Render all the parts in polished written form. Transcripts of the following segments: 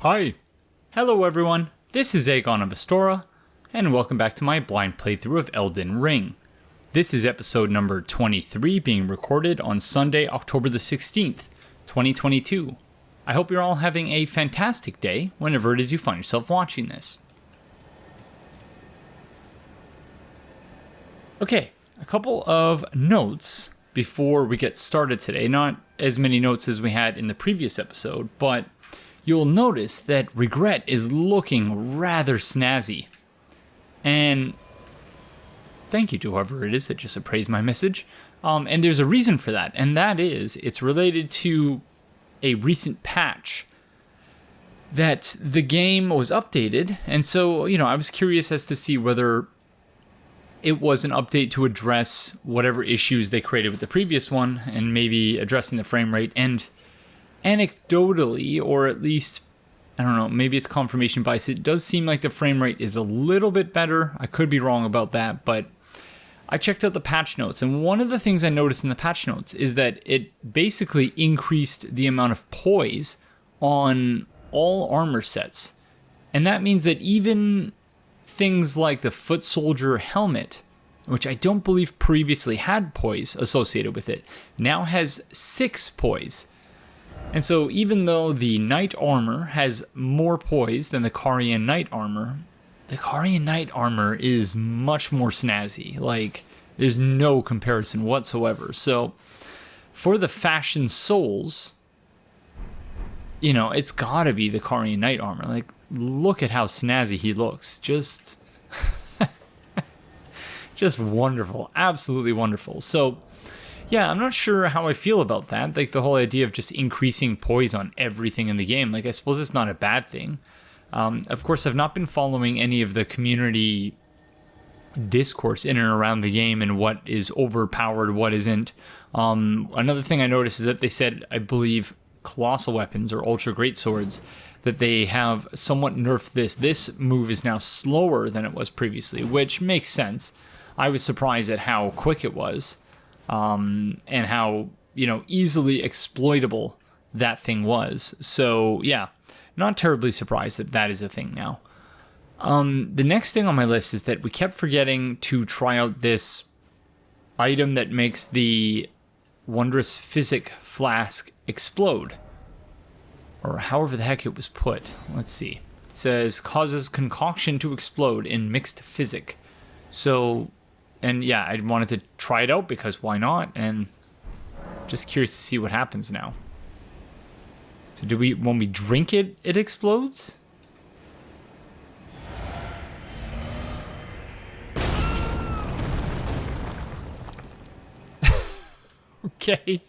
Hi. Hello everyone, this is Aegon of Astora, and welcome back to my blind playthrough of Elden Ring. This is episode number 23 being recorded on Sunday, October the 16th, 2022. I hope you're all having a fantastic day whenever it is you find yourself watching this. Okay, a couple of notes before we get started today. Not as many notes as we had in the previous episode, but you'll notice that Regret is looking rather snazzy. And thank you to whoever it is that just appraised my message. And there's a reason for that, and that is it's related to a recent patch that the game was updated. And so, I was curious as to see whether it was an update to address whatever issues they created with the previous one and maybe addressing the frame rate. And anecdotally, or at least, I don't know, maybe it's confirmation bias, it does seem like the frame rate is a little bit better. I could be wrong about that, but I checked out the patch notes, and one of the things I noticed in the patch notes is that it basically increased the amount of poise on all armor sets. And that means that even things like the foot soldier helmet, which I don't believe previously had poise associated with it, now has 6 poise. And so even though the knight armor has more poise than the Caria knight armor, the Caria knight armor is much more snazzy. Like, there's no comparison whatsoever. So for the fashion souls, it's gotta be the Caria knight armor. Like, look at how snazzy he looks. Just wonderful. Absolutely wonderful. So yeah, I'm not sure how I feel about that. Like, the whole idea of just increasing poise on everything in the game. Like, I suppose it's not a bad thing. Of course, I've not been following any of the community discourse in and around the game and what is overpowered, what isn't. Another thing I noticed is that they said, I believe, colossal weapons or ultra great swords, that they have somewhat nerfed this. This move is now slower than it was previously, which makes sense. I was surprised at how quick it was. And how, easily exploitable that thing was. So, yeah, not terribly surprised that that is a thing now. The next thing on my list is that we kept forgetting to try out this item that makes the wondrous physic flask explode. Or however the heck it was put. Let's see. It says, causes concoction to explode in mixed physic. So, and yeah, I wanted to try it out because why not? And just curious to see what happens now. So when we drink it, it explodes? Okay.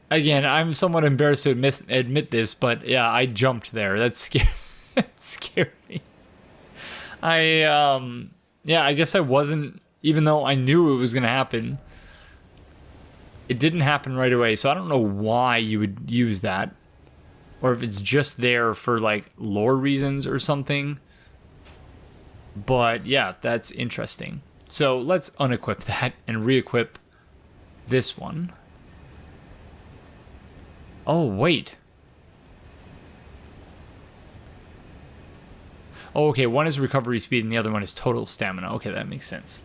Again, I'm somewhat embarrassed to admit this, but yeah, I jumped there. That scared me. Yeah, I guess I wasn't, even though I knew it was going to happen, it didn't happen right away. So I don't know why you would use that, or if it's just there for like lore reasons or something. But yeah, that's interesting. So let's unequip that and re-equip this one. Oh, wait. Oh, okay, one is recovery speed and the other one is total stamina. Okay, that makes sense.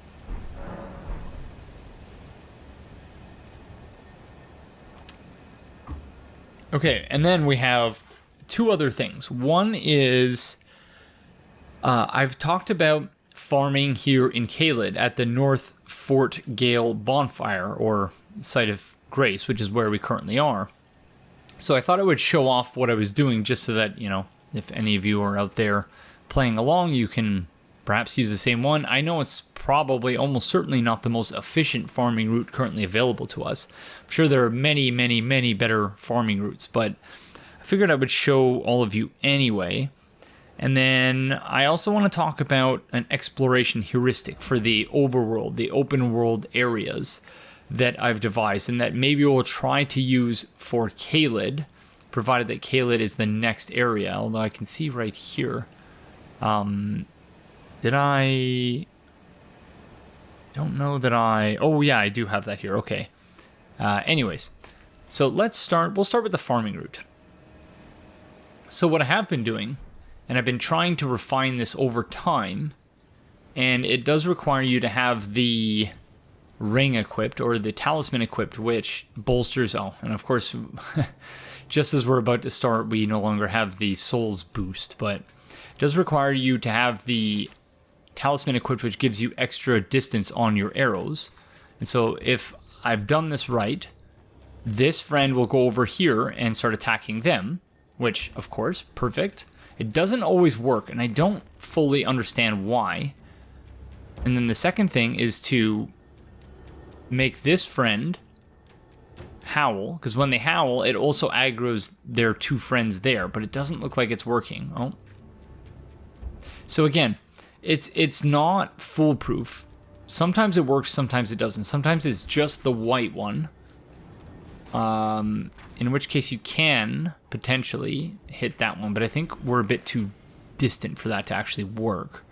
Okay, and then we have 2 other things. One is, I've talked about farming here in Caelid at the North Fort Gael bonfire, or Site of Grace, which is where we currently are. So I thought I would show off what I was doing just so that, if any of you are out there playing along, you can perhaps use the same one. I know it's probably almost certainly not the most efficient farming route currently available to us. I'm sure there are many, many, many better farming routes, but I figured I would show all of you anyway. And then I also want to talk about an exploration heuristic for the overworld, the open world areas that I've devised and that maybe we'll try to use for Caelid, provided that Caelid is the next area, although I can see right here. Did I... Don't know that I... Oh, yeah, I do have that here. Okay. Anyways, so we'll start with the farming route. So what I have been doing, and I've been trying to refine this over time, and it does require you to have the ring equipped or the talisman equipped, which bolsters, and of course, just as we're about to start, we no longer have the souls boost, but it does require you to have the talisman equipped, which gives you extra distance on your arrows. And so if I've done this right, this friend will go over here and start attacking them, which, of course, perfect. It doesn't always work, and I don't fully understand why. And then the second thing is to make this friend howl, because when they howl, it also aggroes their two friends there, but it doesn't look like it's working. Oh. So again, it's not foolproof. Sometimes it works, sometimes it doesn't. Sometimes it's just the white one. In which case you can potentially hit that one, but I think we're a bit too distant for that to actually work.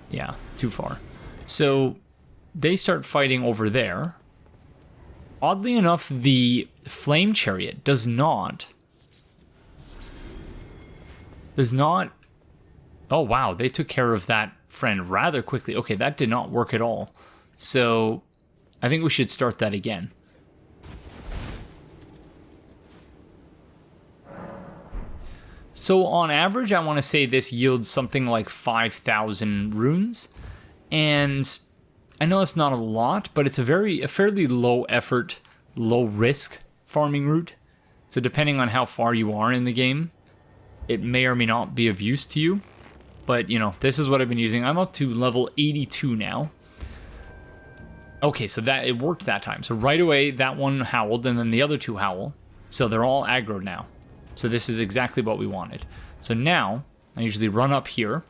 Yeah, too far. So they start fighting over there. Oddly enough, the flame chariot does not. Oh wow, they took care of that friend rather quickly. Okay, that did not work at all. So I think we should start that again. So on average, I want to say this yields something like 5,000 runes. And I know it's not a lot, but it's a fairly low effort, low risk farming route. So depending on how far you are in the game, it may or may not be of use to you. But, you know, this is what I've been using. I'm up to level 82 now. Okay, so that it worked that time. So right away, that one howled, and then the other two howl. So they're all aggroed now. So this is exactly what we wanted. So now, I usually run up here.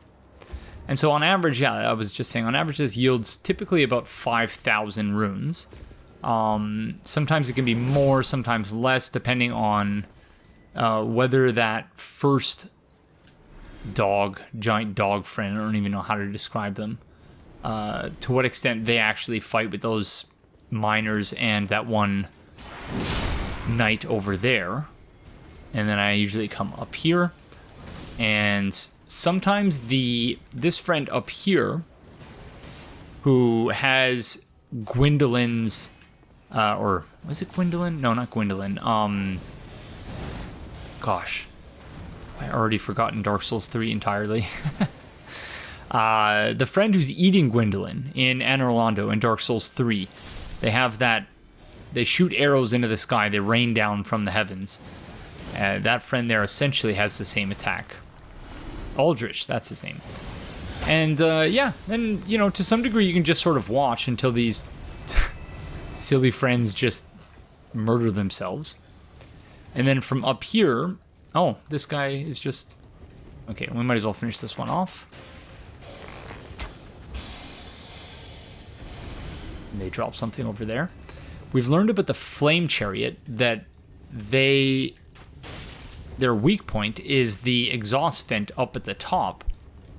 And so on average, yeah, I was just saying, on average this yields typically about 5,000 runes. Sometimes it can be more, sometimes less, depending on whether that first giant dog friend, I don't even know how to describe them, to what extent they actually fight with those miners and that one knight over there. And then I usually come up here, and sometimes this friend up here, who has Gwendolyn's, or was it Gwendolyn? No, not Gwendolyn. Gosh, I already forgotten Dark Souls 3 entirely. The friend who's eating Gwendolyn in Anor Londo in Dark Souls 3, they have that. They shoot arrows into the sky. They rain down from the heavens. That friend there essentially has the same attack. Aldrich, that's his name. And yeah, then, you know, to some degree you can just sort of watch until these silly friends just murder themselves. And then from up here, oh, this guy is just... Okay, we might as well finish this one off. And they drop something over there. We've learned about the flame chariot, that their weak point is the exhaust vent up at the top.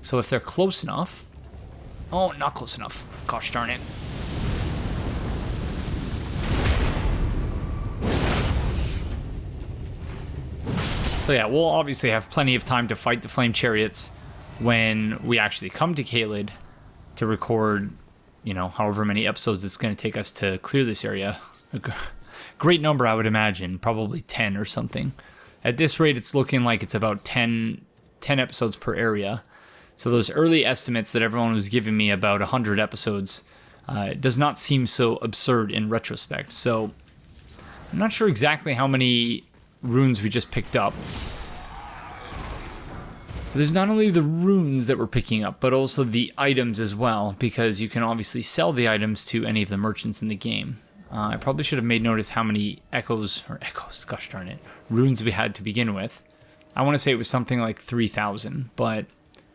So if they're close enough... Oh, not close enough. Gosh darn it. So yeah, we'll obviously have plenty of time to fight the flame chariots when we actually come to Caelid to record, you know, however many episodes it's going to take us to clear this area. A great number, I would imagine. Probably 10 or something. At this rate, it's looking like it's about 10 episodes per area. So those early estimates that everyone was giving me about 100 episodes does not seem so absurd in retrospect. So I'm not sure exactly how many runes we just picked up. There's not only the runes that we're picking up, but also the items as well, because you can obviously sell the items to any of the merchants in the game. I probably should have made note of how many gosh darn it, runes we had to begin with. I want to say it was something like 3,000, but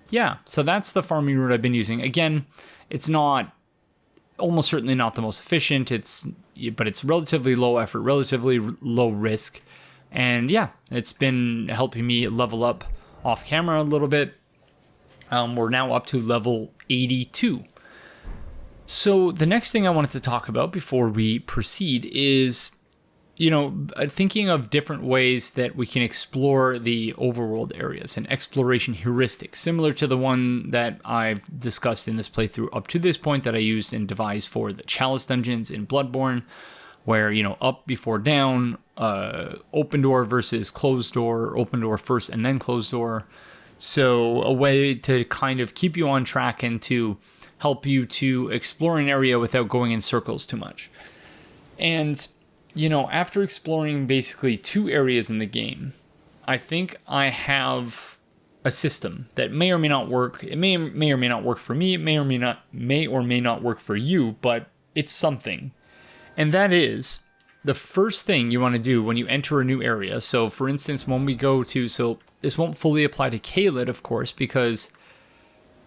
yeah, so that's the farming route I've been using. Again, it's not, almost certainly not the most efficient, but it's relatively low effort, relatively low risk, and yeah, it's been helping me level up off camera a little bit. We're now up to level 82. So the next thing I wanted to talk about before we proceed is thinking of different ways that we can explore the overworld areas, an exploration heuristic, similar to the one that I've discussed in this playthrough up to this point that I used and devised for the Chalice dungeons in Bloodborne, where, up before down, open door versus closed door, open door first and then closed door. So a way to kind of keep you on track and to help you to explore an area without going in circles too much. And, after exploring basically 2 areas in the game, I think I have a system that may or may not work. It may or may not work for me. It may or may not work for you, but it's something. And that is the first thing you want to do when you enter a new area. So, for instance, when we go to... So, this won't fully apply to Caelid, of course, because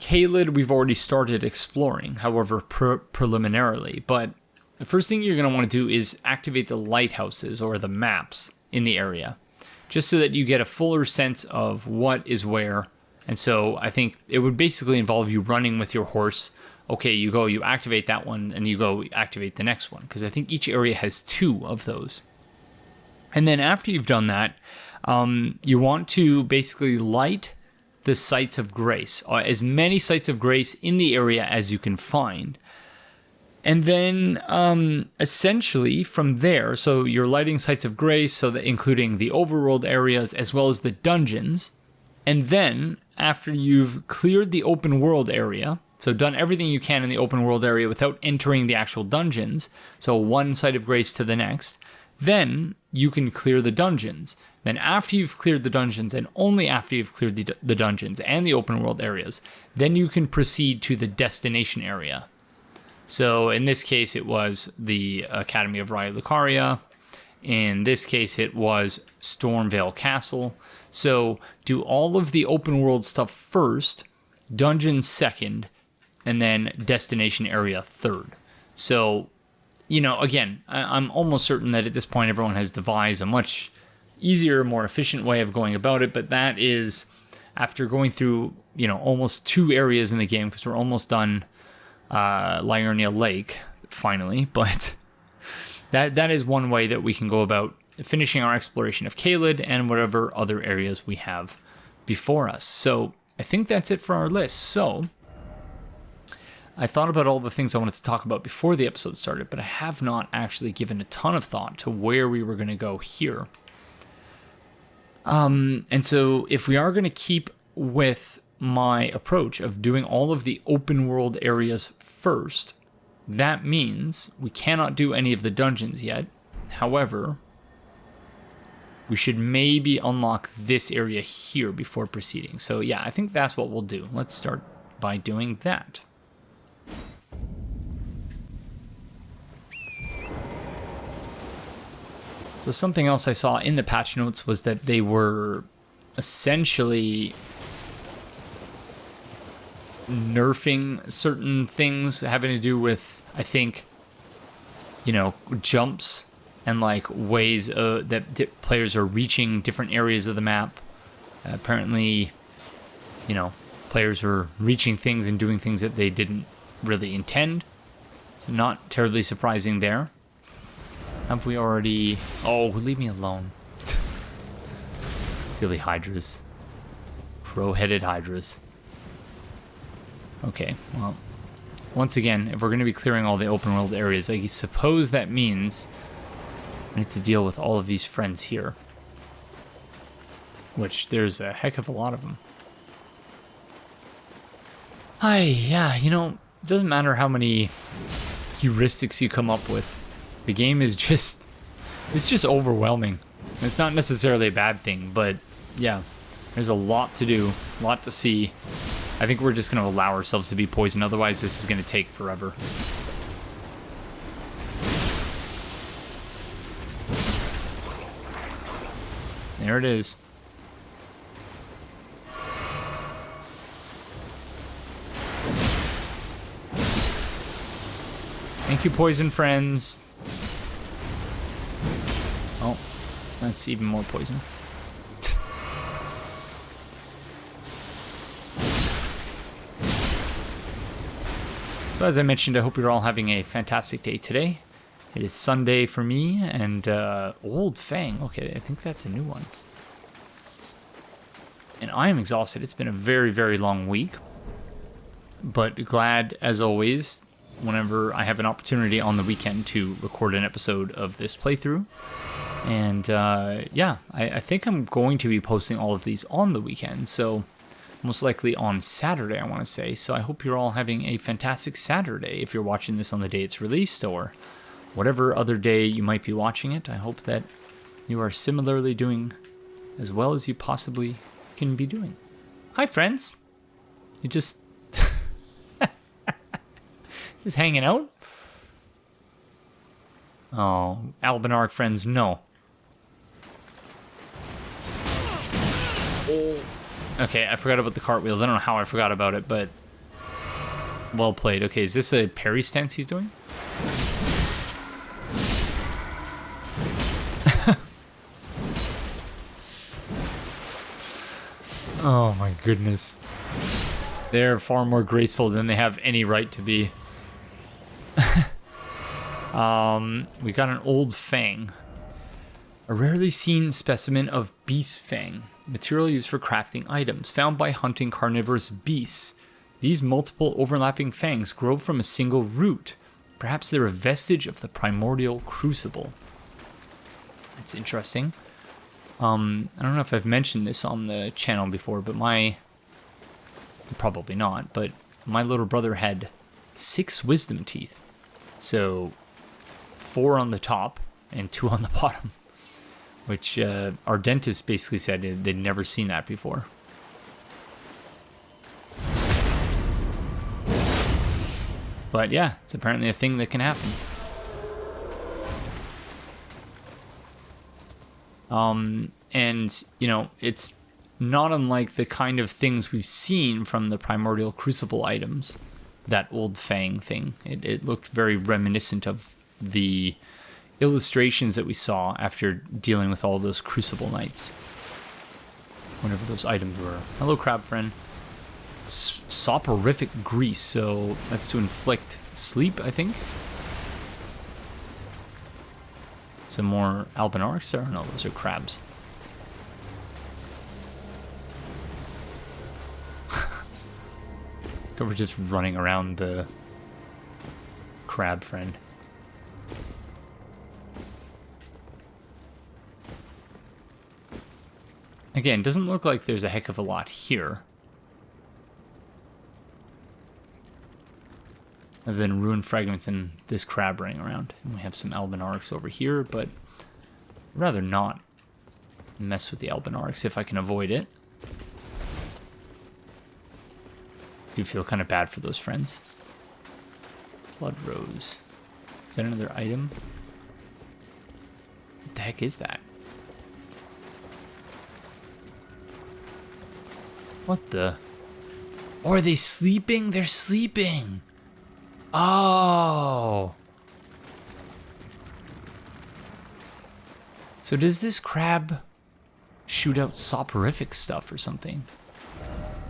Caelid we've already started exploring, however, preliminarily. But the first thing you're going to want to do is activate the lighthouses or the maps in the area, just so that you get a fuller sense of what is where. And so I think it would basically involve you running with your horse. Okay, you activate that one, and you go activate the next one, because I think each area has 2 of those. And then after you've done that, you want to basically light the sites of grace, as many sites of grace in the area as you can find. And then essentially from there, so you're lighting sites of grace, so that including the overworld areas as well as the dungeons. And then after you've cleared the open world area, so done everything you can in the open world area without entering the actual dungeons, so one site of grace to the next, then you can clear the dungeons. Then after you've cleared the dungeons, and only after you've cleared the dungeons and the open world areas, then you can proceed to the destination area. So in this case, it was the Academy of Raya Lucaria. In this case, it was Stormveil Castle. So do all of the open world stuff first, dungeons second, and then destination area third. So, again, I'm almost certain that at this point everyone has devised a much easier, more efficient way of going about it, but that is after going through, almost 2 areas in the game, because we're almost done Liurnia Lake, finally, but that is one way that we can go about finishing our exploration of Caelid and whatever other areas we have before us. So I think that's it for our list. So I thought about all the things I wanted to talk about before the episode started, but I have not actually given a ton of thought to where we were going to go here. And so if we are going to keep with my approach of doing all of the open world areas first, that means we cannot do any of the dungeons yet. However, we should maybe unlock this area here before proceeding. So yeah, I think that's what we'll do. Let's start by doing that. So something else I saw in the patch notes was that they were essentially nerfing certain things having to do with, I think, jumps and like ways that players are reaching different areas of the map. Apparently, players were reaching things and doing things that they didn't really intend. So not terribly surprising there. Have we already... Oh, leave me alone. Silly hydras. Crow-headed hydras. Okay, well, once again, if we're going to be clearing all the open world areas, I suppose that means we need to deal with all of these friends here. Which, there's a heck of a lot of them. Yeah, it doesn't matter how many heuristics you come up with. The game is just overwhelming. It's not necessarily a bad thing, but yeah, there's a lot to do, a lot to see. I think we're just going to allow ourselves to be poisoned, otherwise this is going to take forever. There it is. Thank you, poison friends. Oh, that's even more poison. So as I mentioned, I hope you're all having a fantastic day today. It is Sunday for me, and Old Fang. Okay, I think that's a new one. And I am exhausted. It's been a very, very long week. But glad, as always, whenever I have an opportunity on the weekend to record an episode of this playthrough. And yeah, I think I'm going to be posting all of these on the weekend. So most likely on Saturday, I want to say. So I hope you're all having a fantastic Saturday if you're watching this on the day it's released, or whatever other day you might be watching it. I hope that you are similarly doing as well as you possibly can be doing. Hi, friends. You just just hanging out? Oh, Albinarc friends, no. Okay, I forgot about the cartwheels. I don't know how I forgot about it, but well played. Okay, is this a parry stance he's doing? Oh my goodness. They're far more graceful than they have any right to be. We got an Old Fang. A rarely seen specimen of beast fang, material used for crafting items, found by hunting carnivorous beasts. These multiple overlapping fangs grow from a single root. Perhaps they're a vestige of the primordial crucible. That's interesting. I don't know if I've mentioned this on the channel before, but probably not, but my little brother had 6 wisdom teeth. So 4 on the top and 2 on the bottom, which our dentist basically said they'd never seen that before. But yeah, it's apparently a thing that can happen. And, you know, it's not unlike the kind of things we've seen from the Primordial Crucible items, that Old Fang thing. It looked very reminiscent of the illustrations that we saw after dealing with all those Crucible Knights. Whenever those items were. Hello, crab friend. Soporific grease, so that's to inflict sleep, I think. Some more Albinarcs there? No, those are crabs. We're just running around the crab friend. Again, doesn't look like there's a heck of a lot here. Other than ruined fragments and this crab running around. And we have some Albinarcs over here, but I'd rather not mess with the Albinarcs if I can avoid it. Do feel kind of bad for those friends. Blood Rose. Is that another item? What the heck is that? What the? Oh, are they sleeping? They're sleeping! Oh! So does this crab shoot out soporific stuff or something?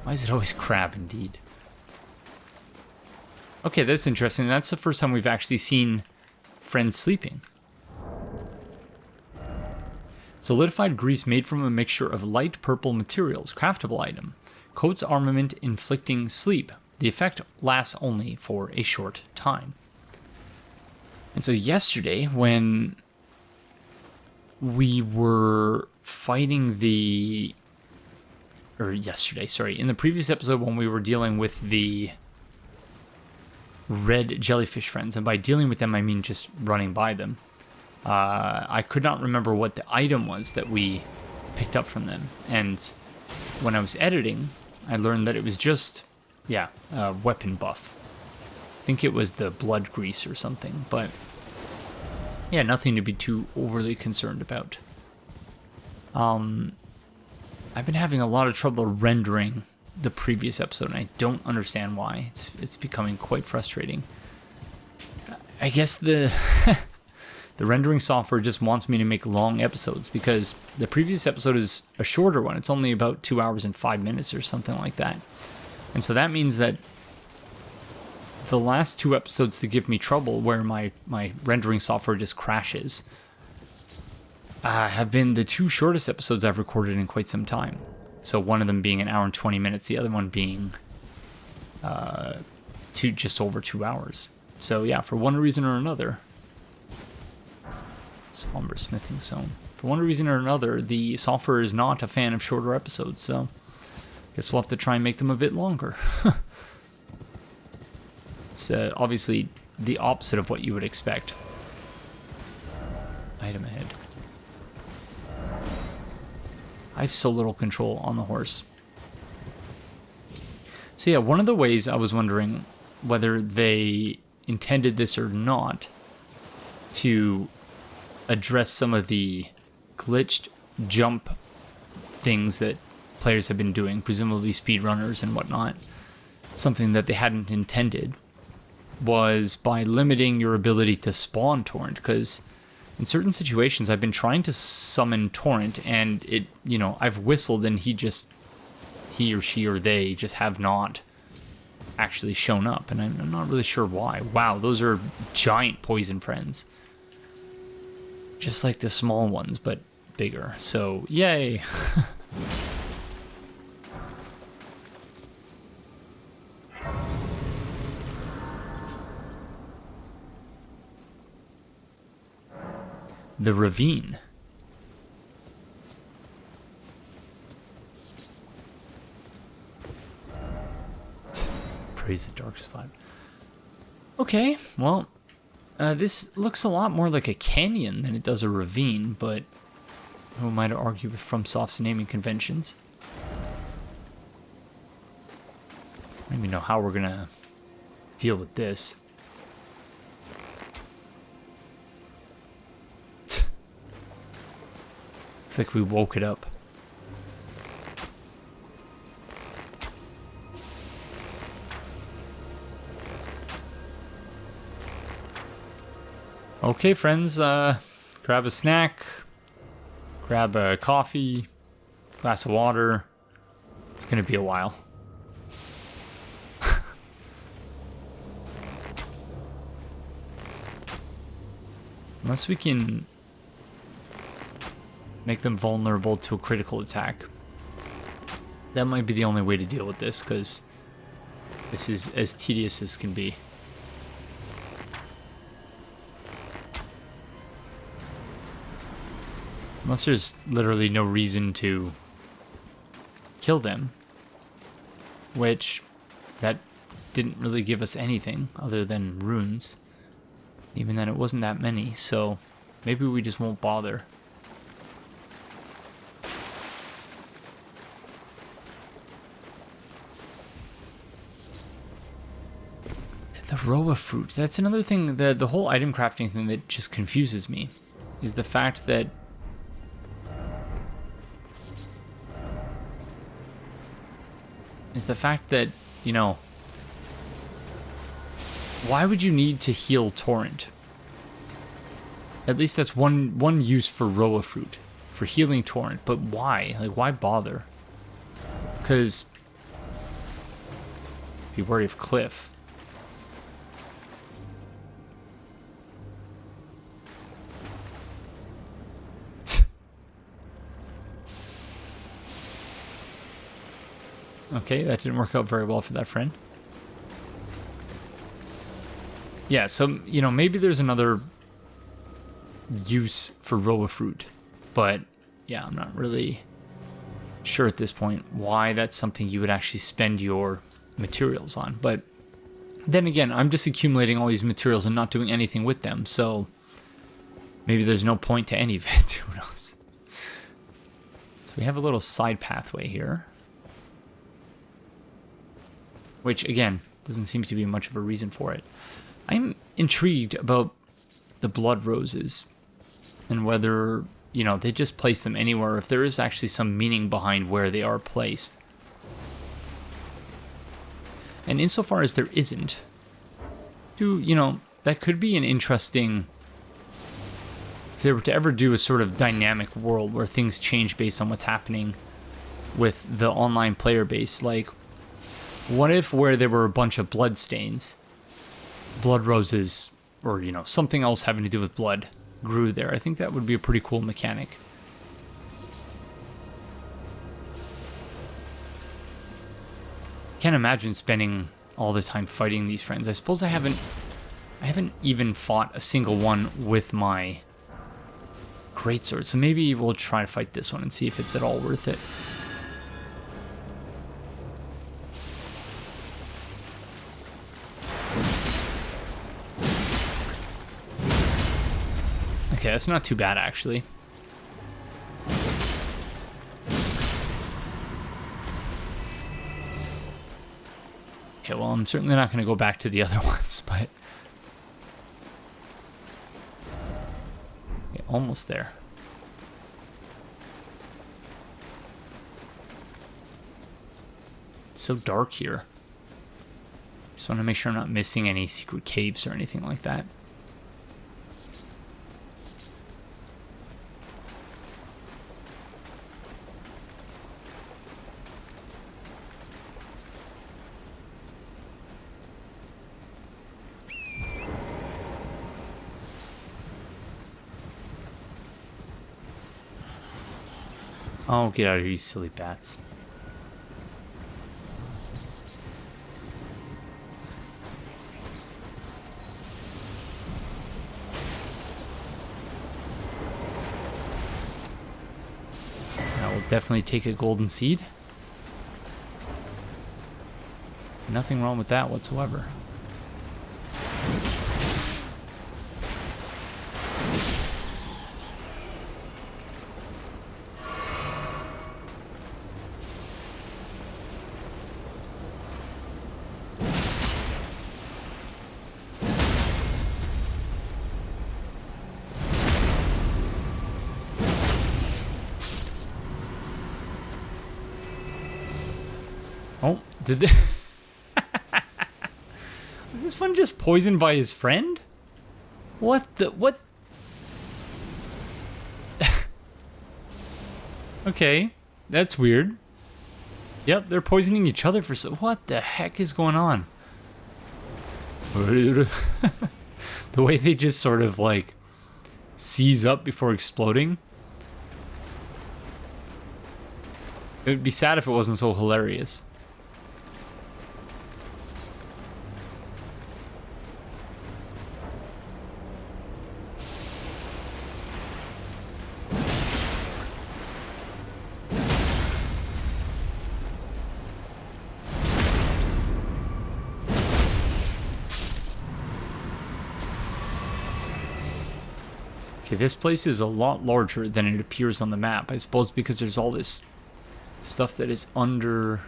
Why is it always crab indeed? Okay, that's interesting. That's the first time we've actually seen friends sleeping. Solidified grease made from a mixture of light purple materials. Craftable item. Coats armament inflicting sleep. The effect lasts only for a short time. And so yesterday, when we were fighting the... Or yesterday, sorry. In the previous episode when we were dealing with the red jellyfish friends, and by dealing with them I mean just running by them, I could not remember what the item was that we picked up from them. And when I was editing, I learned that it was just, yeah, a weapon buff. I think it was the blood grease or something, but yeah, nothing to be too overly concerned about. I've been having a lot of trouble rendering the previous episode, and I don't understand why. It's becoming quite frustrating. I guess the the rendering software just wants me to make long episodes, because the previous episode is a shorter one. It's only about 2 hours and 5 minutes or something like that. And so that means that the last 2 episodes to give me trouble where my rendering software just crashes have been the 2 shortest episodes I've recorded in quite some time. So one of them being an hour and 20 minutes, the other one being just over 2 hours. So yeah, for one reason or another, Somber Smithing Zone. For one reason or another, the software is not a fan of shorter episodes, so guess we'll have to try and make them a bit longer. It's obviously the opposite of what you would expect. Item ahead. I have so little control on the horse. So yeah, one of the ways I was wondering whether they intended this or not to address some of the glitched jump things that players have been doing, presumably speedrunners and whatnot, something that they hadn't intended, was by limiting your ability to spawn Torrent, because in certain situations I've been trying to summon Torrent and it, you know, I've whistled and he or she or they just have not actually shown up, and I'm not really sure why. Wow, those are giant poison friends. Just like the small ones, but bigger. So, yay! The Ravine. Praise the dark spot. Okay, well, this looks a lot more like a canyon than it does a ravine, but who am I to argue with FromSoft's naming conventions? I don't even know how we're gonna deal with this. It's like we woke it up. Okay, friends, grab a snack, grab a coffee, glass of water. It's gonna be a while. Unless we can make them vulnerable to a critical attack. That might be the only way to deal with this, because this is as tedious as can be. Unless there's literally no reason to kill them. Which, that didn't really give us anything other than runes. Even then it wasn't that many, so maybe we just won't bother. The Roa fruit. That's another thing, the whole item crafting thing that just confuses me. Is the fact that you know, why would you need to heal Torrent? At least that's one use for Roa fruit, for healing Torrent, but why? Like, why bother? Because be wary of Cliff. Okay, that didn't work out very well for that friend. Yeah, so, you know, maybe there's another use for Roa fruit, but yeah, I'm not really sure at this point why that's something you would actually spend your materials on. But then again, I'm just accumulating all these materials and not doing anything with them, so maybe there's no point to any of it. Who knows? So we have a little side pathway here, which, again, doesn't seem to be much of a reason for it. I'm intrigued about the blood roses and whether, you know, they just place them anywhere, if there is actually some meaning behind where they are placed. And insofar as there isn't, you know, that could be an interesting, if they were to ever do a sort of dynamic world where things change based on what's happening with the online player base, like, what if where there were a bunch of bloodstains, blood roses, or, you know, something else having to do with blood grew there. I think that would be a pretty cool mechanic. Can't imagine spending all the time fighting these friends. I suppose I haven't even fought a single one with my greatsword, so maybe we'll try to fight this one and see if it's at all worth it. Okay, that's not too bad, actually. Okay, well, I'm certainly not going to go back to the other ones, but... Okay, almost there. It's so dark here. Just want to make sure I'm not missing any secret caves or anything like that. Oh, get out of here, you silly bats. I will definitely take a golden seed. Nothing wrong with that whatsoever. Oh, did they... Is this one just poisoned by his friend? What the... What? Okay, that's weird. Yep, they're poisoning each other for so... What the heck is going on? The way they just sort of, like, seize up before exploding. It would be sad if it wasn't so hilarious. Okay, this place is a lot larger than it appears on the map. I suppose because there's all this stuff that is under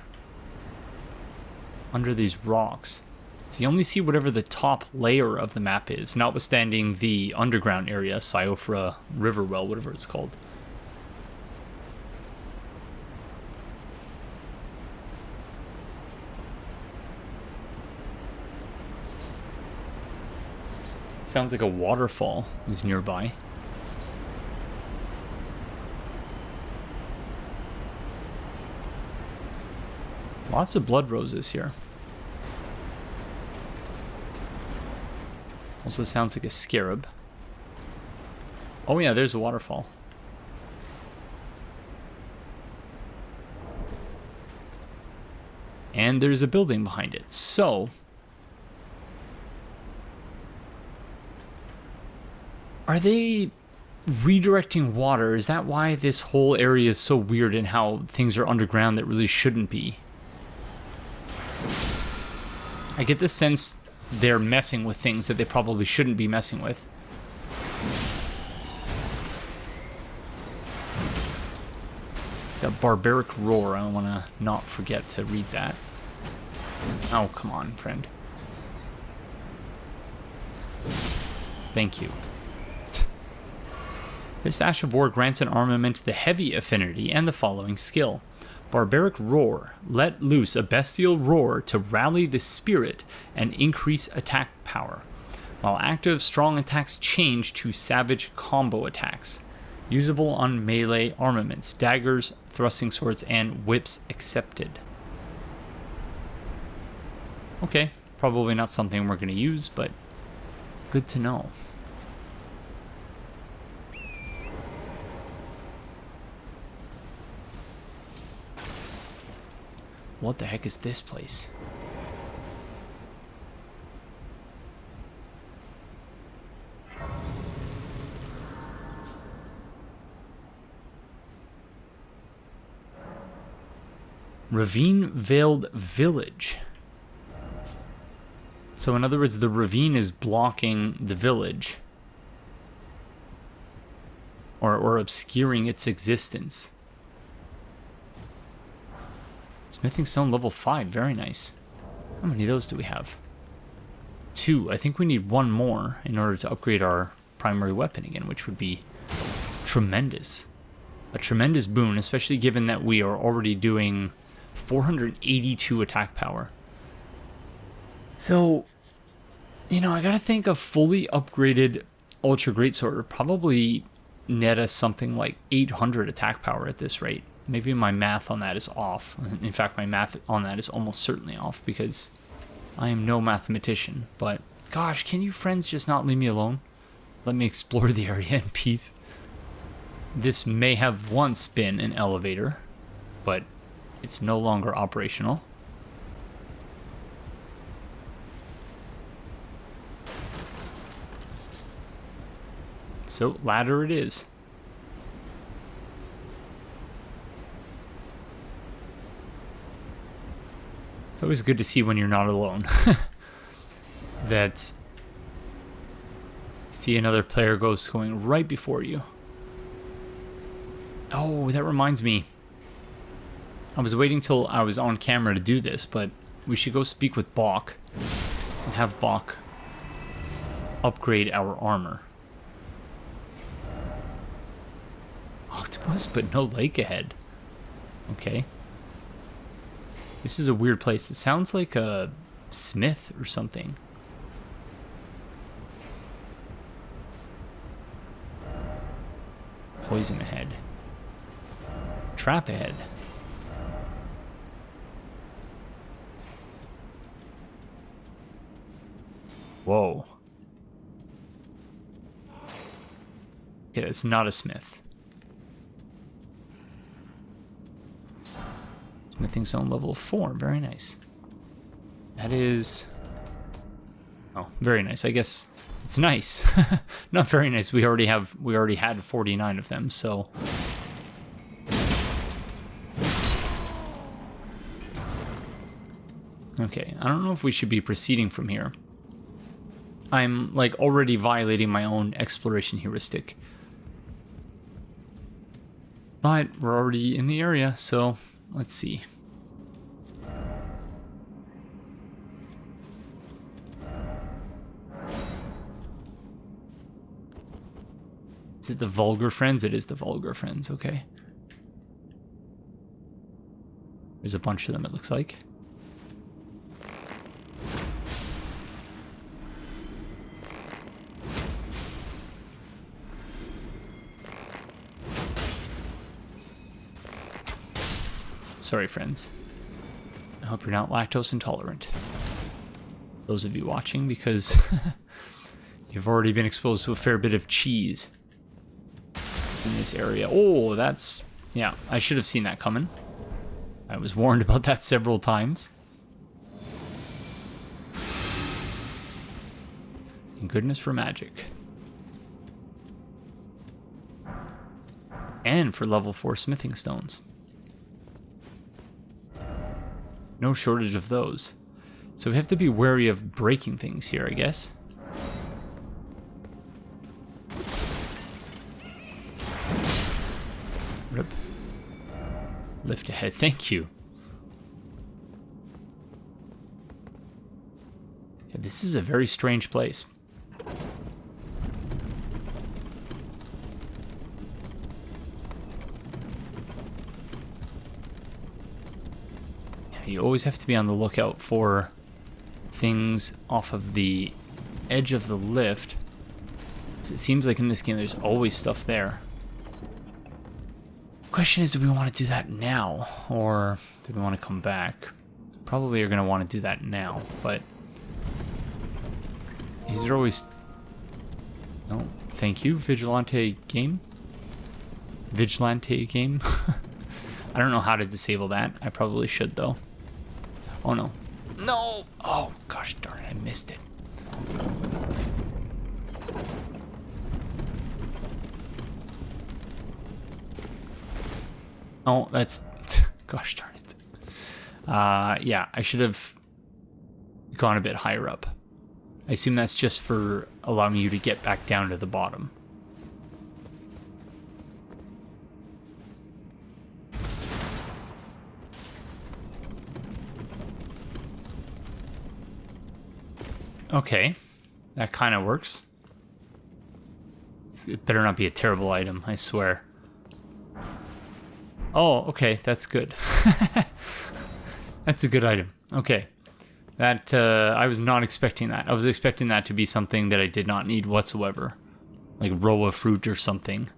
these rocks. So you only see whatever the top layer of the map is, notwithstanding the underground area, Siofra Riverwell, whatever it's called. Sounds like a waterfall is nearby. Lots of blood roses here. Also sounds like a scarab. Oh yeah, there's a waterfall. And there's a building behind it. So... are they redirecting water? Is that why this whole area is so weird and how things are underground that really shouldn't be? I get the sense they're messing with things that they probably shouldn't be messing with. That barbaric roar, I want to not forget to read that. Oh, come on, friend. Thank you. This Ash of War grants an armament the heavy affinity and the following skill. Barbaric Roar. Let loose a bestial roar to rally the spirit and increase attack power. While active, strong attacks change to savage combo attacks. Usable on melee armaments, daggers, thrusting swords, and whips accepted. Okay, Probably not something we're going to use, but good to know. What the heck is this place? Ravine-Veiled Village. So in other words, the ravine is blocking the village. Or obscuring its existence. Smithing stone level 5, very nice. How many of those do we have? 2. I think we need 1 more in order to upgrade our primary weapon again, which would be tremendous. A tremendous boon, especially given that we are already doing 482 attack power. So, you know, I gotta think a fully upgraded Ultra Greatsword would probably net us something like 800 attack power at this rate. Maybe my math on that is off. In fact, my math on that is almost certainly off because I am no mathematician. But gosh, can you friends just not leave me alone? Let me explore the area in peace. This may have once been an elevator, but it's no longer operational. So, ladder it is. It's always good to see when you're not alone. That you see another player ghost going right before you. Oh, that reminds me. I was waiting till I was on camera to do this, but we should go speak with Bok and have Bok upgrade our armor. Octopus, but no lake ahead. Okay. This is a weird place. It sounds like a smith or something. Poison ahead. Trap ahead. Whoa. Okay, that's not a smith. Smithing stone level 4, very nice. That is... oh, very nice. I guess it's nice. Not very nice. We already had 49 of them, so... okay, I don't know if we should be proceeding from here. I'm, like, already violating my own exploration heuristic. But we're already in the area, so let's see. Is it the Vulgar Friends? It is the Vulgar Friends, okay. There's a bunch of them, it looks like. Sorry, friends. I hope you're not lactose intolerant. Those of you watching, because you've already been exposed to a fair bit of cheese in this area. Oh, that's... yeah, I should have seen that coming. I was warned about that several times. And goodness for magic. And for level 4 smithing stones. No shortage of those. So we have to be wary of breaking things here, I guess. Rip. Lift ahead, thank you. Yeah, this is a very strange place. You always have to be on the lookout for things off of the edge of the lift. So it seems like in this game there's always stuff there. Question is, do we want to do that now? Or do we want to come back? Probably are going to want to do that now, but These are always... No, thank you, Vigilante game. Vigilante game. I don't know how to disable that. I probably should, though. Oh, no. No! Oh, gosh darn it, I missed it. Oh, that's... Gosh darn it. Yeah, I should have gone a bit higher up. I assume that's just for allowing you to get back down to the bottom. Okay, that kind of works. It better not be a terrible item, I swear. Oh, okay, that's good. That's a good item. Okay. That, I was not expecting that. I was expecting that to be something that I did not need whatsoever. Like row of fruit or something.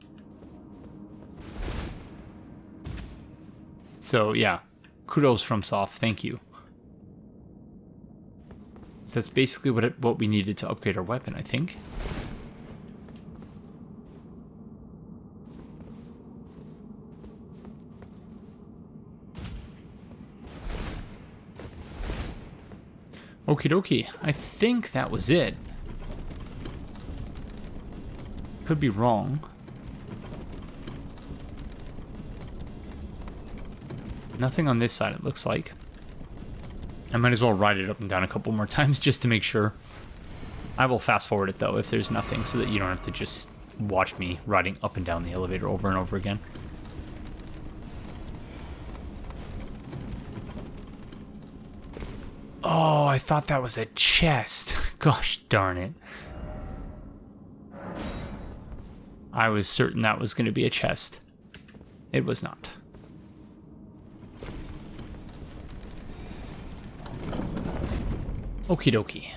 So, yeah. Kudos from Soft, thank you. So that's basically what we needed to upgrade our weapon, I think. Okie dokie. I think that was it. Could be wrong. Nothing on this side, it looks like. I might as well ride it up and down a couple more times just to make sure. I will fast forward it though if there's nothing so that you don't have to just watch me riding up and down the elevator over and over again. Oh, I thought that was a chest. Gosh darn it. I was certain that was going to be a chest. It was not. Okie dokie.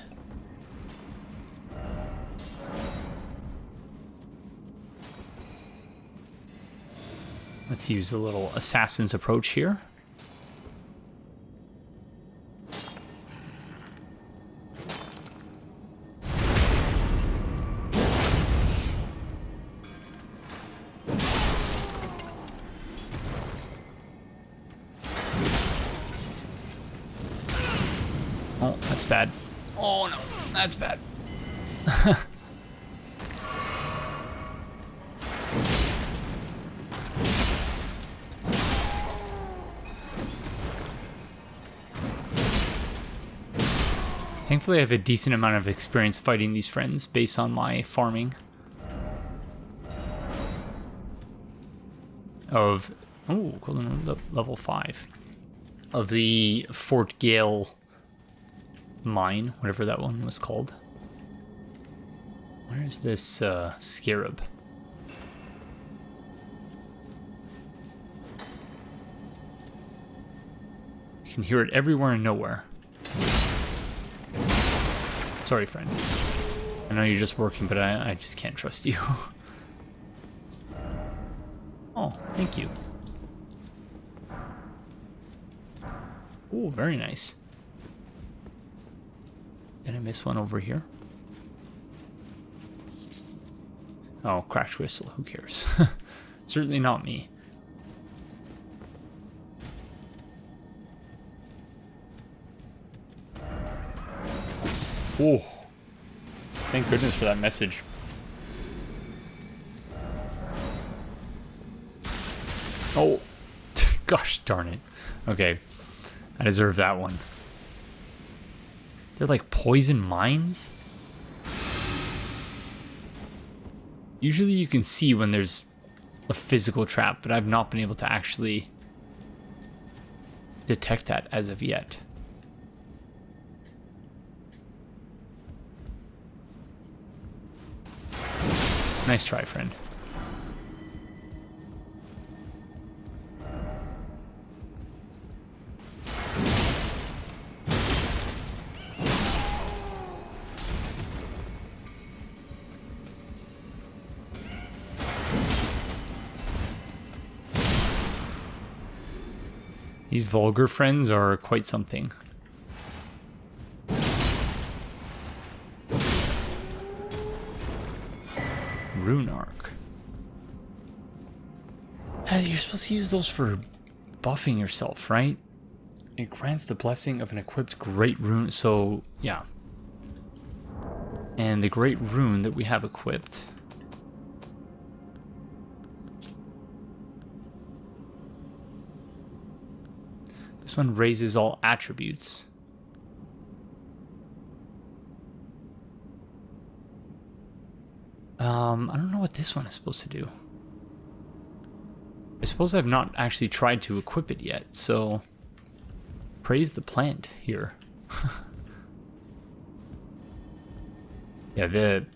Let's use a little assassin's approach here. Oh, that's bad. Oh no, that's bad. Thankfully I have a decent amount of experience fighting these friends based on my farming. Of, oh, level 5. Of the Fort Gael mine, whatever that one was called. Where is this scarab? You can hear it everywhere and nowhere. Sorry, friend. I know you're just working, but I just can't trust you. Oh, thank you. Oh, very nice. Did I miss one over here? Oh, cracked whistle. Who cares? Certainly not me. Oh, thank goodness for that message. Oh, gosh darn it. Okay, I deserve that one. They're like poison mines? Usually you can see when there's a physical trap, but I've not been able to actually detect that as of yet. Nice try, friend. These vulgar friends are quite something. Rune Arc. You're supposed to use those for buffing yourself, right? It grants the blessing of an equipped great rune. So, yeah. And the great rune that we have equipped. This one raises all attributes. I don't know what this one is supposed to do. I suppose I've not actually tried to equip it yet, so praise the plant here. Yeah, the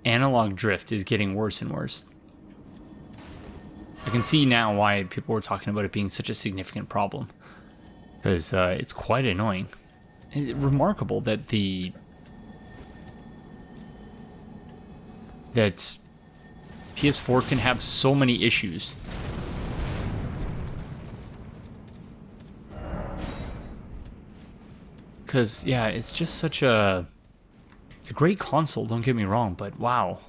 analog drift is getting worse and worse. I can see now why people were talking about it being such a significant problem. Because it's quite annoying. It's remarkable that that PS4 can have so many issues. Because, yeah, it's just such a... It's a great console, don't get me wrong, but wow.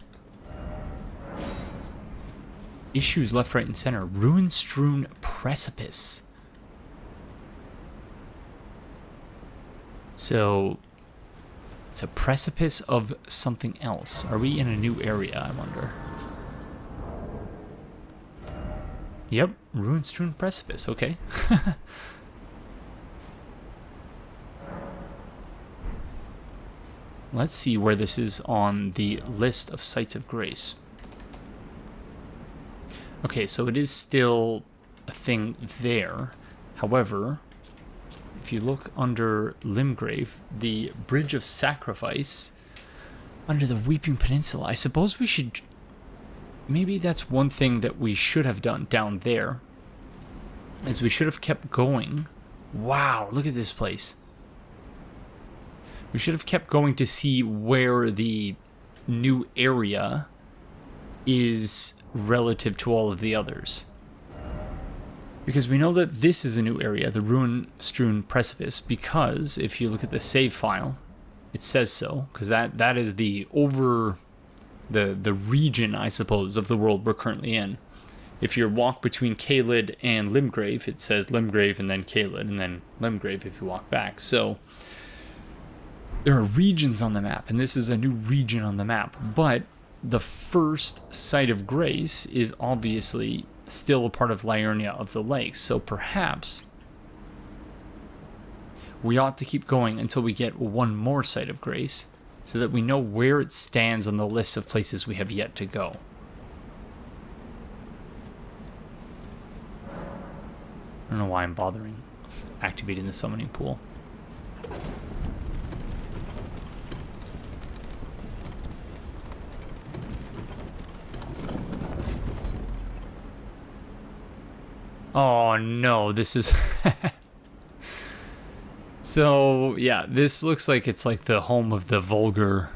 Issues left, right, and center. Ruin-Strewn Precipice. So, it's a precipice of something else. Are we in a new area, I wonder? Yep, Ruin-Strewn Precipice, okay. Let's see where this is on the list of sites of grace. Okay, so it is still a thing there. However, if you look under Limgrave, the Bridge of Sacrifice under the Weeping Peninsula, I suppose we should... Maybe that's one thing that we should have done down there, is we should have kept going. Wow, look at this place. We should have kept going to see where the new area is relative to all of the others. Because we know that this is a new area, the Ruin-Strewn Precipice, because if you look at the save file, it says so, because that is the region, I suppose, of the world we're currently in. If you walk between Caelid and Limgrave, it says Limgrave and then Caelid, and then Limgrave if you walk back. So there are regions on the map, and this is a new region on the map, but the first site of grace is obviously still a part of Liurnia of the Lakes, so perhaps we ought to keep going until we get one more site of grace, so that we know where it stands on the list of places we have yet to go. I don't know why I'm bothering activating the summoning pool. Oh no, this is... So, yeah, this looks like it's like the home of the vulgar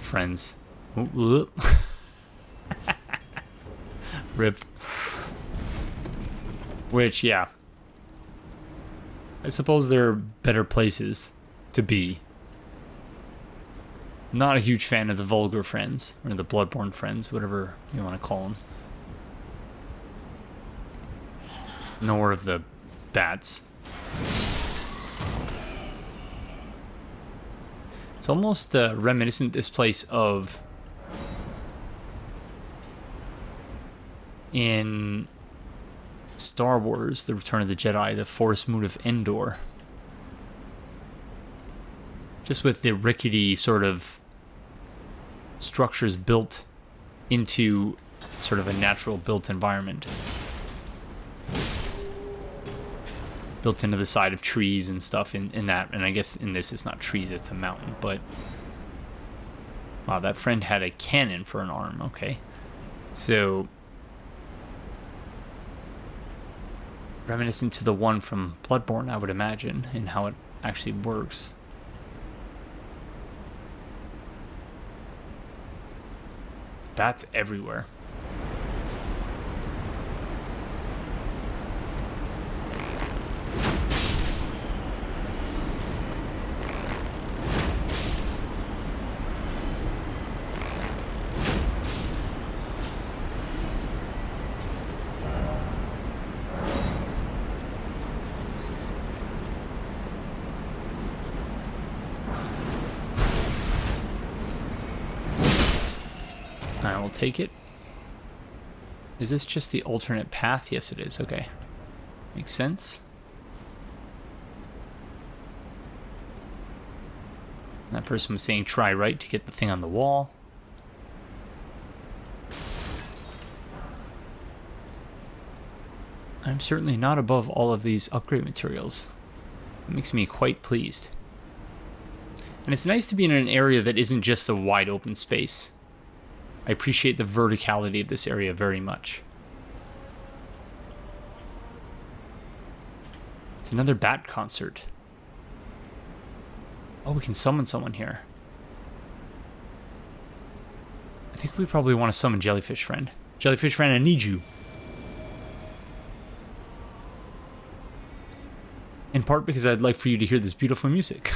friends. Rip. Which, yeah. I suppose there are better places to be. Not a huge fan of the vulgar friends, or the bloodborne friends, whatever you want to call them. Nor of the bats. It's almost reminiscent, this place, of in Star Wars, The Return of the Jedi, the Forest Moon of Endor. Just with the rickety sort of structures built into sort of a natural built environment. Built into the side of trees and stuff in that, and I guess in this it's not trees, it's a mountain, but wow, that friend had a cannon for an arm. Okay, so reminiscent to the one from Bloodborne, I would imagine, in how it actually works. Bats everywhere. I will take it. Is this just the alternate path? Yes, it is. Okay. Makes sense. That person was saying try right to get the thing on the wall. I'm certainly not above all of these upgrade materials. It makes me quite pleased. And it's nice to be in an area that isn't just a wide open space. I appreciate the verticality of this area very much. It's another bat concert. Oh, we can summon someone here. I think we probably want to summon Jellyfish Friend. Jellyfish Friend, I need you. In part because I'd like for you to hear this beautiful music.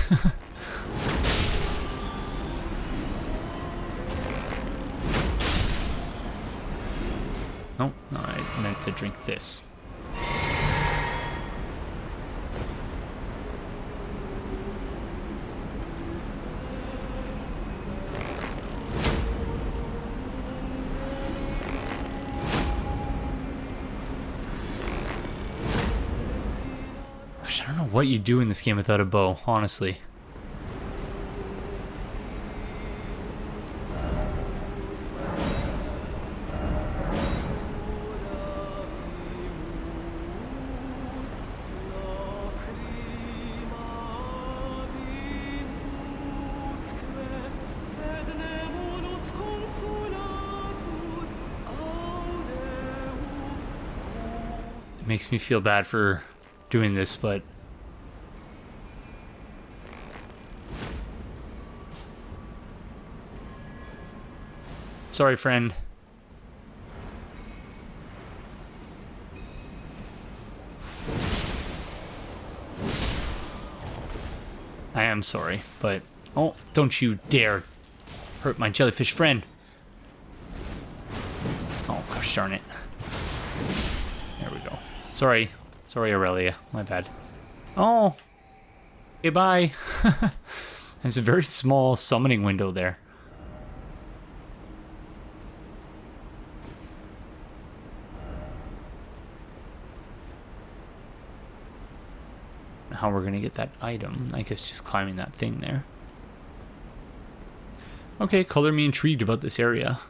No, I meant to drink this. Gosh, I don't know what you do in this game without a bow, honestly. Makes me feel bad for doing this, but sorry, friend. I am sorry, but oh, don't you dare hurt my jellyfish friend. Oh, gosh darn it. There we go. Sorry. Sorry, Aurelia. My bad. Oh. Okay, bye. There's a very small summoning window there. How we're going to get that item. I guess just climbing that thing there. Okay, color me intrigued about this area.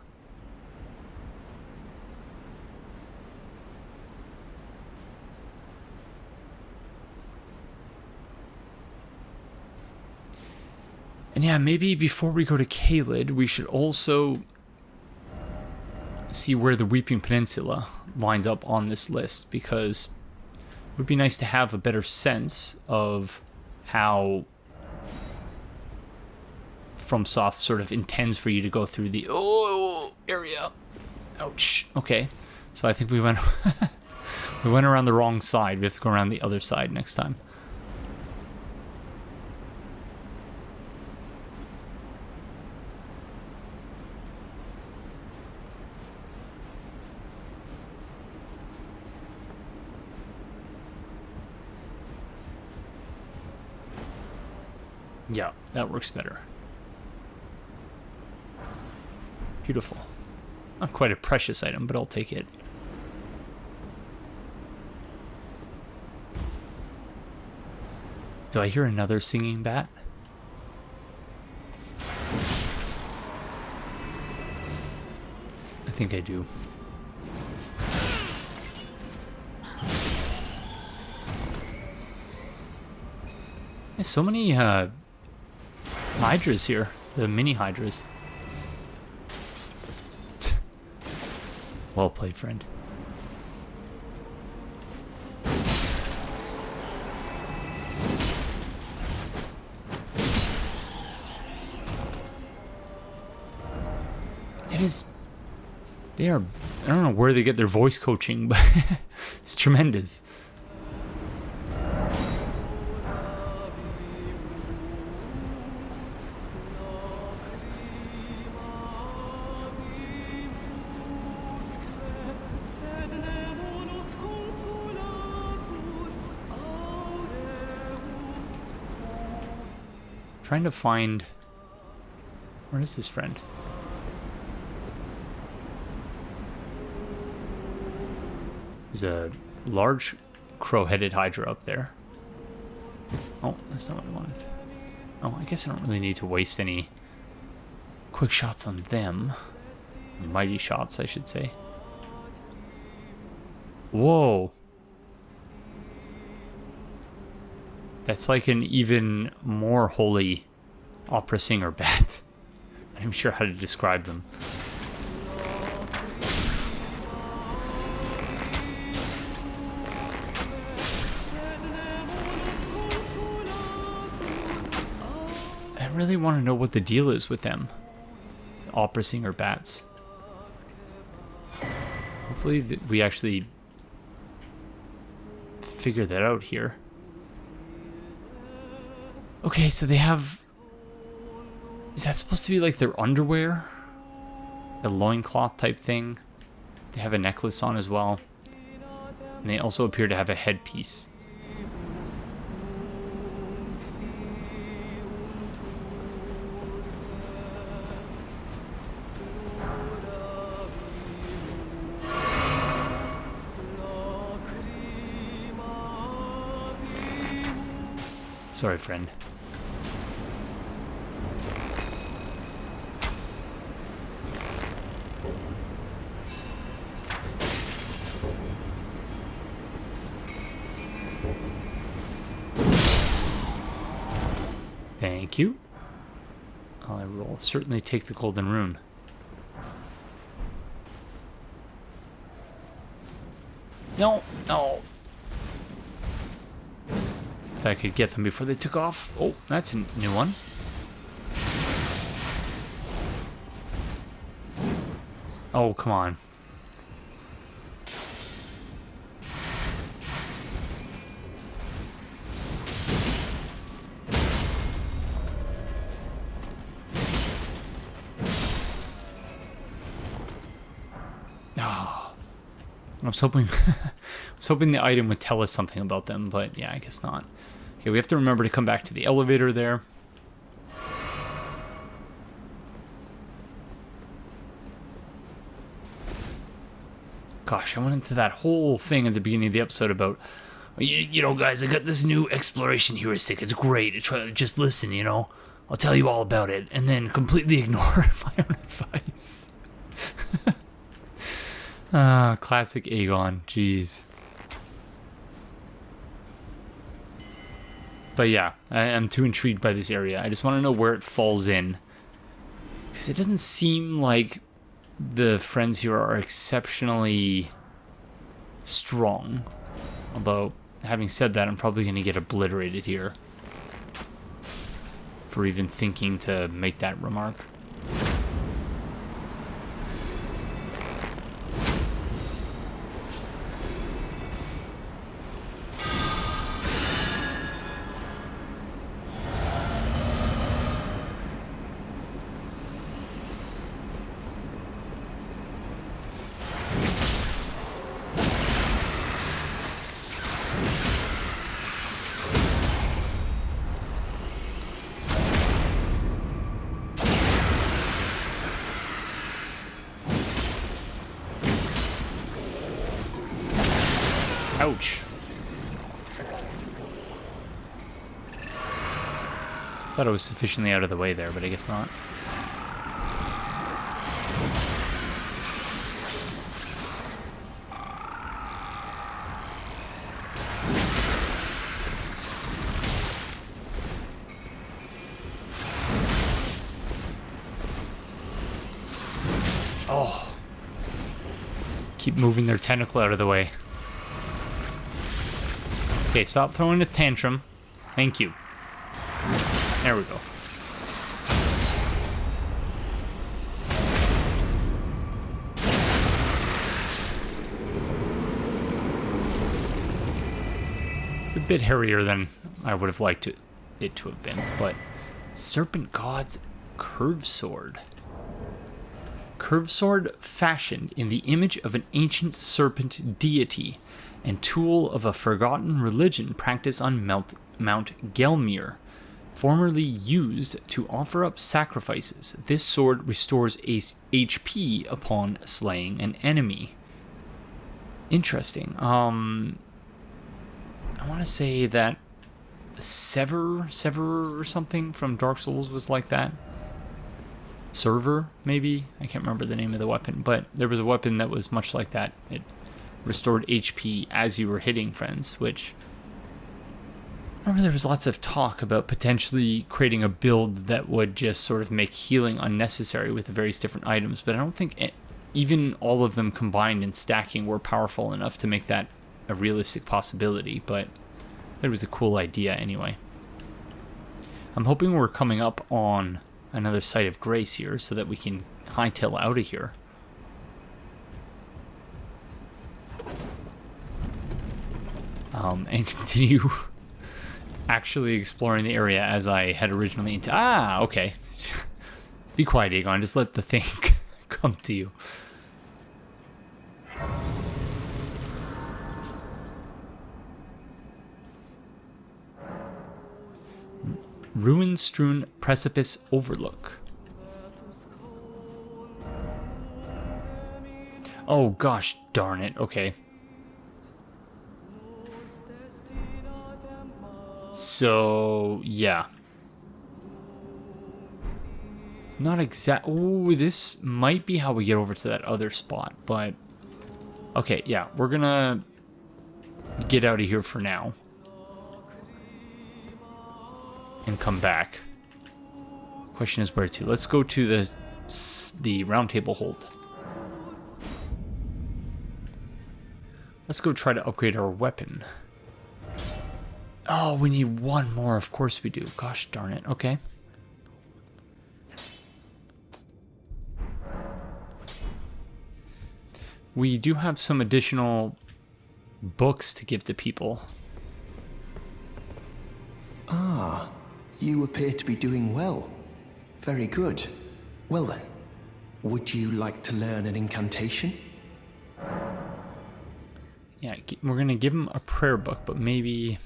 And yeah, maybe before we go to Caelid, we should also see where the Weeping Peninsula lines up on this list, because it would be nice to have a better sense of how FromSoft sort of intends for you to go through the area. Ouch. Okay, so I think we went we went around the wrong side. We have to go around the other side next time. Yeah, that works better. Beautiful. Not quite a precious item, but I'll take it. Do I hear another singing bat? I think I do. There's so many hydras here, the mini hydras. Well played, friend. It is. They are. I don't know where they get their voice coaching, but it's tremendous. Trying to find... Where is this friend? There's a large crow-headed hydra up there. Oh, that's not what I wanted. Oh, I guess I don't really need to waste any quick shots on them. Mighty shots, I should say. Whoa. That's like an even more holy opera singer bat. I'm not even sure how to describe them. I really want to know what the deal is with them. Opera singer bats. Hopefully we actually figure that out here. Okay, so they have... Is that supposed to be like their underwear? A loincloth type thing? They have a necklace on as well. And they also appear to have a headpiece. Sorry, friend. Thank you. I will certainly take the golden rune. No, no. If I could get them before they took off. Oh, that's a new one. Oh, come on. I was hoping the item would tell us something about them, but yeah, I guess not. Okay, we have to remember to come back to the elevator there. Gosh, I went into that whole thing at the beginning of the episode about, you know, guys, I got this new exploration heuristic. It's great. Just listen, you know. I'll tell you all about it, and then completely ignore my own advice. Classic Aegon, jeez. But yeah, I'm too intrigued by this area. I just want to know where it falls in. Because it doesn't seem like the friends here are exceptionally strong. Although, having said that, I'm probably going to get obliterated here for even thinking to make that remark. Ouch. Thought I was sufficiently out of the way there, but I guess not. Oh. Keep moving their tentacle out of the way. Okay, stop throwing a tantrum. Thank you. There we go. It's a bit hairier than I would have liked it to have been, but Serpent God's Curved Sword. Curved sword fashioned in the image of an ancient serpent deity and tool of a forgotten religion practiced on Mount Gelmir, formerly used to offer up sacrifices. This sword restores HP upon slaying an enemy. Interesting. I want to say that Sever or something from Dark Souls was like that. Server, maybe? I can't remember the name of the weapon, but there was a weapon that was much like that. It restored HP as you were hitting friends, which... I remember there was lots of talk about potentially creating a build that would just sort of make healing unnecessary with the various different items, but I don't think even all of them combined and stacking were powerful enough to make that a realistic possibility, but it was a cool idea anyway. I'm hoping we're coming up on another site of grace here so that we can hightail out of here. And continue actually exploring the area as I had originally intended. Ah, okay. Be quiet, Aegon. Just let the thing come to you. Ruin-Strewn Precipice Overlook. Oh gosh darn it, okay. So, yeah. It's not exact... Ooh, this might be how we get over to that other spot, but... Okay, yeah, we're gonna get out of here for now. And come back. Question is where to. Let's go to the Roundtable Hold. Let's go try to upgrade our weapon. Oh, we need one more. Of course we do. Gosh darn it. Okay. We do have some additional books to give to people. Ah, you appear to be doing well. Very good. Well then, would you like to learn an incantation? Yeah, we're going to give him a prayer book, but maybe...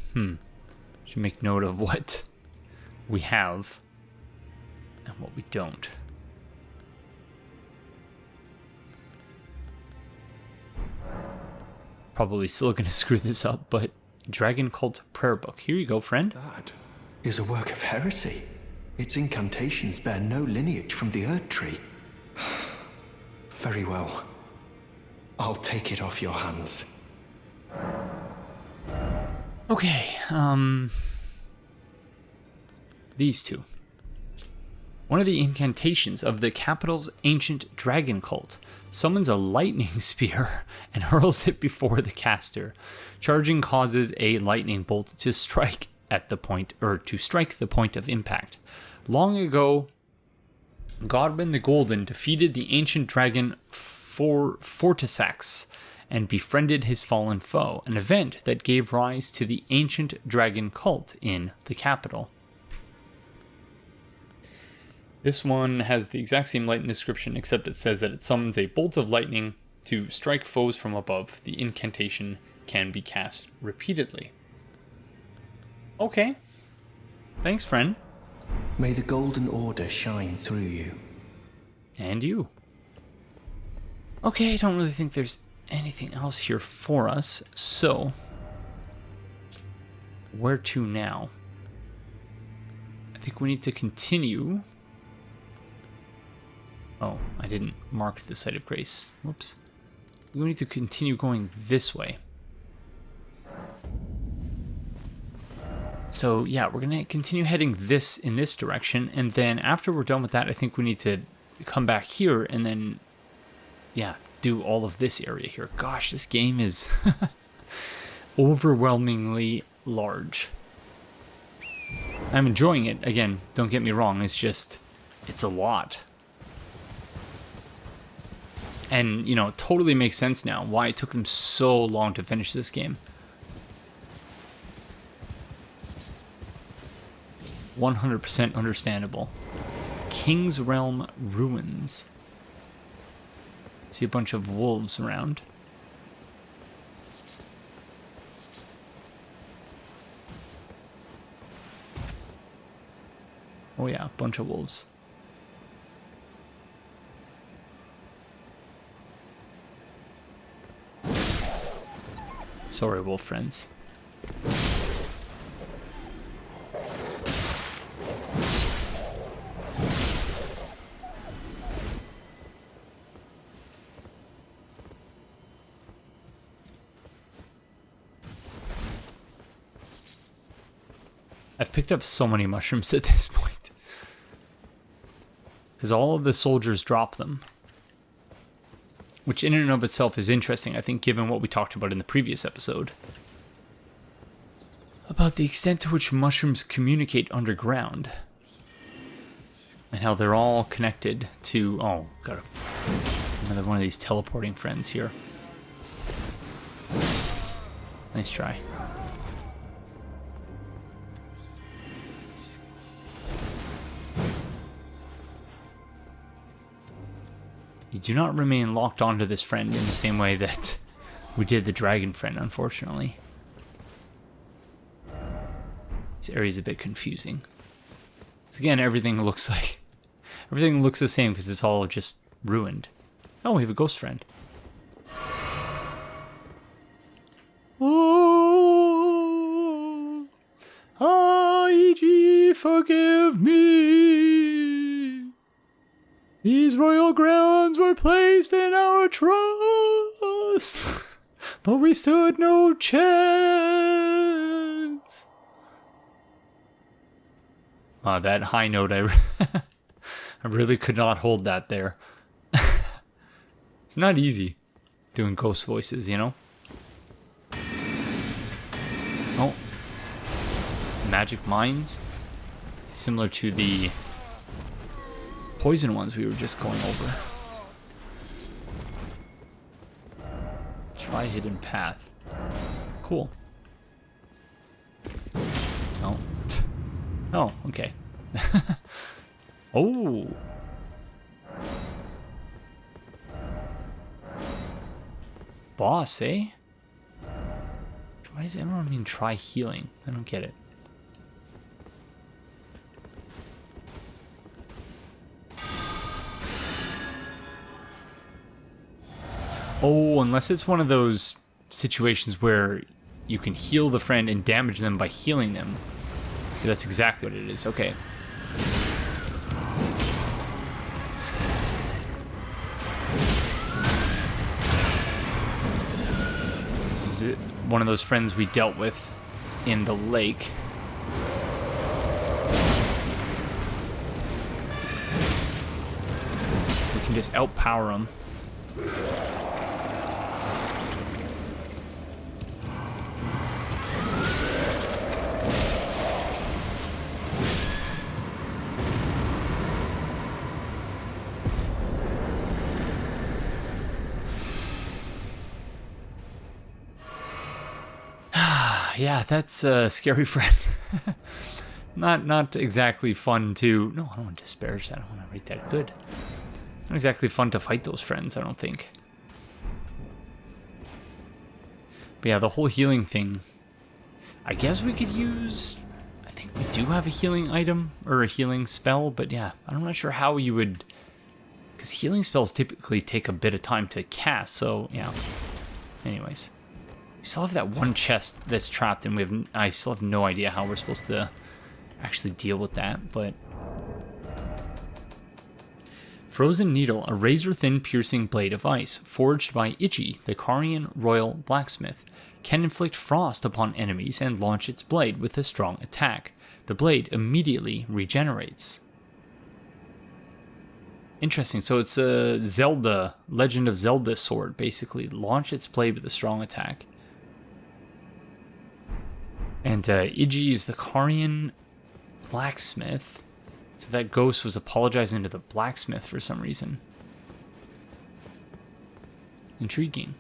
should make note of what we have and what we don't. Probably still going to screw this up, but Dragon Cult Prayer Book. Here you go, friend. That is a work of heresy. Its incantations bear no lineage from the Erdtree. Very well. I'll take it off your hands. Okay, these two. One of the incantations of the capital's ancient dragon cult summons a lightning spear and hurls it before the caster. Charging causes a lightning bolt to strike at the point, or to strike the point of impact. Long ago, Godwin the Golden defeated the ancient dragon Fortisax and befriended his fallen foe, an event that gave rise to the ancient dragon cult in the capital. This one has the exact same lightning description, except it says that it summons a bolt of lightning to strike foes from above. The incantation can be cast repeatedly. Okay. Thanks, friend. May the Golden Order shine through you. And you. Okay, I don't really think there's anything else here for us, so where to now? I think we need to continue. Oh, I didn't mark the site of grace. Whoops. We need to continue going this way. So yeah, we're gonna continue heading in this direction, and then after we're done with that, I think we need to come back here and then, yeah, do all of this area here. Gosh, this game is overwhelmingly large. I'm enjoying it. Again, don't get me wrong, it's a lot. And, you know, it totally makes sense now why it took them so long to finish this game. 100% understandable. Kingsrealm Ruins. See a bunch of wolves around. Oh yeah, a bunch of wolves. Sorry, wolf friends. I've picked up so many mushrooms at this point. Because all of the soldiers drop them. Which in and of itself is interesting, I think, given what we talked about in the previous episode. About the extent to which mushrooms communicate underground. And how they're all connected to... Oh, got another one of these teleporting friends here. Nice try. You do not remain locked onto this friend in the same way that we did the dragon friend, unfortunately. This area is a bit confusing. So again, everything looks the same because it's all just ruined. Oh, we have a ghost friend. Oh, Aegon, forgive me. These royal grounds were placed in our trust, but we stood no chance. That high note, I really could not hold that there. It's not easy doing ghost voices, you know? Oh. Magic mines. Similar to the poison ones we were just going over. Try hidden path. Cool. Oh. Oh, okay. Oh. Boss, eh? Why does everyone mean try healing? I don't get it. Oh, unless it's one of those situations where you can heal the friend and damage them by healing them. That's exactly what it is. Okay. This is one of those friends we dealt with in the lake. We can just outpower them. Yeah, that's a scary friend. Not exactly fun to... No, I don't want to disparage that. I want to rate that good. Not exactly fun to fight those friends, I don't think. But yeah, the whole healing thing. I guess we could use... I think we do have a healing item, or a healing spell, but yeah, I'm not sure how you would... Because healing spells typically take a bit of time to cast, so yeah. Anyways. We still have that one chest that's trapped, and I still have no idea how we're supposed to actually deal with that, but... Frozen Needle, a razor-thin piercing blade of ice, forged by Iji, the Carian royal blacksmith, can inflict frost upon enemies and launch its blade with a strong attack. The blade immediately regenerates. Interesting, so it's a Zelda, Legend of Zelda sword, basically. Launch its blade with a strong attack. And Iji is the Carian blacksmith. So that ghost was apologizing to the blacksmith for some reason. Intriguing.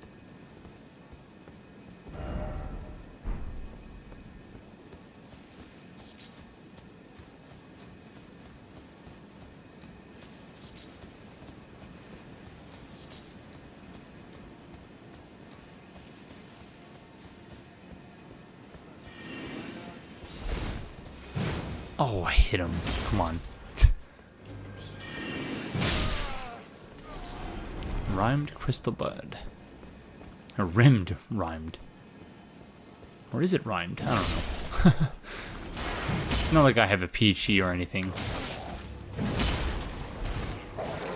Oh, I hit him. Come on. Rhymed crystal bud. Or rimmed rhymed. Or is it rhymed? I don't know. It's not like I have a PhD or anything.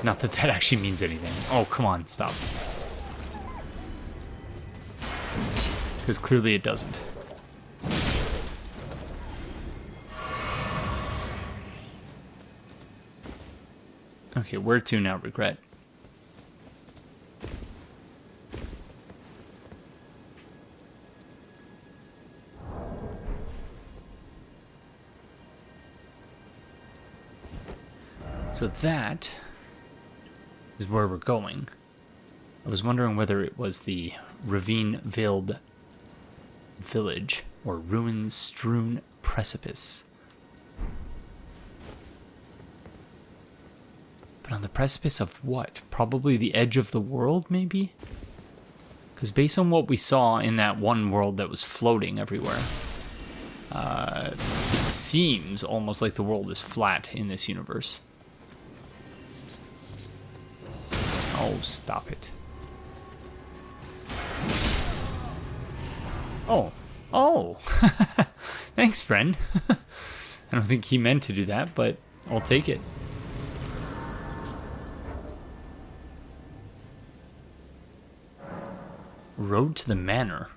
Not that that actually means anything. Oh, come on, stop. Because clearly it doesn't. Okay, where to now, Regret? So that is where we're going. I was wondering whether it was the Ravine-Veiled Village or Ruin-Strewn Precipice. But on the precipice of what? Probably the edge of the world, maybe? Because based on what we saw in that one world that was floating everywhere, it seems almost like the world is flat in this universe. Oh, stop it. Oh. Oh! Thanks, friend. I don't think he meant to do that, but I'll take it. Road to the Manor.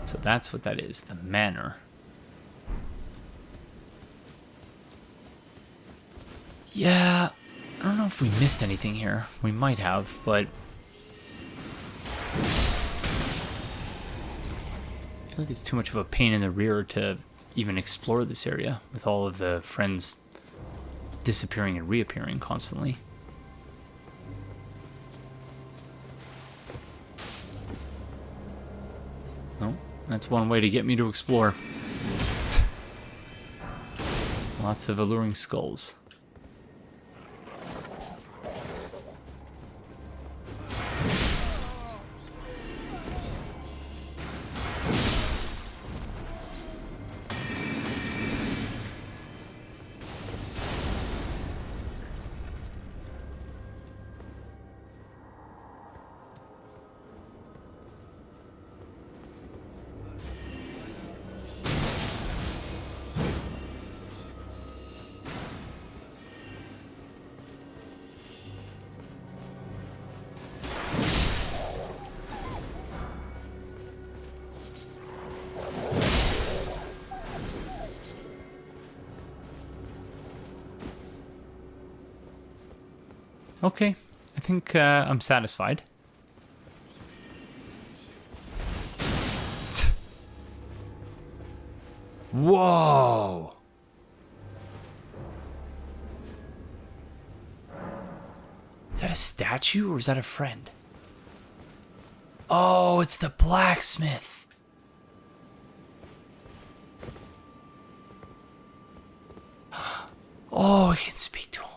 So that's what that is, the Manor. Yeah, I don't know if we missed anything here. We might have, but I feel like it's too much of a pain in the rear to even explore this area with all of the friends disappearing and reappearing constantly. No, that's one way to get me to explore. Lots of alluring skulls. Okay, I think I'm satisfied. Whoa! Is that a statue or is that a friend? Oh, it's the blacksmith. Oh, I can speak to him.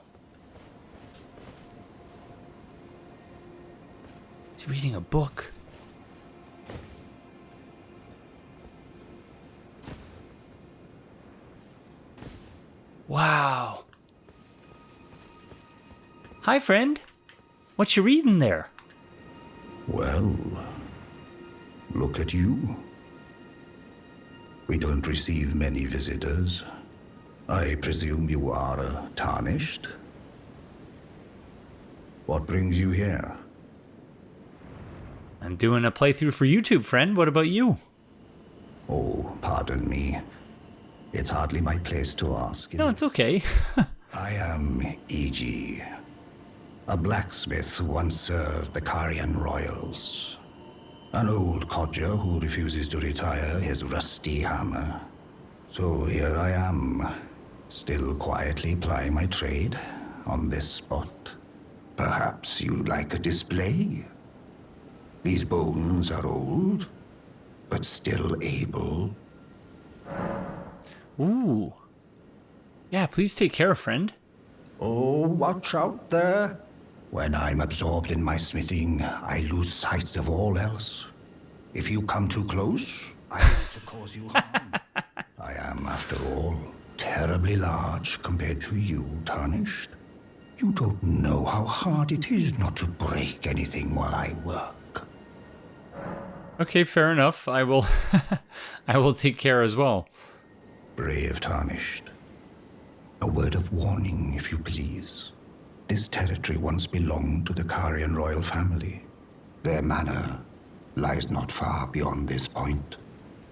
He's reading a book. Wow. Hi, friend. What you reading there? Well, look at you. We don't receive many visitors. I presume you are tarnished? What brings you here? I'm doing a playthrough for YouTube, friend. What about you? Oh, pardon me. It's hardly my place to ask. No, it's okay. I am E.G., a blacksmith who once served the Carian royals. An old codger who refuses to retire his rusty hammer. So here I am, still quietly plying my trade on this spot. Perhaps you'd like a display? These bones are old, but still able. Ooh. Yeah, please take care, friend. Oh, watch out there. When I'm absorbed in my smithing, I lose sight of all else. If you come too close, I want to cause you harm. I am, after all, terribly large compared to you, Tarnished. You don't know how hard it is not to break anything while I work. Okay, fair enough. I will I will take care as well. Brave Tarnished. A word of warning, if you please. This territory once belonged to the Carian royal family. Their manor lies not far beyond this point.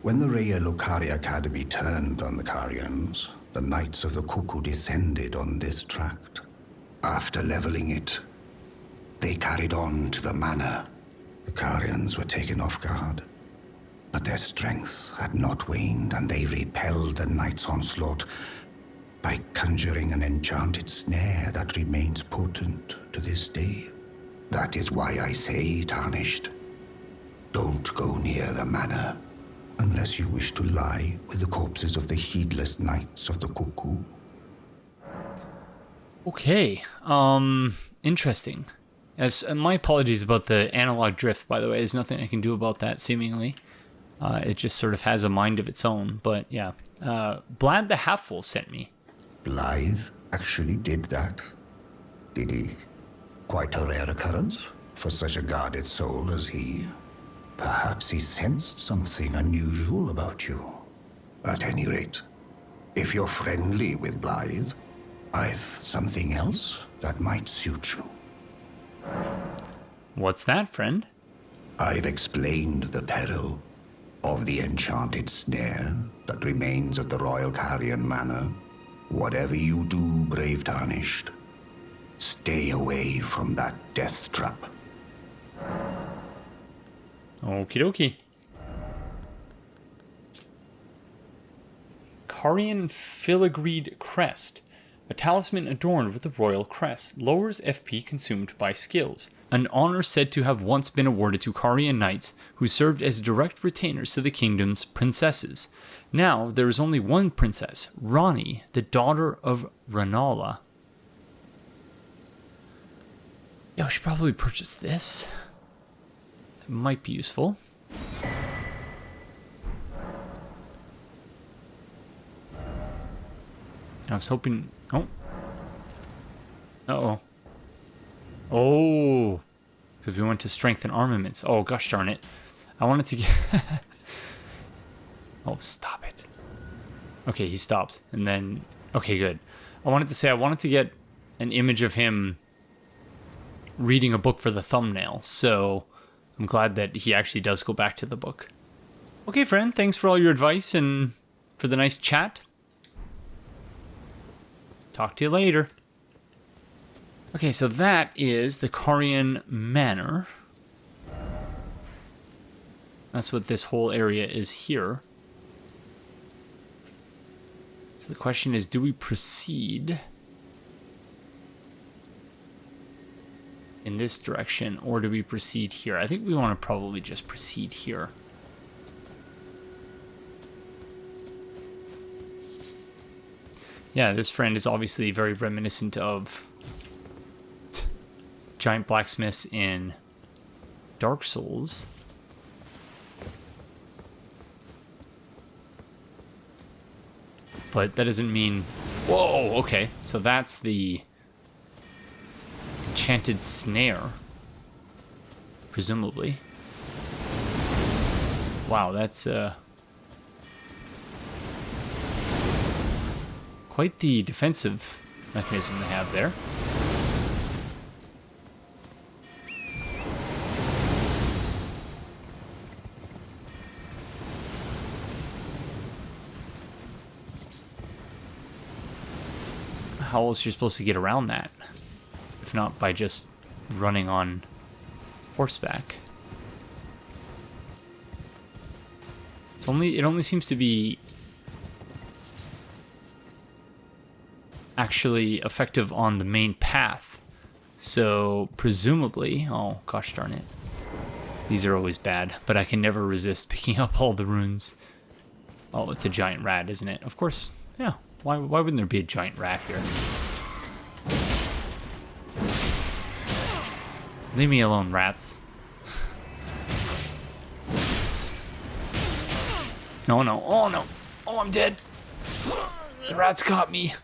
When the Rhea Lucaria Academy turned on the Carians, the Knights of the Cuckoo descended on this tract. After leveling it, they carried on to the manor. The Carians were taken off guard, but their strength had not waned, and they repelled the Knights' onslaught by conjuring an enchanted snare that remains potent to this day. That is why I say, Tarnished, don't go near the manor, unless you wish to lie with the corpses of the heedless Knights of the Cuckoo. Okay, interesting. As my apologies about the analog drift, by the way. There's nothing I can do about that, seemingly. It just sort of has a mind of its own, but yeah. Blad the Half-Wolf sent me. Blythe actually did that. Did he? Quite a rare occurrence for such a guarded soul as he. Perhaps he sensed something unusual about you. At any rate, if you're friendly with Blythe, I've something else that might suit you. What's that, friend? I've explained the peril of the enchanted snare that remains at the Royal Carian Manor. Whatever you do, brave Tarnished, stay away from that death trap. Okie dokie. Carian Filigreed Crest. A talisman adorned with the royal crest. Lowers FP consumed by skills. An honor said to have once been awarded to Carian knights who served as direct retainers to the kingdom's princesses. Now there is only one princess, Rani, the daughter of Ranala. Yeah, we should probably purchase this. It might be useful. I was hoping... Oh. Uh-oh. Oh. Because we went to strengthen armaments. Oh, gosh darn it. I wanted to get... Oh, stop it. Okay, he stopped. And then... Okay, good. I wanted to get an image of him reading a book for the thumbnail. So I'm glad that he actually does go back to the book. Okay, friend. Thanks for all your advice and for the nice chat. Talk to you later. Okay, so that is the Carian Manor. That's what this whole area is here. So the question is, do we proceed in this direction, or do we proceed here? I think we want to probably just proceed here. Yeah, this friend is obviously very reminiscent of giant blacksmiths in Dark Souls. But that doesn't mean... Whoa, okay. So that's the enchanted snare, presumably. Wow, that's quite the defensive mechanism they have there. How else are you supposed to get around that? If not by just running on horseback. It only seems to be actually effective on the main path. So presumably, oh gosh darn it. These are always bad, but I can never resist picking up all the runes. Oh, it's a giant rat, isn't it? Of course, yeah. Why wouldn't there be a giant rat here? Leave me alone, rats. No, no. Oh, no. Oh, I'm dead. The rats caught me.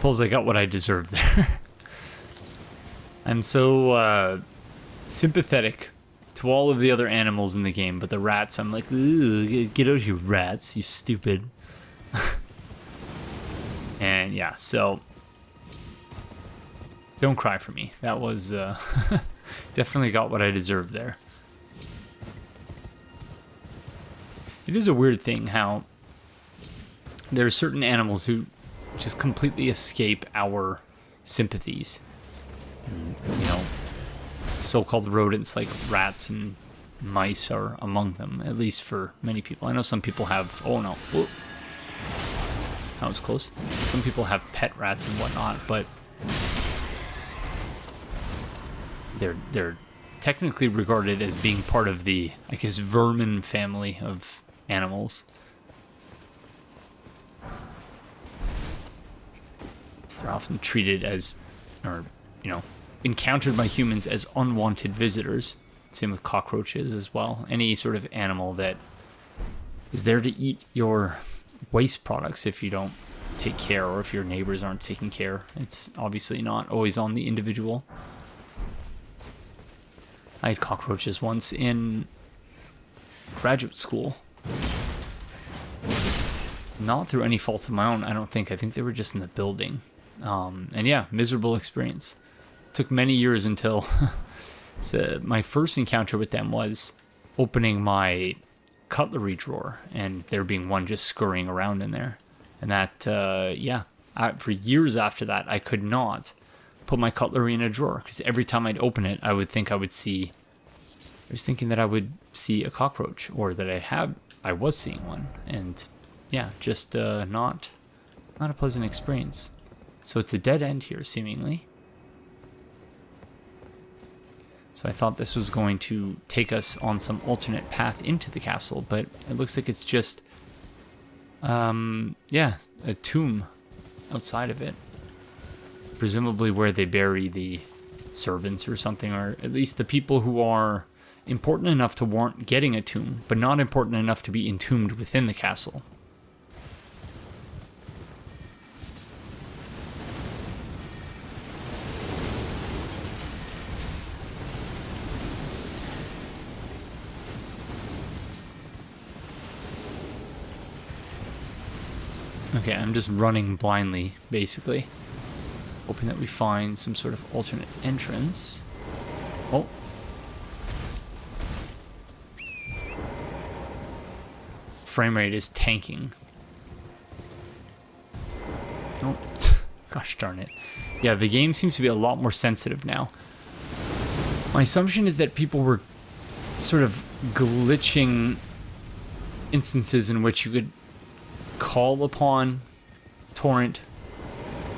suppose I got what I deserved there. I'm so sympathetic to all of the other animals in the game, but the rats, I'm like, ooh, get out here, rats, you stupid. And yeah, so don't cry for me. That was definitely got what I deserved there. It is a weird thing how there are certain animals who just completely escape our sympathies. And, you know, so-called rodents like rats and mice are among them, at least for many people. I know some people have, oh no, whoa. That was close. Some people have pet rats and whatnot, but they're technically regarded as being part of the, I guess, vermin family of animals. So they're often treated as, or, you know, encountered by humans as unwanted visitors. Same with cockroaches as well. Any sort of animal that is there to eat your waste products if you don't take care, or if your neighbors aren't taking care. It's obviously not always on the individual. I had cockroaches once in graduate school. Not through any fault of my own, I don't think. I think they were just in the building. And yeah, miserable experience. Took many years until so my first encounter with them was opening my cutlery drawer and there being one just scurrying around in there. And that, yeah, for years after that, I could not put my cutlery in a drawer because every time I'd open it, I would think I would see, I was thinking that I would see a cockroach, or that I was seeing one. And yeah, just not a pleasant experience. So it's a dead end here, seemingly. So I thought this was going to take us on some alternate path into the castle, but it looks like it's just, yeah, a tomb outside of it. Presumably where they bury the servants or something, or at least the people who are important enough to warrant getting a tomb, but not important enough to be entombed within the castle. Okay, I'm just running blindly, basically. Hoping that we find some sort of alternate entrance. Oh. Frame rate is tanking. Oh, gosh darn it. Yeah, the game seems to be a lot more sensitive now. My assumption is that people were sort of glitching instances in which you could call upon torrent,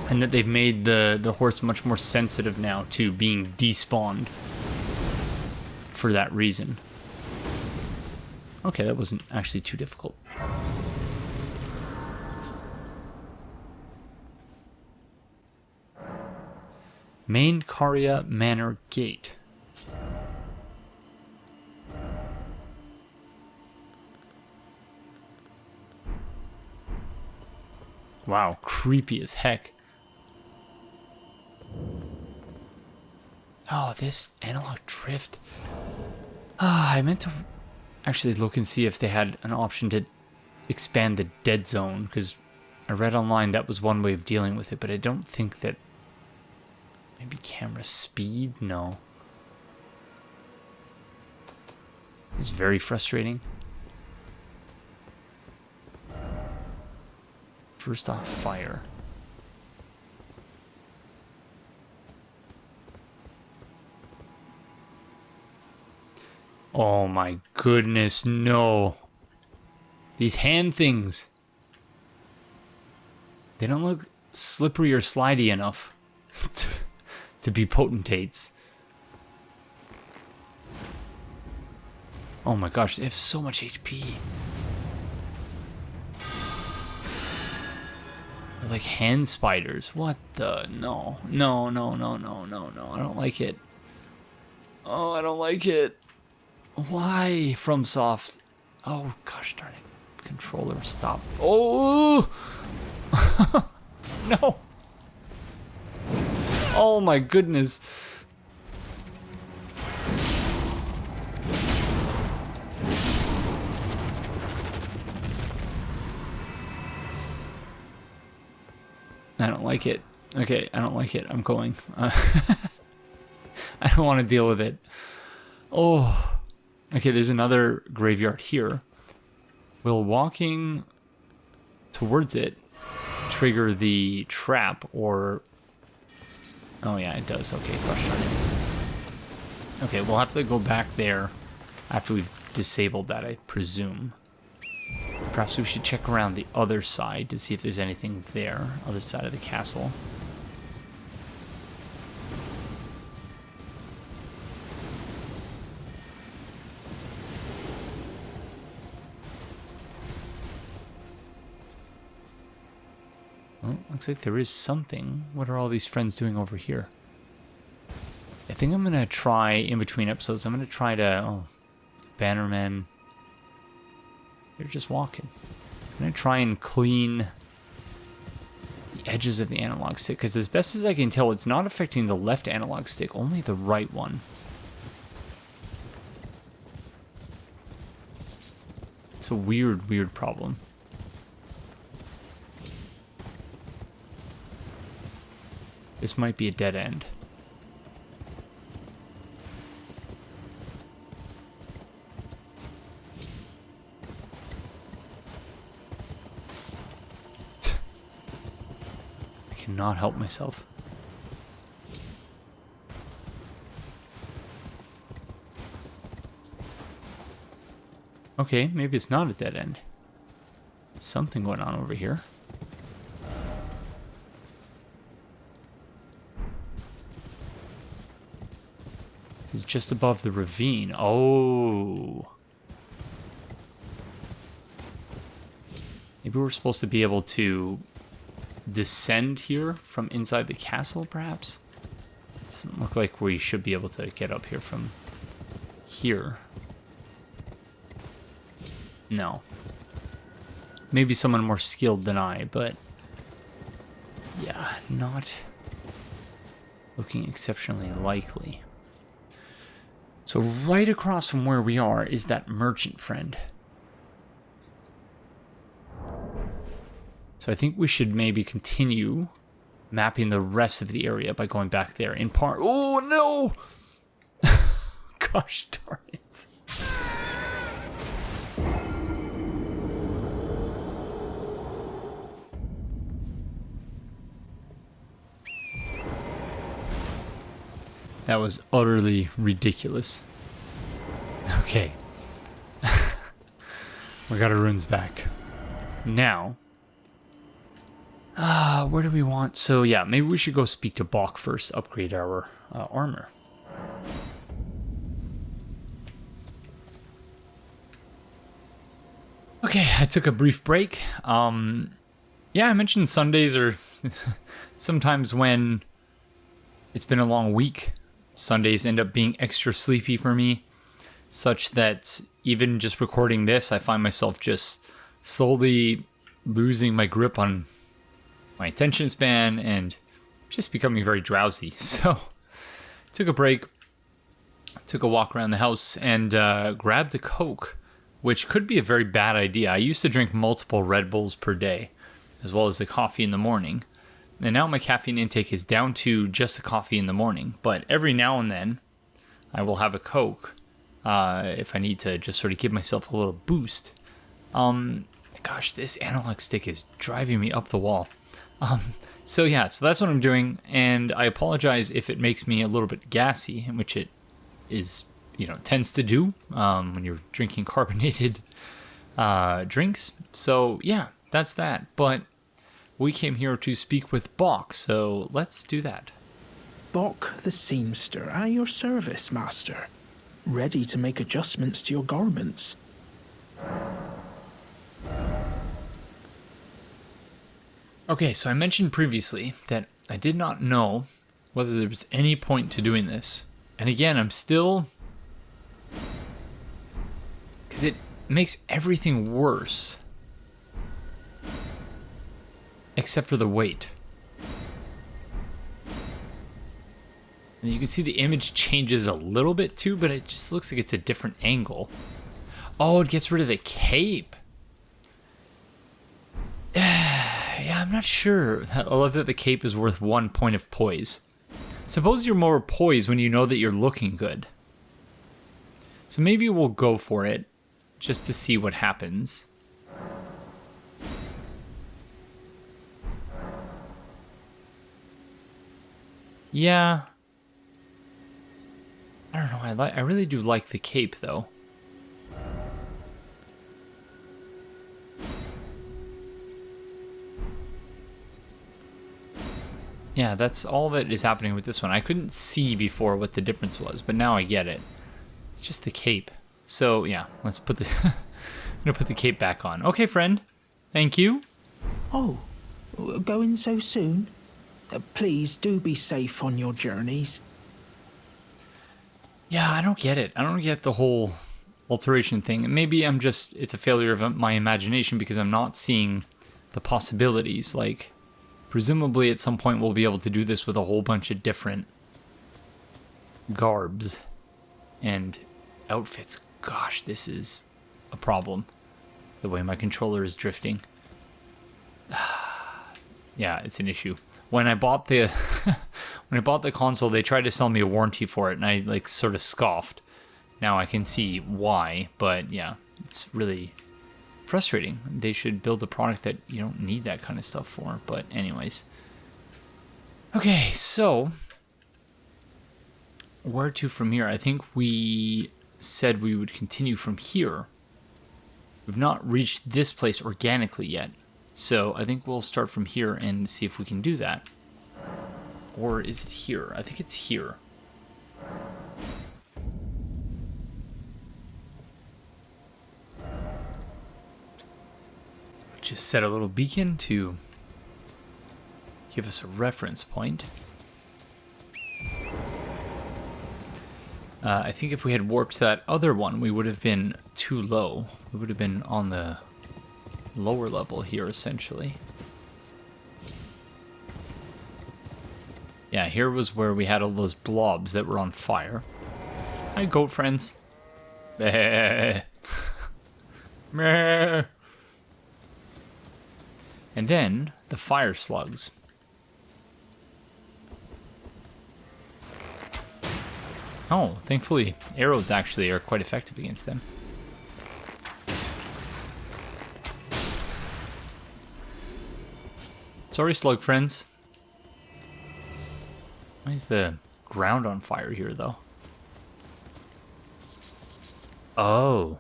and that they've made the horse much more sensitive now to being despawned for that reason. Okay, that wasn't actually too difficult. Main Caria Manor Gate. Wow, creepy as heck. Oh, this analog drift. I meant to actually look and see if they had an option to expand the dead zone, because I read online that was one way of dealing with it, but I don't think that... Maybe camera speed? No. It's very frustrating. First off, fire. Oh my goodness, no. These hand things. They don't look slippery or slidey enough to be potentates. Oh my gosh, they have so much HP. They're like hand spiders. What the? No. No, no, no, no, no, no. I don't like it. Oh, I don't like it. Why, FromSoft? Oh, gosh darn it. Controller, stop. Oh! No! Oh my goodness. I don't like it. Okay, I don't like it. I'm going. I don't want to deal with it. Oh. Okay, there's another graveyard here. Will walking towards it trigger the trap or... Oh yeah, it does. Okay, gosh darn it. Okay, we'll have to go back there after we've disabled that, I presume. Perhaps we should check around the other side to see if there's anything there, other side of the castle. Well, looks like there is something. What are all these friends doing over here? I think I'm going to try, in between episodes, I'm going to try to... Oh, Bannermen. They're just walking. I'm going to try and clean the edges of the analog stick, because as best as I can tell, it's not affecting the left analog stick, only the right one. It's a weird, weird problem. This might be a dead end. I cannot help myself. Okay, maybe it's not a dead end. Something going on over here. This is just above the ravine. Oh. Maybe we're supposed to be able to descend here from inside the castle, perhaps? Doesn't look like we should be able to get up here from here. No. Maybe someone more skilled than I, but yeah, not looking exceptionally likely. So right across from where we are is that merchant friend. So I think we should maybe continue mapping the rest of the area by going back there in part. Oh no! Gosh darn it. That was utterly ridiculous. Okay. We got our runes back. Now, where do we want? So yeah, maybe we should go speak to Bok first, upgrade our armor. Okay, I took a brief break. Yeah, I mentioned Sundays are sometimes when it's been a long week. Sundays end up being extra sleepy for me, such that even just recording this, I find myself just slowly losing my grip on my attention span and just becoming very drowsy. So, took a break, took a walk around the house, and grabbed a Coke, which could be a very bad idea. I used to drink multiple Red Bulls per day, as well as the coffee in the morning. And now my caffeine intake is down to just a coffee in the morning. But every now and then, I will have a Coke if I need to just sort of give myself a little boost. Gosh, this analog stick is driving me up the wall. So yeah, so that's what I'm doing. And I apologize if it makes me a little bit gassy, which it is, tends to do when you're drinking carbonated drinks. So yeah, that's that. But we came here to speak with Bok, so let's do that. Bok the seamster, at your service, master. Ready to make adjustments to your garments. Okay, so I mentioned previously that I did not know whether there was any point to doing this. And again, I'm still... because it makes everything worse. Except for the weight. And you can see the image changes a little bit too, but it just looks like it's a different angle. Oh, it gets rid of the cape. Yeah, I'm not sure. I love that the cape is worth 1 point of poise. Suppose you're more poised when you know that you're looking good. So maybe we'll go for it, just to see what happens. Yeah. I don't know, I really do like the cape, though. Yeah, that's all that is happening with this one. I couldn't see before what the difference was, but now I get it. It's just the cape. So, yeah, let's put the... I'm gonna put the cape back on. Okay, friend. Thank you. Oh, going so soon? Please do be safe on your journeys. Yeah, I don't get it. I don't get the whole alteration thing. Maybe it's a failure of my imagination because I'm not seeing the possibilities. Like, presumably at some point we'll be able to do this with a whole bunch of different garbs and outfits. Gosh, this is a problem. The way my controller is drifting. Yeah, it's an issue. When I bought the console, they tried to sell me a warranty for it, and I like sort of scoffed. Now I can see why, but yeah, it's really frustrating. They should build a product that you don't need that kind of stuff for. But anyways, okay, so where to from here? I think we said we would continue from here. We've not reached this place organically yet. So I think we'll start from here and see if we can do that. Or is it here? I think it's here. Just set a little beacon to give us a reference point. I think if we had warped that other one, we would have been too low. We would have been on the lower level here, essentially. Yeah, here was where we had all those blobs that were on fire. Hi, goat friends. Meh. Meh. And then the fire slugs. Oh, thankfully, arrows actually are quite effective against them. Sorry, slug friends. Why is the ground on fire here, though? Oh.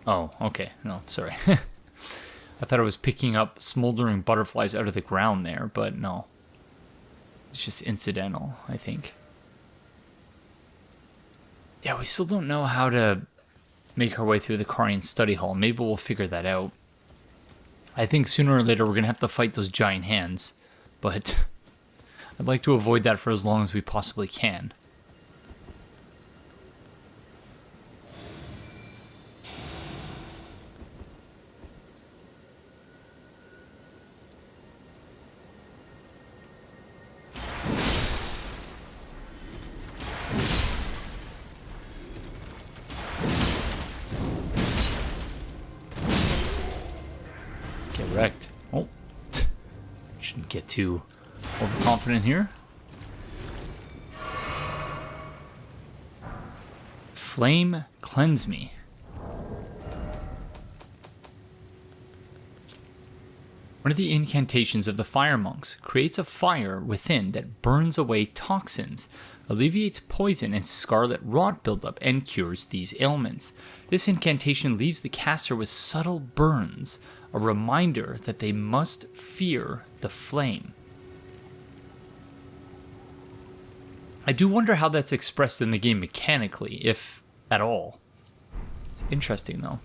Oh, okay. No, sorry. I thought I was picking up smoldering butterflies out of the ground there, but no. It's just incidental, I think. Yeah, we still don't know how to make our way through the Carian study hall. Maybe we'll figure that out. I think sooner or later we're going to have to fight those giant hands, but I'd like to avoid that for as long as we possibly can. Wrecked. Oh, shouldn't get too overconfident here. Flame cleanse me. One of the incantations of the fire monks creates a fire within that burns away toxins, alleviates poison and scarlet rot buildup, and cures these ailments. This incantation leaves the caster with subtle burns, a reminder that they must fear the flame. I do wonder how that's expressed in the game mechanically, if at all. It's interesting, though.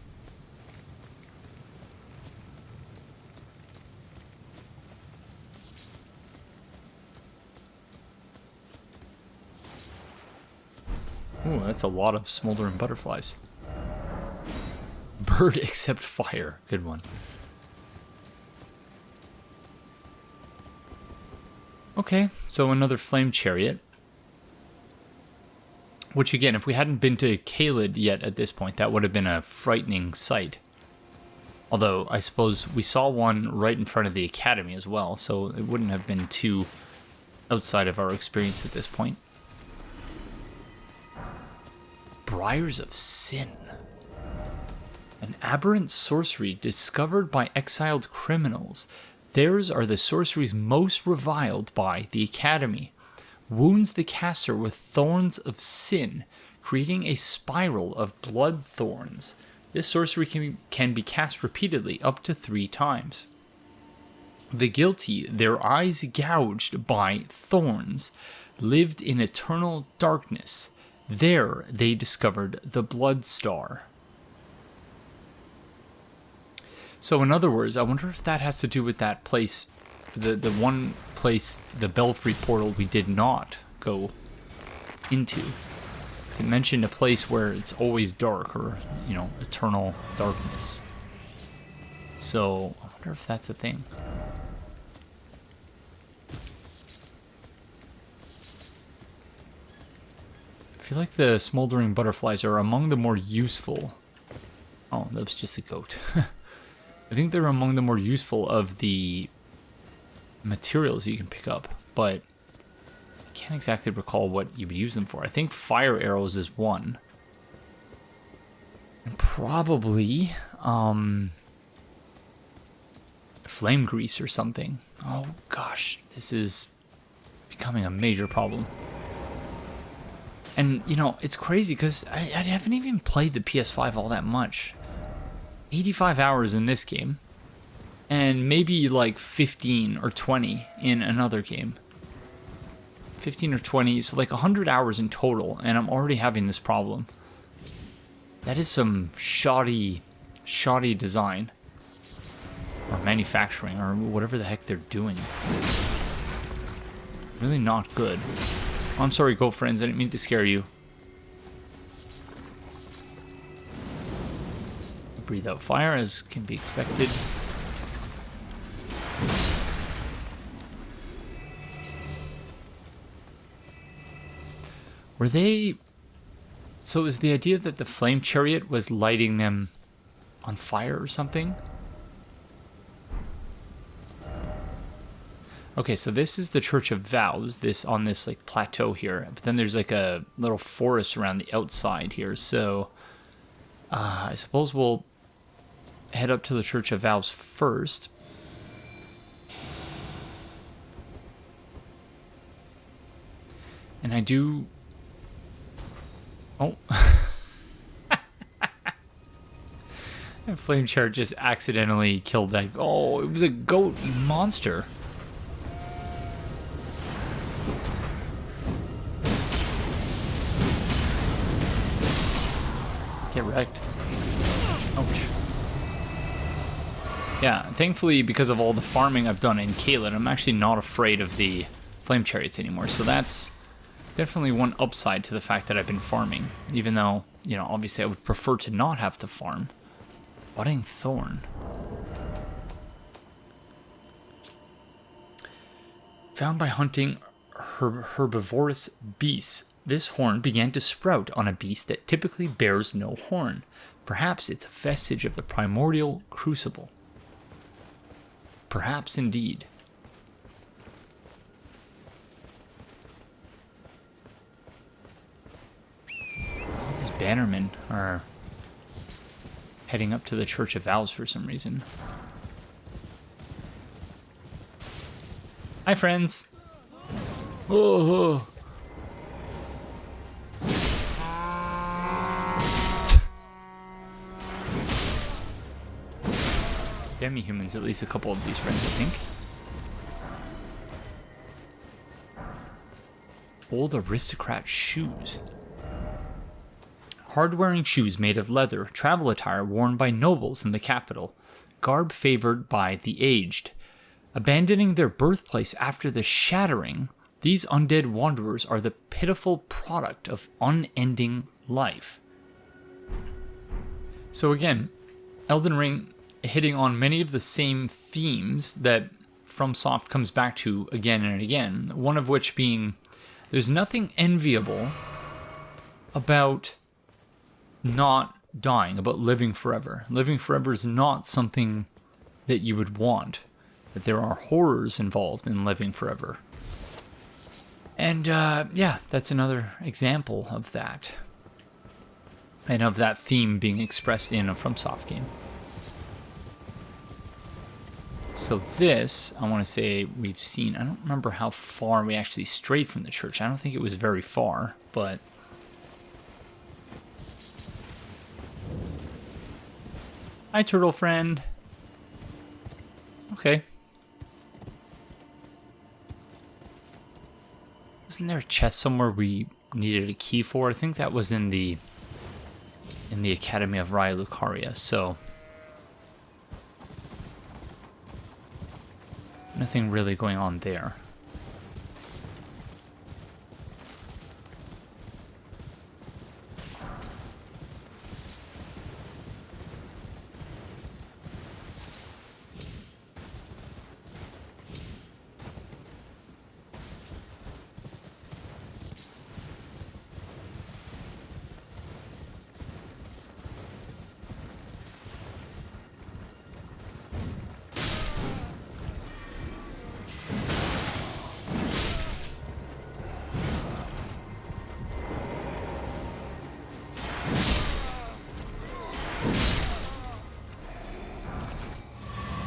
Ooh, that's a lot of smoldering butterflies. Bird except fire. Good one. Okay, so another flame chariot. Which, again, if we hadn't been to Caelid yet at this point, that would have been a frightening sight. Although, I suppose we saw one right in front of the Academy as well, so it wouldn't have been too outside of our experience at this point. Briars of Sin. An aberrant sorcery discovered by exiled criminals. Theirs are the sorceries most reviled by the Academy. Wounds the caster with thorns of sin, creating a spiral of blood thorns. This sorcery can be cast repeatedly, up to 3 times. The guilty, their eyes gouged by thorns, lived in eternal darkness. There they discovered the Blood Star. So in other words, I wonder if that has to do with that place, the one place, the Belfry portal we did not go into. Because it mentioned a place where it's always dark, or, you know, eternal darkness. So I wonder if that's a thing. I feel like the smoldering butterflies are among the more useful. Oh, that was just a goat. I think they're among the more useful of the materials you can pick up, but I can't exactly recall what you would use them for. I think fire arrows is one. And probably flame grease or something. Oh gosh, this is becoming a major problem. And, you know, it's crazy because I haven't even played the PS5 all that much. 85 hours in this game, and maybe like 15 or 20 in another game. 15 or 20, so like 100 hours in total, and I'm already having this problem. That is some shoddy design. Or manufacturing, or whatever the heck they're doing. Really not good. I'm sorry, goat friends, I didn't mean to scare you. Breathe out fire, as can be expected. Were they... So is the idea that the flame chariot was lighting them on fire or something? Okay, so this is the Church of Vows, this on this like plateau here. But then there's like a little forest around the outside here. So I suppose we'll head up to the Church of Vows first. And I do... Oh. That flame chariot just accidentally killed that... Oh, it was a goat monster. Get wrecked. Ouch. Yeah, thankfully, because of all the farming I've done in Caelid, I'm actually not afraid of the flame chariots anymore. So that's definitely one upside to the fact that I've been farming. Even though, you know, obviously I would prefer to not have to farm. Budding Thorn. Found by hunting herbivorous beasts, this horn began to sprout on a beast that typically bears no horn. Perhaps it's a vestige of the primordial crucible. Perhaps indeed. All these bannermen are heading up to the Church of Vows for some reason. Hi, friends. Oh. Demi-humans, at least a couple of these friends, I think. Old aristocrat shoes. Hard-wearing shoes made of leather, travel attire worn by nobles in the capital, garb favored by the aged. Abandoning their birthplace after the shattering, these undead wanderers are the pitiful product of unending life. So again, Elden Ring hitting on many of the same themes that FromSoft comes back to again and again, one of which being there's nothing enviable about not dying, about living forever. Living forever is not something that you would want, that there are horrors involved in living forever. And yeah, that's another example of that. And of that theme being expressed in a FromSoft game. So this, I want to say we've seen, I don't remember how far we actually strayed from the church. I don't think it was very far, but... Hi, turtle friend. Okay. Wasn't there a chest somewhere we needed a key for? I think that was in the Academy of Caria, so... Nothing really going on there.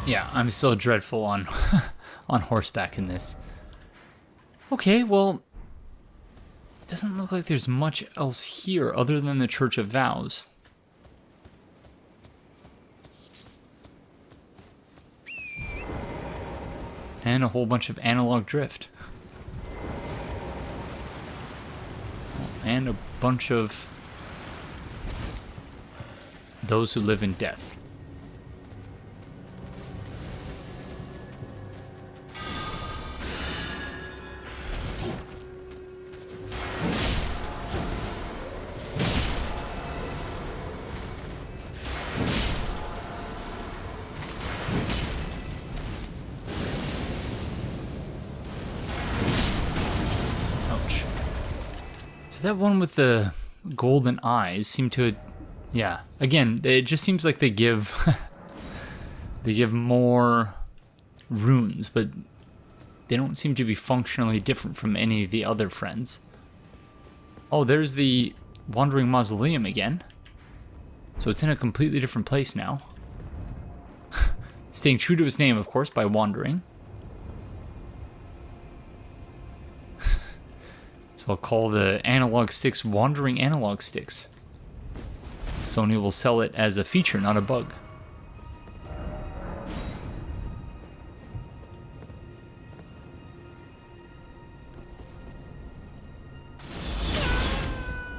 Yeah, I'm still dreadful on on horseback in this. Okay, well, it doesn't look like there's much else here other than the Church of Vows. And a whole bunch of analog drift. And a bunch of those who live in death. That one with the golden eyes seemed to, yeah. Again, it just seems like they give they give more runes, but they don't seem to be functionally different from any of the other friends. Oh, there's the Wandering Mausoleum again. So it's in a completely different place now. Staying true to its name, of course, by wandering. So I'll call the analog sticks Wandering Analog Sticks. Sony will sell it as a feature, not a bug.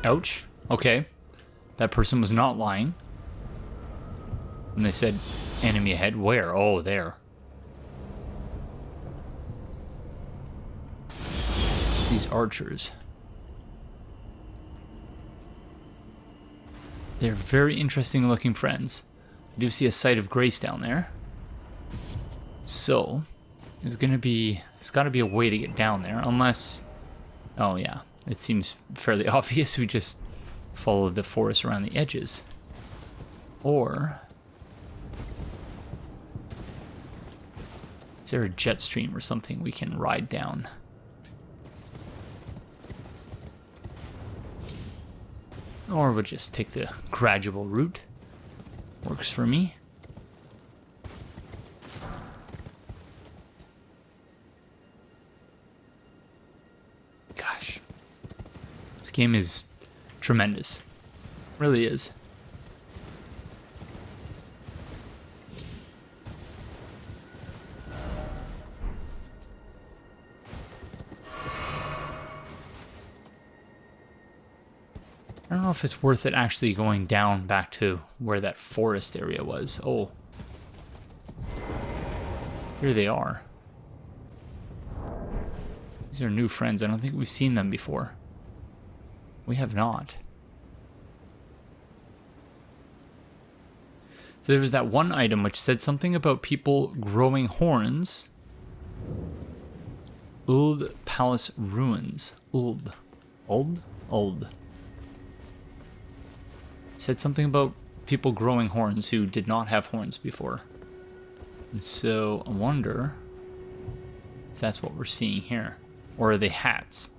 Ouch. Okay. That person was not lying. And they said, enemy ahead. Where? Oh, there. These archers. They're very interesting looking friends. I do see a site of grace down there. So, there's gotta be a way to get down there, unless... Oh yeah, it seems fairly obvious we just follow the forest around the edges. Or... is there a jet stream or something we can ride down? Or we'll just take the gradual route. Works for me. Gosh. This game is tremendous. Really is. I don't know if it's worth it actually going down back to where that forest area was. Oh. Here they are. These are new friends. I don't think we've seen them before. We have not. So there was that one item which said something about people growing horns. Uld Palace Ruins. Uld. said something about people growing horns who did not have horns before. And so I wonder if that's what we're seeing here. Or are they hats?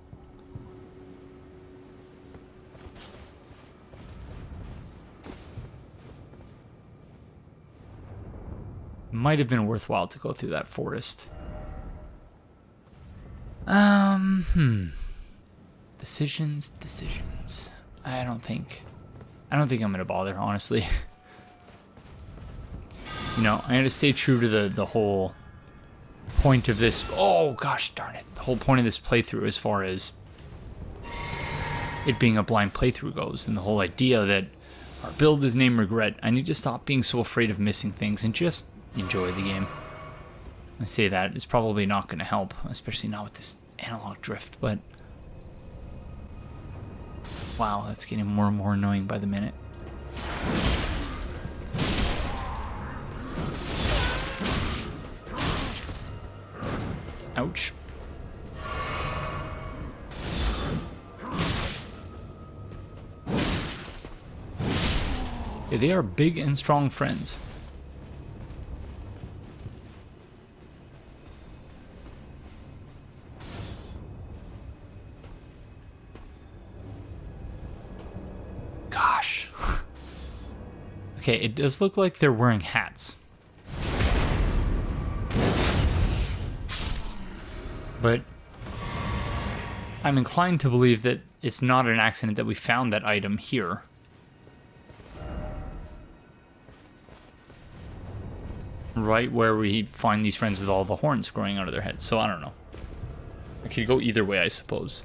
Might have been worthwhile to go through that forest. Decisions. I don't think I'm gonna bother, honestly. You know, I'm gonna stay true to the whole point of this. Oh gosh darn it. The whole point of this playthrough, as far as it being a blind playthrough goes, and the whole idea that our build is named Regret. I need to stop being so afraid of missing things and just enjoy the game. I say that, it's probably not going to help, especially not with this analog drift, but wow, that's getting more and more annoying by the minute. Ouch. Yeah, they are big and strong friends. Gosh. Okay, it does look like they're wearing hats. But I'm inclined to believe that it's not an accident that we found that item here. Right where we find these friends with all the horns growing out of their heads. So I don't know. I could go either way, I suppose.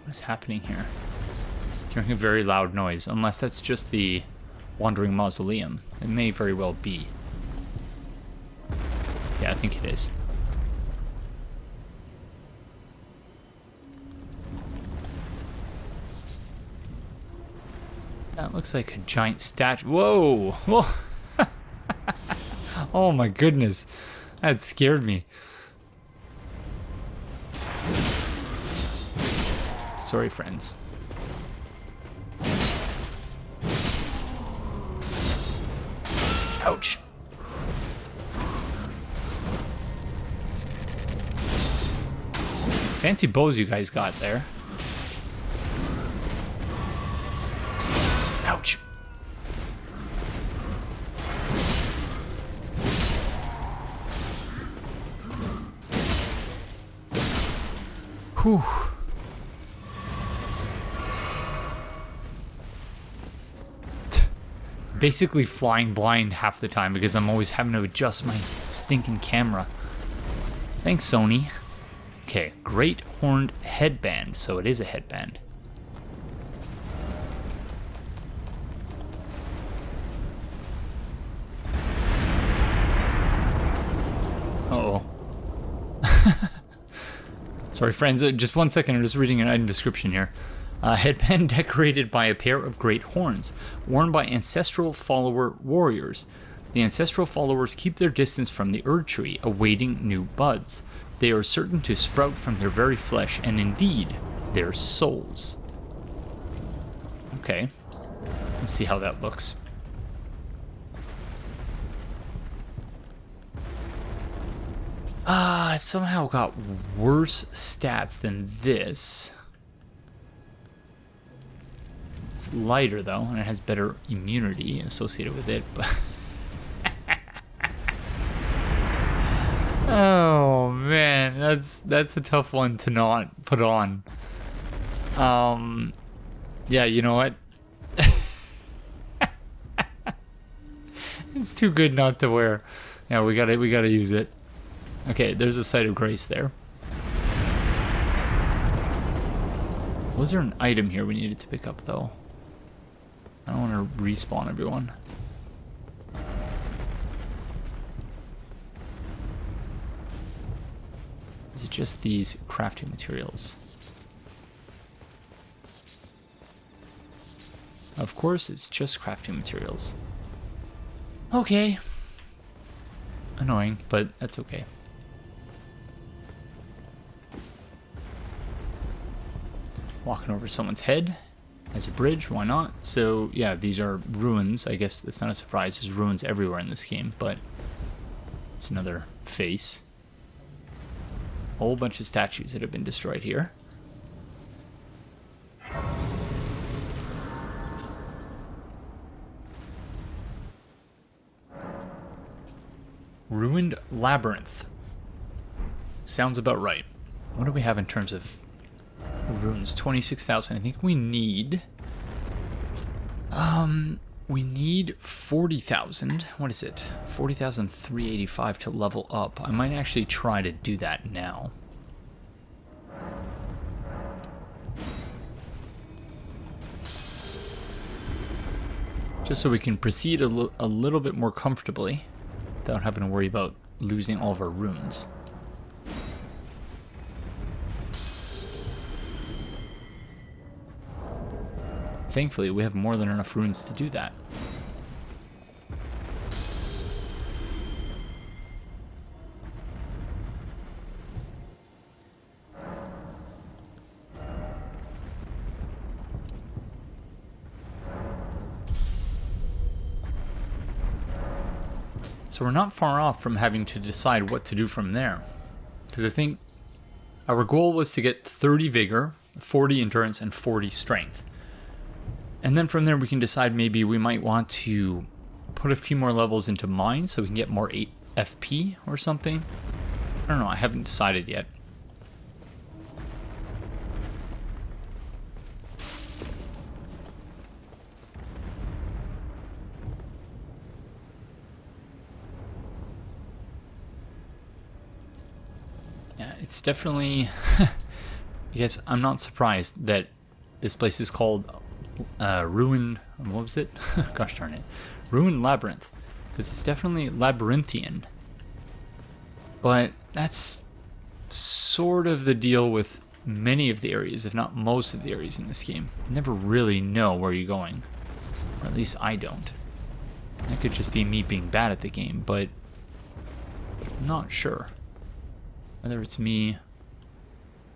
What's happening here? Hearing a very loud noise, unless that's just the wandering mausoleum. It may very well be. Yeah, I think it is. That looks like a giant statue. Whoa! Whoa! Oh my goodness. That scared me. Sorry, friends. Ouch. Fancy bows you guys got there. Ouch. Whew. Basically flying blind half the time because I'm always having to adjust my stinking camera. Thanks, Sony. Okay, Great Horned Headband. So it is a headband. Uh-oh. Sorry, friends. Just 1 second. I'm just reading an item description here. Headband decorated by a pair of great horns, worn by ancestral follower warriors. The ancestral followers keep their distance from the Erdtree, awaiting new buds. They are certain to sprout from their very flesh, and indeed, their souls. Okay, let's see how that looks. It somehow got worse stats than this. It's lighter though, and it has better immunity associated with it, but oh man, that's a tough one to not put on. Yeah, you know what? It's too good not to wear. Yeah, we gotta use it. Okay, there's a Site of Grace there. Was there an item here we needed to pick up though? I don't want to respawn everyone. Is it just these crafting materials? Of course, it's just crafting materials. Okay. Annoying, but that's okay. Walking over someone's head as a bridge, why not? So, yeah, these are ruins. I guess it's not a surprise. There's ruins everywhere in this game, but it's another face. A whole bunch of statues that have been destroyed here. Ruined Labyrinth. Sounds about right. What do we have in terms of runes? 26,000. I think we need... we need 40,000. What is it? 40,385 to level up. I might actually try to do that now. Just so we can proceed a little bit more comfortably without having to worry about losing all of our runes. Thankfully, we have more than enough runes to do that. So we're not far off from having to decide what to do from there. Because I think our goal was to get 30 vigor, 40 endurance, and 40 strength. And then from there we can decide maybe we might want to put a few more levels into mine so we can get more 8 FP or something. I don't know, I haven't decided yet. Yeah, it's definitely... I guess I'm not surprised that this place is called Ruin... What was it? Gosh darn it. Ruin Labyrinth. Because it's definitely labyrinthian. But that's sort of the deal with many of the areas, if not most of the areas in this game. You never really know where you're going. Or at least I don't. That could just be me being bad at the game, but I'm not sure. Whether it's me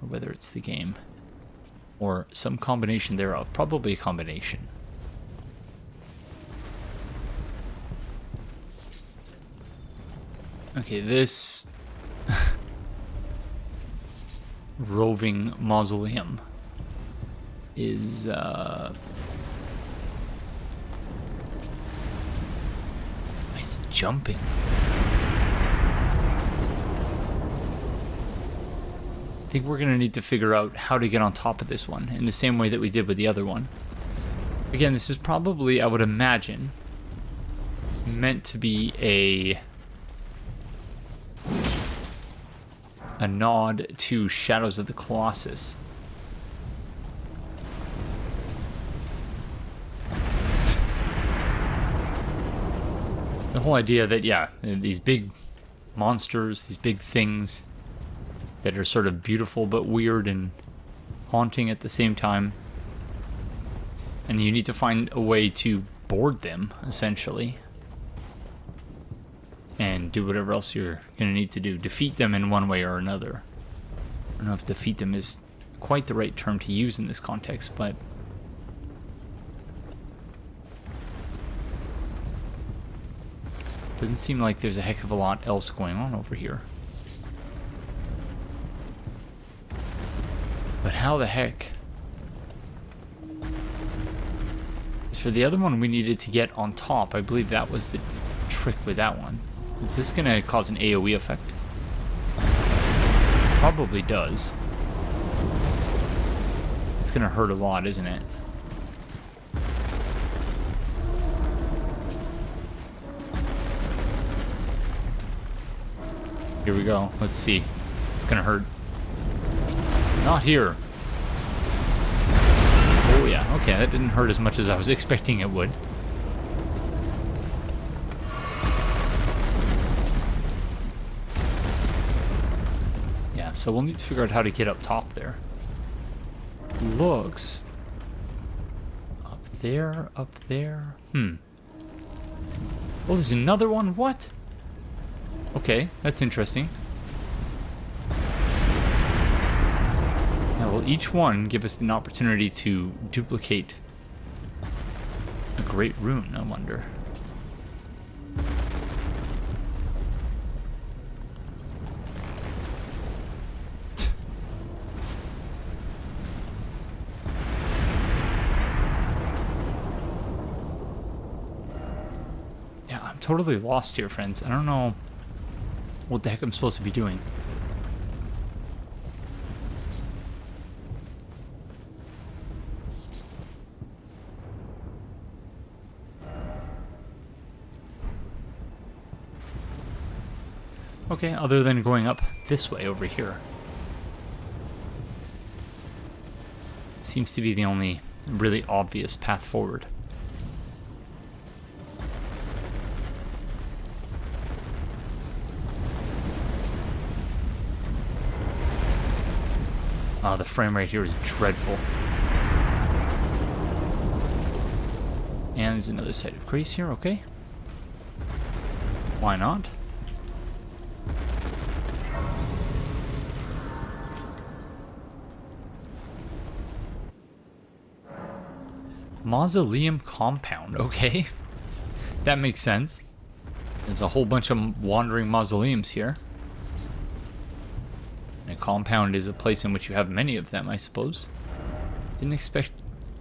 or whether it's the game. Or some combination thereof. Probably a combination. Okay, this roving mausoleum is it's jumping. I think we're gonna need to figure out how to get on top of this one in the same way that we did with the other one. Again, this is probably, I would imagine, meant to be a nod to Shadows of the Colossus. The whole idea that, yeah, these big monsters, these big things that are sort of beautiful but weird and haunting at the same time. And you need to find a way to board them, essentially. And do whatever else you're going to need to do. Defeat them in one way or another. I don't know if defeat them is quite the right term to use in this context, but... doesn't seem like there's a heck of a lot else going on over here. But how the heck? For the other one we needed to get on top. I believe that was the trick with that one. Is this going to cause an AoE effect? Probably does. It's going to hurt a lot, isn't it? Here we go. Let's see. It's going to hurt. Not here. Oh yeah, okay, that didn't hurt as much as I was expecting it would. so we'll need to figure out how to get up top there. Looks... Up there, up there... Oh, there's another one? What? Okay, that's interesting. Now, will each one give us an opportunity to duplicate a great rune, I wonder? Yeah, I'm totally lost here, friends. I don't know what the heck I'm supposed to be doing. Okay, other than going up this way over here. Seems to be the only really obvious path forward. The frame rate here is dreadful. And there's another site of grace here, okay. Why not? Mausoleum Compound, okay. That makes sense. There's a whole bunch of wandering mausoleums here. And a compound is a place in which you have many of them, I suppose. Didn't expect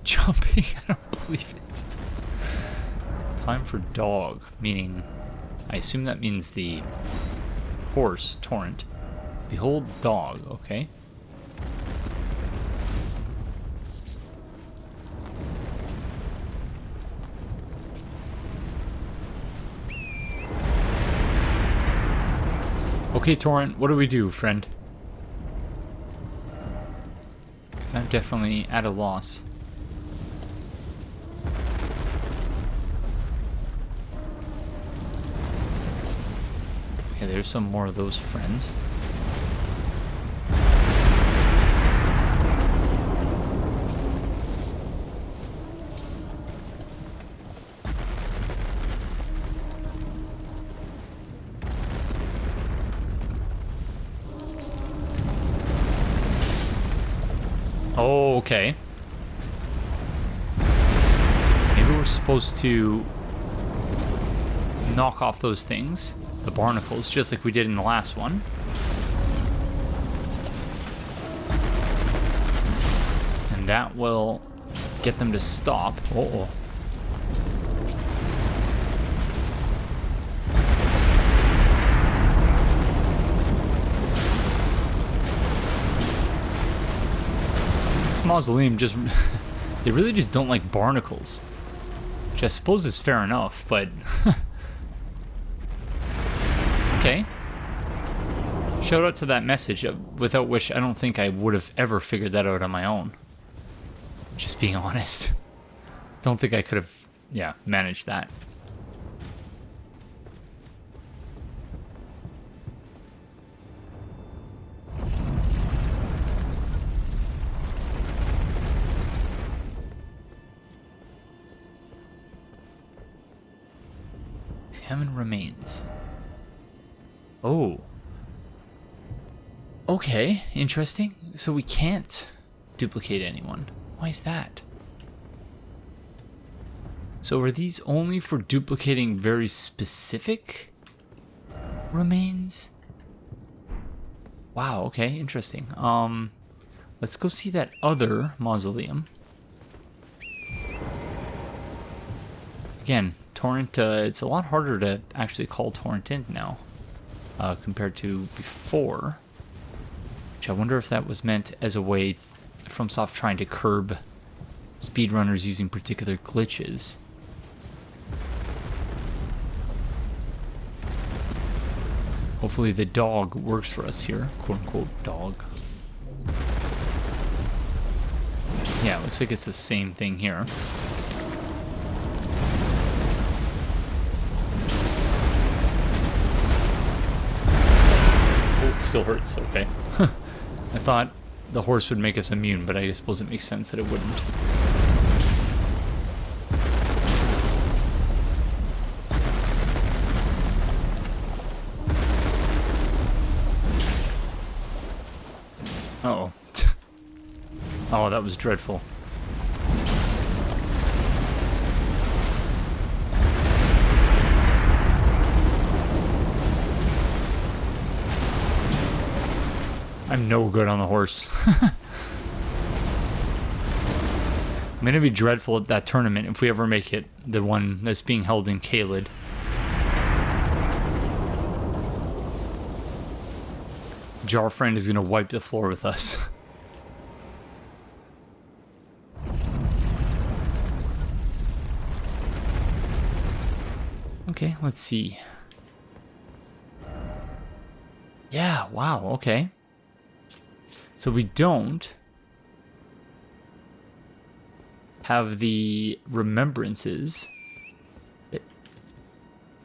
jumping, I don't believe it. Time for dog, meaning, I assume that means the horse, Torrent. Behold dog, okay. Okay, Torrent, what do we do, friend? Because I'm definitely at a loss. Okay, there's some more of those friends. Oh, okay. Maybe we're supposed to knock off those things, the barnacles, just like we did in the last one. And that will get them to stop. Uh-oh. Mausoleum just they really just don't like barnacles, which I suppose is fair enough, but okay. Shout out to that message, without which I don't think I would have ever figured that out on my own, just being honest. Don't think I could have managed that. Examine remains. Oh. Okay, interesting. So we can't duplicate anyone. Why is that? So are these only for duplicating very specific remains? Wow, okay, interesting. Let's go see that other mausoleum. Again, Torrent, it's a lot harder to actually call Torrent in now compared to before. Which I wonder if that was meant as a way FromSoft trying to curb speedrunners using particular glitches. Hopefully the dog works for us here, quote-unquote dog. Yeah, it looks like it's the same thing here. Still hurts, okay. I thought the horse would make us immune, but I suppose it makes sense that it wouldn't. Uh-oh. Oh, that was dreadful. I'm no good on the horse. I'm gonna be dreadful at that tournament if we ever make it. The one that's being held in Caelid. Jarfriend is gonna wipe the floor with us. Okay, let's see. Yeah, wow, okay. So we don't have the remembrances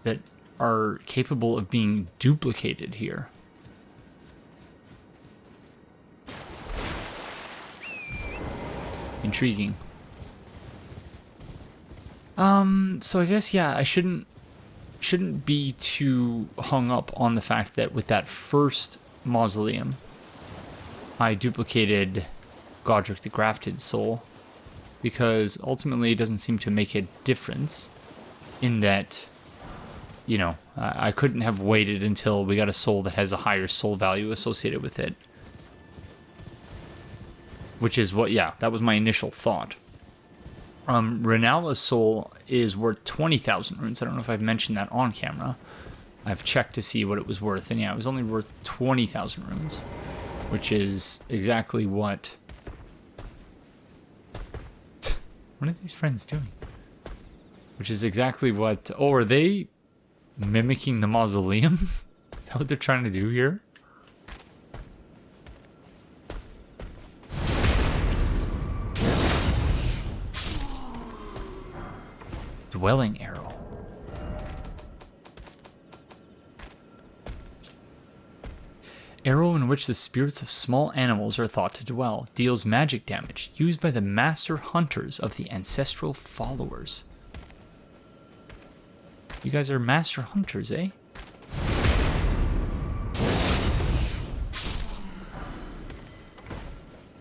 that are capable of being duplicated here. Intriguing. So I guess, yeah, I shouldn't be too hung up on the fact that with that first mausoleum, I duplicated Godric the Grafted Soul, because ultimately it doesn't seem to make a difference in that, you know, I couldn't have waited until we got a soul that has a higher soul value associated with it. Which is what, yeah, that was my initial thought. Renala's soul is worth 20,000 runes. I don't know if I've mentioned that on camera. I've checked to see what it was worth, and yeah, it was only worth 20,000 runes. Which is exactly what... What are these friends doing? Which is exactly what... Oh, are they mimicking the mausoleum? Is that what they're trying to do here? Dwelling arrow. Arrow in which the spirits of small animals are thought to dwell. Deals magic damage. Used by the master hunters of the ancestral followers. You guys are master hunters, eh?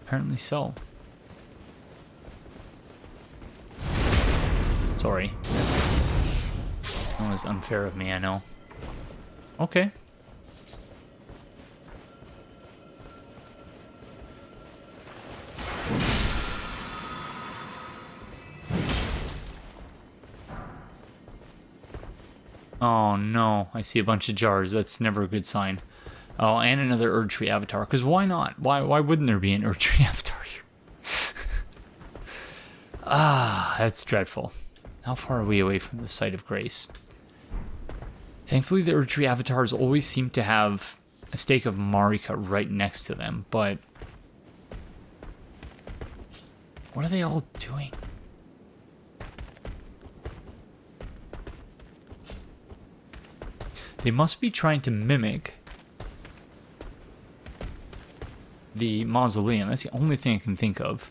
Apparently so. Sorry. That was unfair of me, I know. Okay. Oh no, I see a bunch of jars. That's never a good sign. Oh, and another Erdtree Avatar. Because why not? Why wouldn't there be an Erdtree Avatar here? Ah, that's dreadful. How far are we away from the site of grace? Thankfully, the Erdtree Avatars always seem to have a stake of Marika right next to them, but... What are they all doing? They must be trying to mimic the mausoleum. That's the only thing I can think of.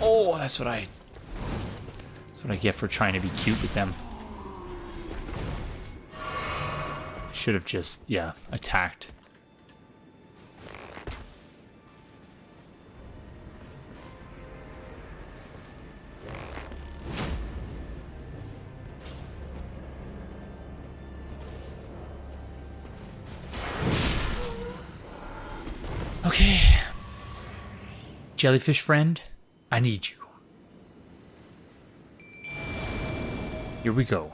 Oh, that's what I get for trying to be cute with them. Should have just, yeah, attacked. Okay. Jellyfish friend, I need you. Here we go.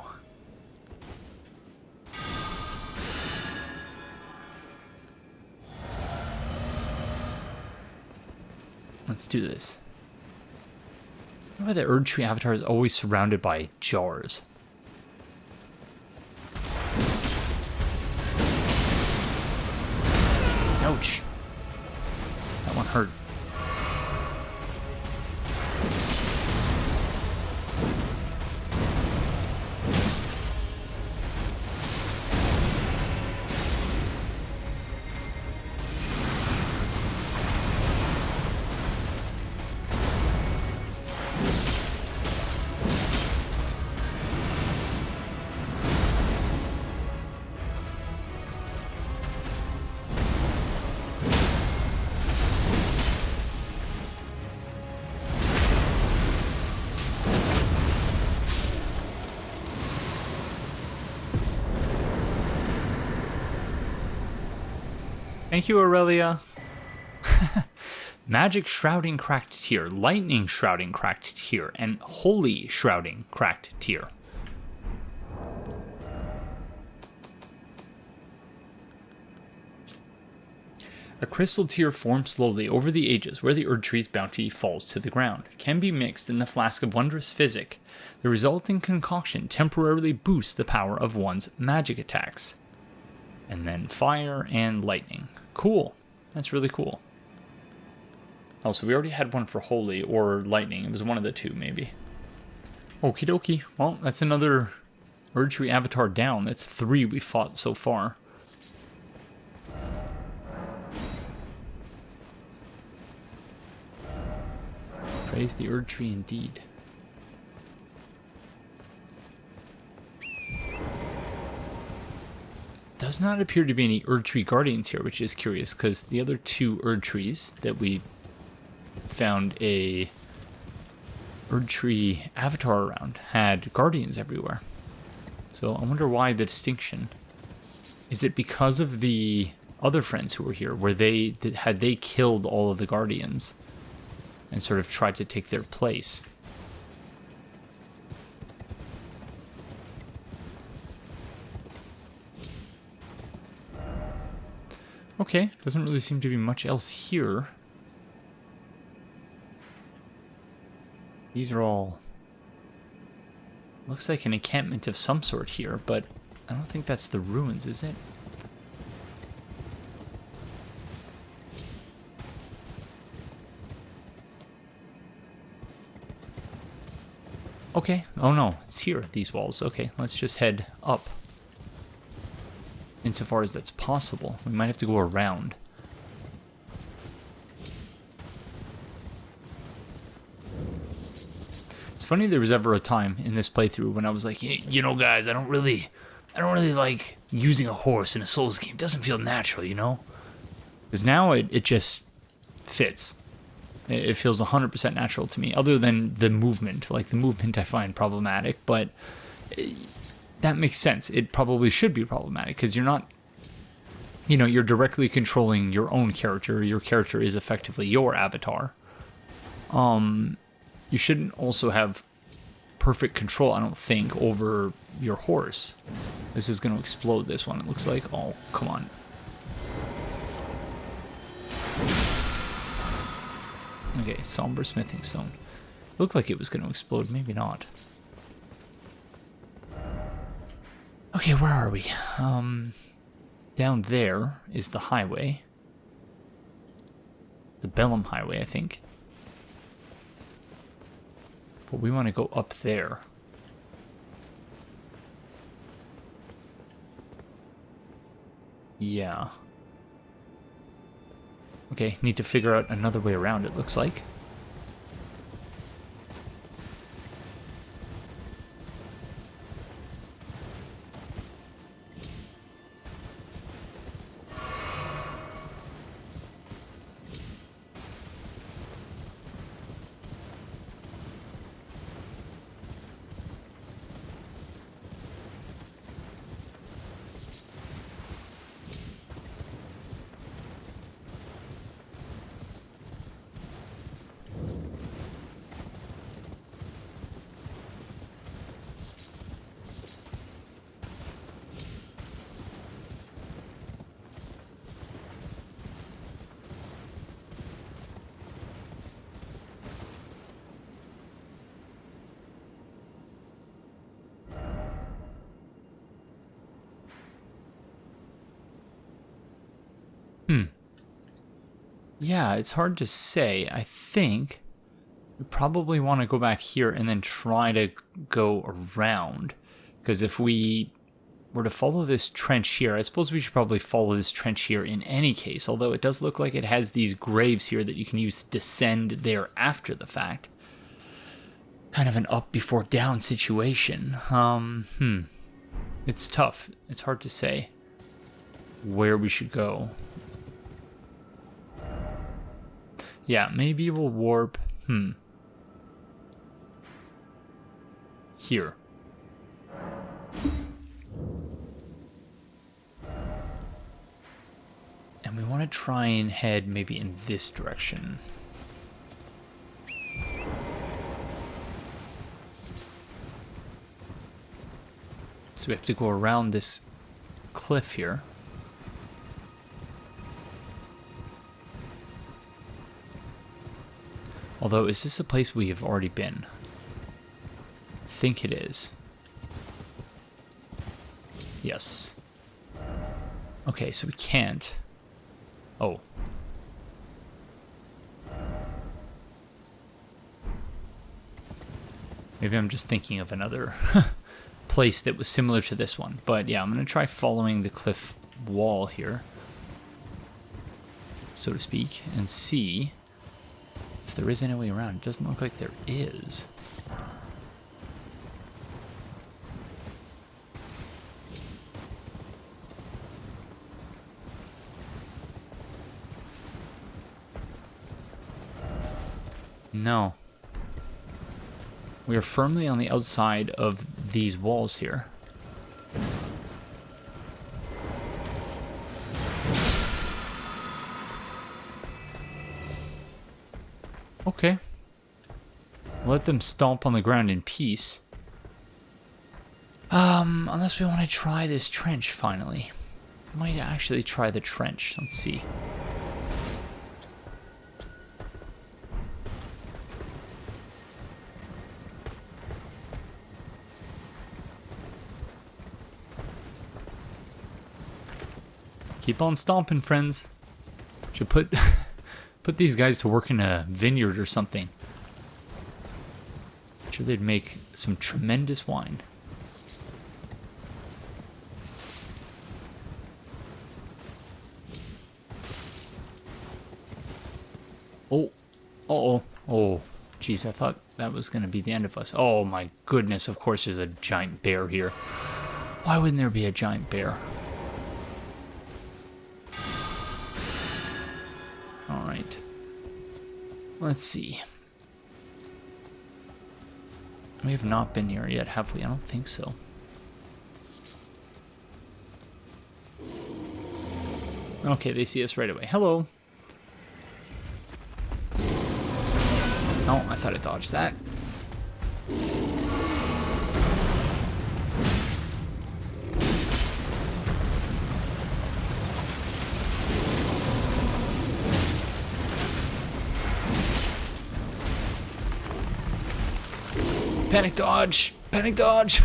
Let's do this. I wonder why the Erdtree Avatar is always surrounded by jars. Ouch. That one hurt. Thank you, Aurelia. Magic Shrouding Cracked Tier, Lightning Shrouding Cracked Tier, and Holy Shrouding Cracked Tier. A crystal tier forms slowly over the ages where the Erdtree's bounty falls to the ground. Can be mixed in the flask of wondrous physic. The resulting concoction temporarily boosts the power of one's magic attacks. And then fire and lightning. Cool. That's really cool. Oh, so we already had one for holy or lightning. It was one of the two, maybe. Okie dokie. Well, that's another Erdtree Avatar down. That's 3 we fought so far. Praise the Erdtree indeed. Does not appear to be any Erdtree Guardians here, which is curious, because the other 2 Erdtrees that we found a Erdtree Avatar around had Guardians everywhere. So I wonder why the distinction. Is it because of the other friends who were here, where had they killed all of the Guardians and sort of tried to take their place? Okay, doesn't really seem to be much else here. These are all... Looks like an encampment of some sort here, but I don't think that's the ruins, is it? Okay, oh no, it's here, these walls. Okay, let's just head up. Insofar as that's possible. We might have to go around. It's funny there was ever a time in this playthrough when I was like, hey, you know guys, I don't really like using a horse in a Souls game. It doesn't feel natural, you know? Because now it just fits. It feels 100% natural to me, other than the movement. Like, the movement I find problematic, but that makes sense. It probably should be problematic, because you're not, you know, you're directly controlling your own character. Your character is effectively your avatar. You shouldn't also have perfect control, I don't think, over your horse. This is going to explode, this one, it looks like. Oh, come on. Okay, somber smithing stone. Looked like it was going to explode, maybe not. Okay, where are we? Down there is the highway. The Bellum Highway, I think. But we want to go up there. Yeah. Okay, need to figure out another way around, it looks like. Yeah, it's hard to say. I think we probably want to go back here and then try to go around. Because if we were to follow this trench here, I suppose we should probably follow this trench here in any case. Although it does look like it has these graves here that you can use to descend there after the fact. Kind of an up before down situation. It's tough. It's hard to say where we should go. Yeah, maybe we'll warp. Here. And we want to try and head maybe in this direction. So we have to go around this cliff here. Although, is this a place we have already been? I think it is. Yes. Okay, so we can't. Oh. Maybe I'm just thinking of another place that was similar to this one. But yeah, I'm going to try following the cliff wall here, so to speak, and see if there is any way around. It doesn't look like there is. No. We are firmly on the outside of these walls here. Okay. Let them stomp on the ground in peace. Unless we want to try this trench finally. I might actually try the trench. Let's see. Keep on stomping, friends. Should put put these guys to work in a vineyard or something. I'm sure they'd make some tremendous wine. Oh, uh-oh. Oh, jeez, I thought that was going to be the end of us. Oh my goodness, of course there's a giant bear here. Why wouldn't there be a giant bear? Alright. Let's see. We have not been here yet, have we? I don't think so. Okay, they see us right away. Hello. Oh, I thought I dodged that. Panic dodge! Panic dodge!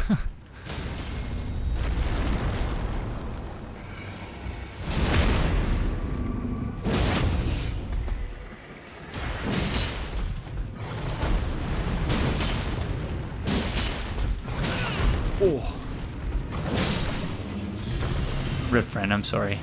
Oh. Rip, friend, I'm sorry.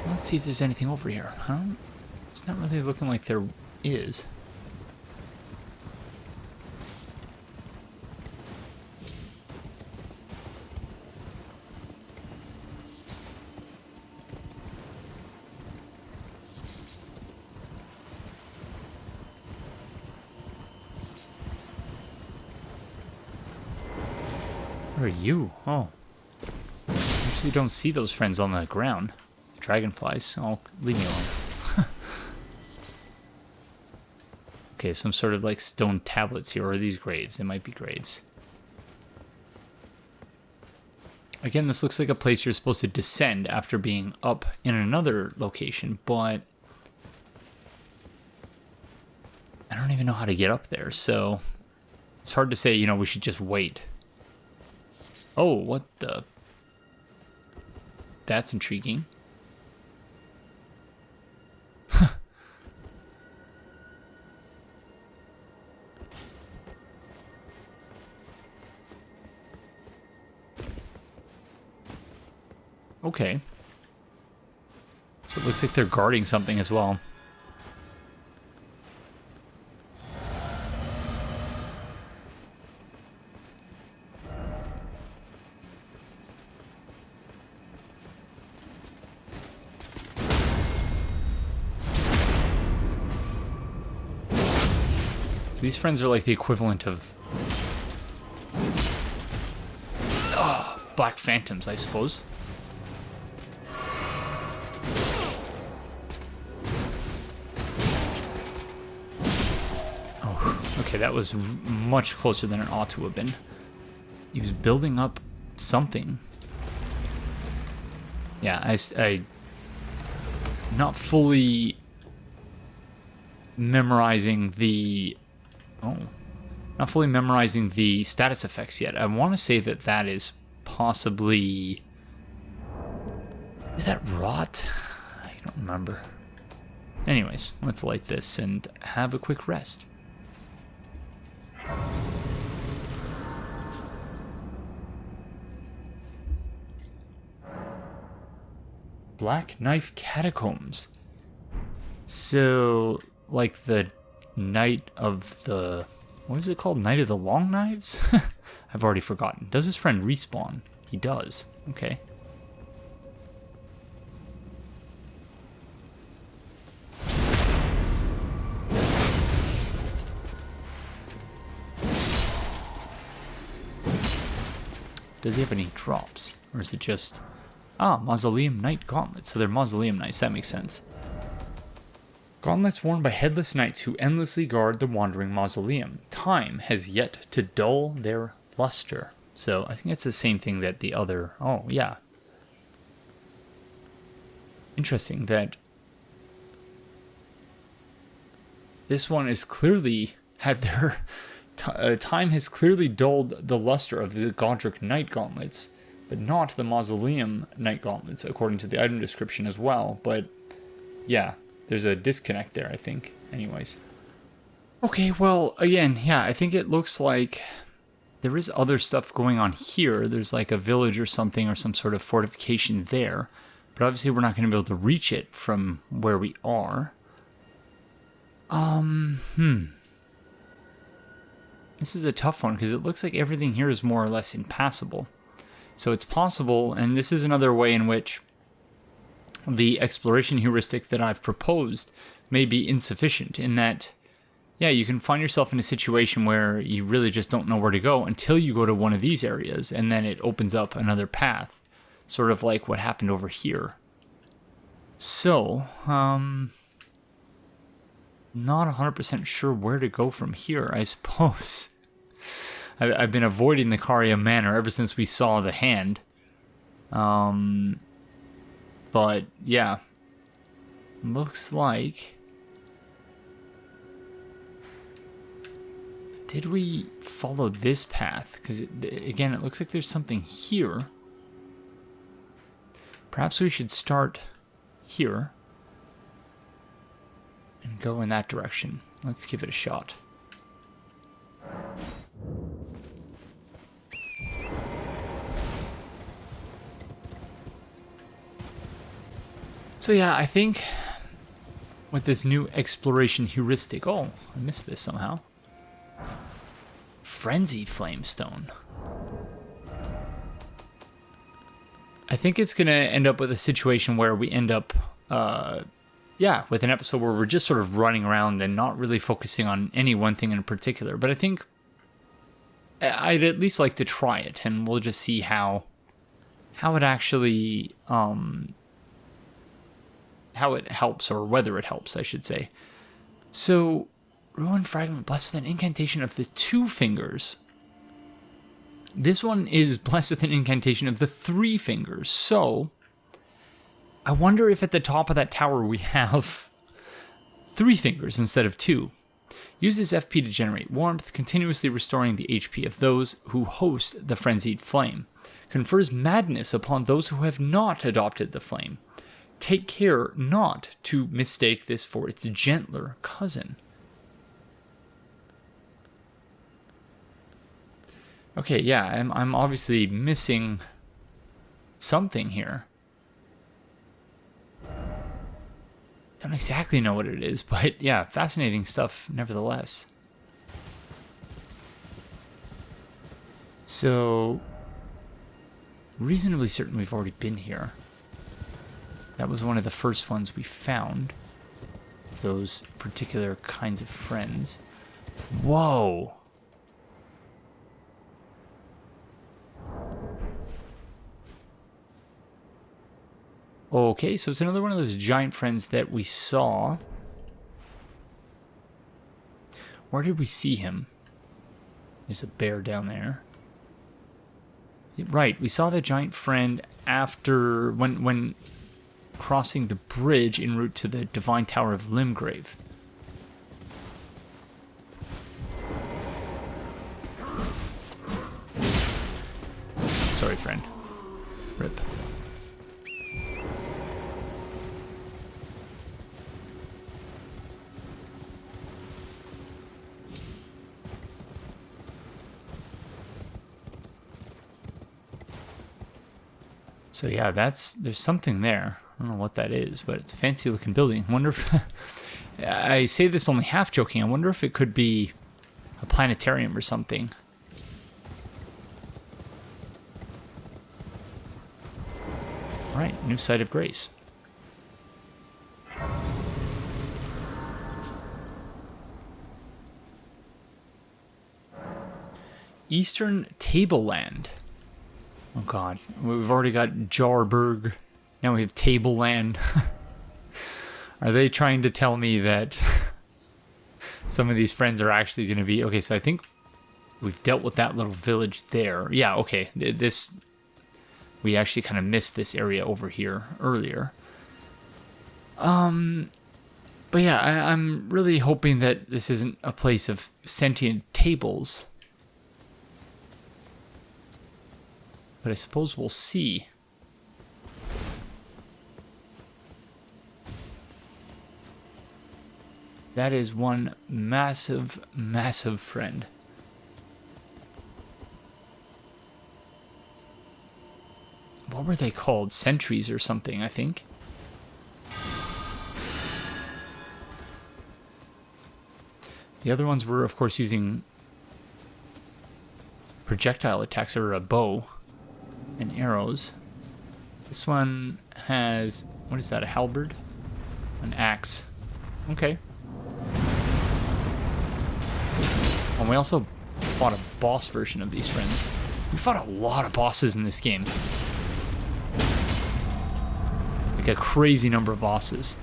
Let's see if there's anything over here. It's not really looking like there is. Where are you? Oh. I usually don't see those friends on the ground. Dragonflies. Oh, leave me alone. Okay, some sort of like stone tablets here. Or are these graves? They might be graves. Again, this looks like a place you're supposed to descend after being up in another location, but I don't even know how to get up there, so It's hard to say, you know, we should just wait. Oh, what the... That's intriguing. Okay. So it looks like they're guarding something as well. So these friends are like the equivalent of Black Phantoms, I suppose. Okay, that was much closer than it ought to have been. He was building up something. Yeah, I not fully memorizing the... Oh. Not fully memorizing the status effects yet. I want to say that that is possibly... Is that rot? I don't remember. Anyways, let's light this and have a quick rest. Black Knife Catacombs. So, like the Knight of the... What is it called? Knight of the Long Knives? I've already forgotten. Does his friend respawn? He does. Okay. Does he have any drops? Or is it just... Ah, Mausoleum Knight Gauntlets. So they're Mausoleum Knights. That makes sense. Gauntlets worn by headless knights who endlessly guard the wandering mausoleum. Time has yet to dull their luster. So I think it's the same thing that the other... Oh, yeah. Interesting that... This one is clearly... had their... time has clearly dulled the luster of the Godric Knight Gauntlets, but not the Mausoleum Knight Gauntlets, according to the item description as well. But, yeah, there's a disconnect there, I think. Anyways. Okay, well, again, yeah, I think it looks like there is other stuff going on here. There's like a village or something, or some sort of fortification there. But obviously we're not going to be able to reach it from where we are. This is a tough one, because it looks like everything here is more or less impassable. So it's possible, and this is another way in which the exploration heuristic that I've proposed may be insufficient, in that, yeah, you can find yourself in a situation where you really just don't know where to go until you go to one of these areas, and then it opens up another path, sort of like what happened over here. So, not 100% sure where to go from here, I suppose. I've been avoiding the Caria Manor ever since we saw the hand. But, yeah. Looks like... Did we follow this path? Because, again, it looks like there's something here. Perhaps we should start here and go in that direction. Let's give it a shot. So yeah, I think with this new exploration heuristic... Oh, I missed this somehow. Frenzy Flamestone. I think it's going to end up with a situation where we end up... yeah, with an episode where we're just sort of running around and not really focusing on any one thing in particular. But I think I'd at least like to try it, and we'll just see how it actually, how it helps, or whether it helps, I should say. So, Ruin Fragment blessed with an incantation of the 2 fingers. This one is blessed with an incantation of the 3 fingers, so... I wonder if at the top of that tower we have 3 fingers instead of 2. Uses FP to generate warmth, continuously restoring the HP of those who host the frenzied flame. Confers madness upon those who have not adopted the flame. Take care not to mistake this for its gentler cousin. Okay, yeah, I'm obviously missing something here. Don't exactly know what it is, but yeah, fascinating stuff nevertheless. So, reasonably certain we've already been here. That was one of the first ones we found. Those particular kinds of friends. Whoa! Okay, so it's another one of those giant friends that we saw. Where did we see him? There's a bear down there. Right, we saw the giant friend after when crossing the bridge en route to the Divine Tower of Limgrave. Sorry, friend. Rip. So yeah, there's something there. I don't know what that is, but it's a fancy looking building. I wonder if I say this only half joking. I wonder if it could be a planetarium or something. All right, new site of grace. Eastern Tableland. Oh god, we've already got Jarberg. Now we have Tableland. Are they trying to tell me that some of these friends are actually going to be... Okay, so I think we've dealt with that little village there. Yeah, okay. We actually kind of missed this area over here earlier. But yeah, I'm really hoping that this isn't a place of sentient tables. But I suppose we'll see. That is one massive, massive friend. What were they called? Sentries or something, I think. The other ones were, of course, using projectile attacks or a bow and arrows. This one has, what is that, a halberd? An axe. Okay. And we also fought a boss version of these friends. We fought a lot of bosses in this game. Like a crazy number of bosses.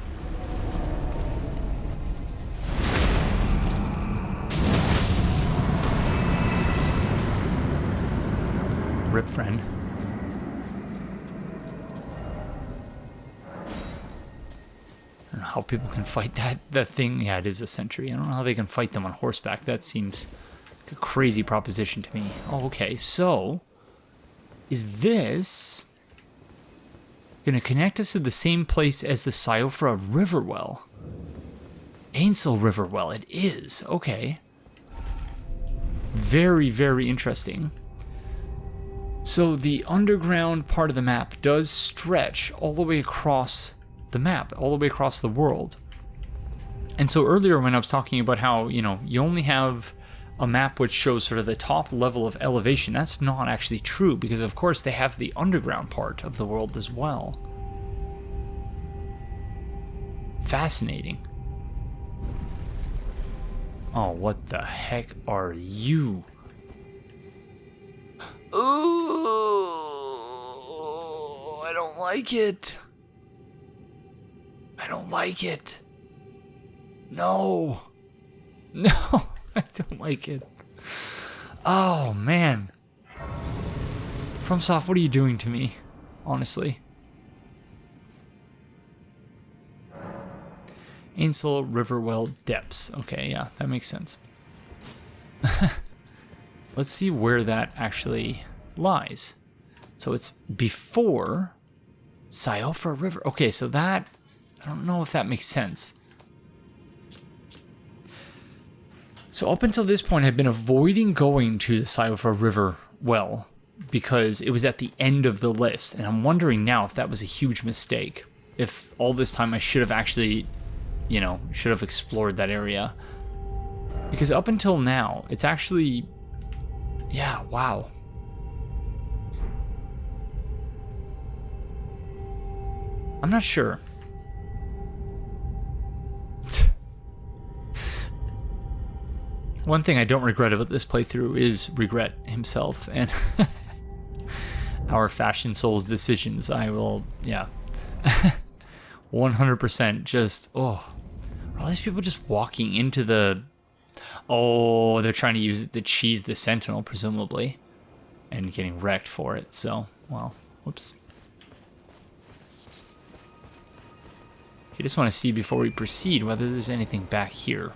Rip, friend. I don't know how people can fight that thing. Yeah, it is a sentry. I don't know how they can fight them on horseback. That seems like a crazy proposition to me. Oh, okay. So, is this going to connect us to the same place as the Siofra Riverwell? Ainsel Riverwell. It is. Okay. Very, very interesting. So the underground part of the map does stretch all the way across the map, all the way across the world. And so earlier when I was talking about how, you know, you only have a map which shows sort of the top level of elevation, that's not actually true, because of course they have the underground part of the world as well. Fascinating. Oh, what the heck are you? Oh, I don't like it. I don't like it. No. No, I don't like it. Oh, man. FromSoft, what are you doing to me? Honestly. Ainsel River Well Depths. Okay, yeah, that makes sense. Let's see where that actually lies. So it's before Sciophra River. Okay, so that, I don't know if that makes sense. So up until this point, I've been avoiding going to the Sciophra River well because it was at the end of the list. And I'm wondering now if that was a huge mistake. If all this time I should have actually, you know, should have explored that area. Because up until now, it's actually, yeah, wow. I'm not sure. One thing I don't regret about this playthrough is Regret himself and our Fashion Souls decisions. I will, yeah. 100% just, oh. Are all these people just walking into the... Oh, they're trying to use it to cheese the Sentinel, presumably. And getting wrecked for it, so, well, whoops. I just want to see before we proceed whether there's anything back here.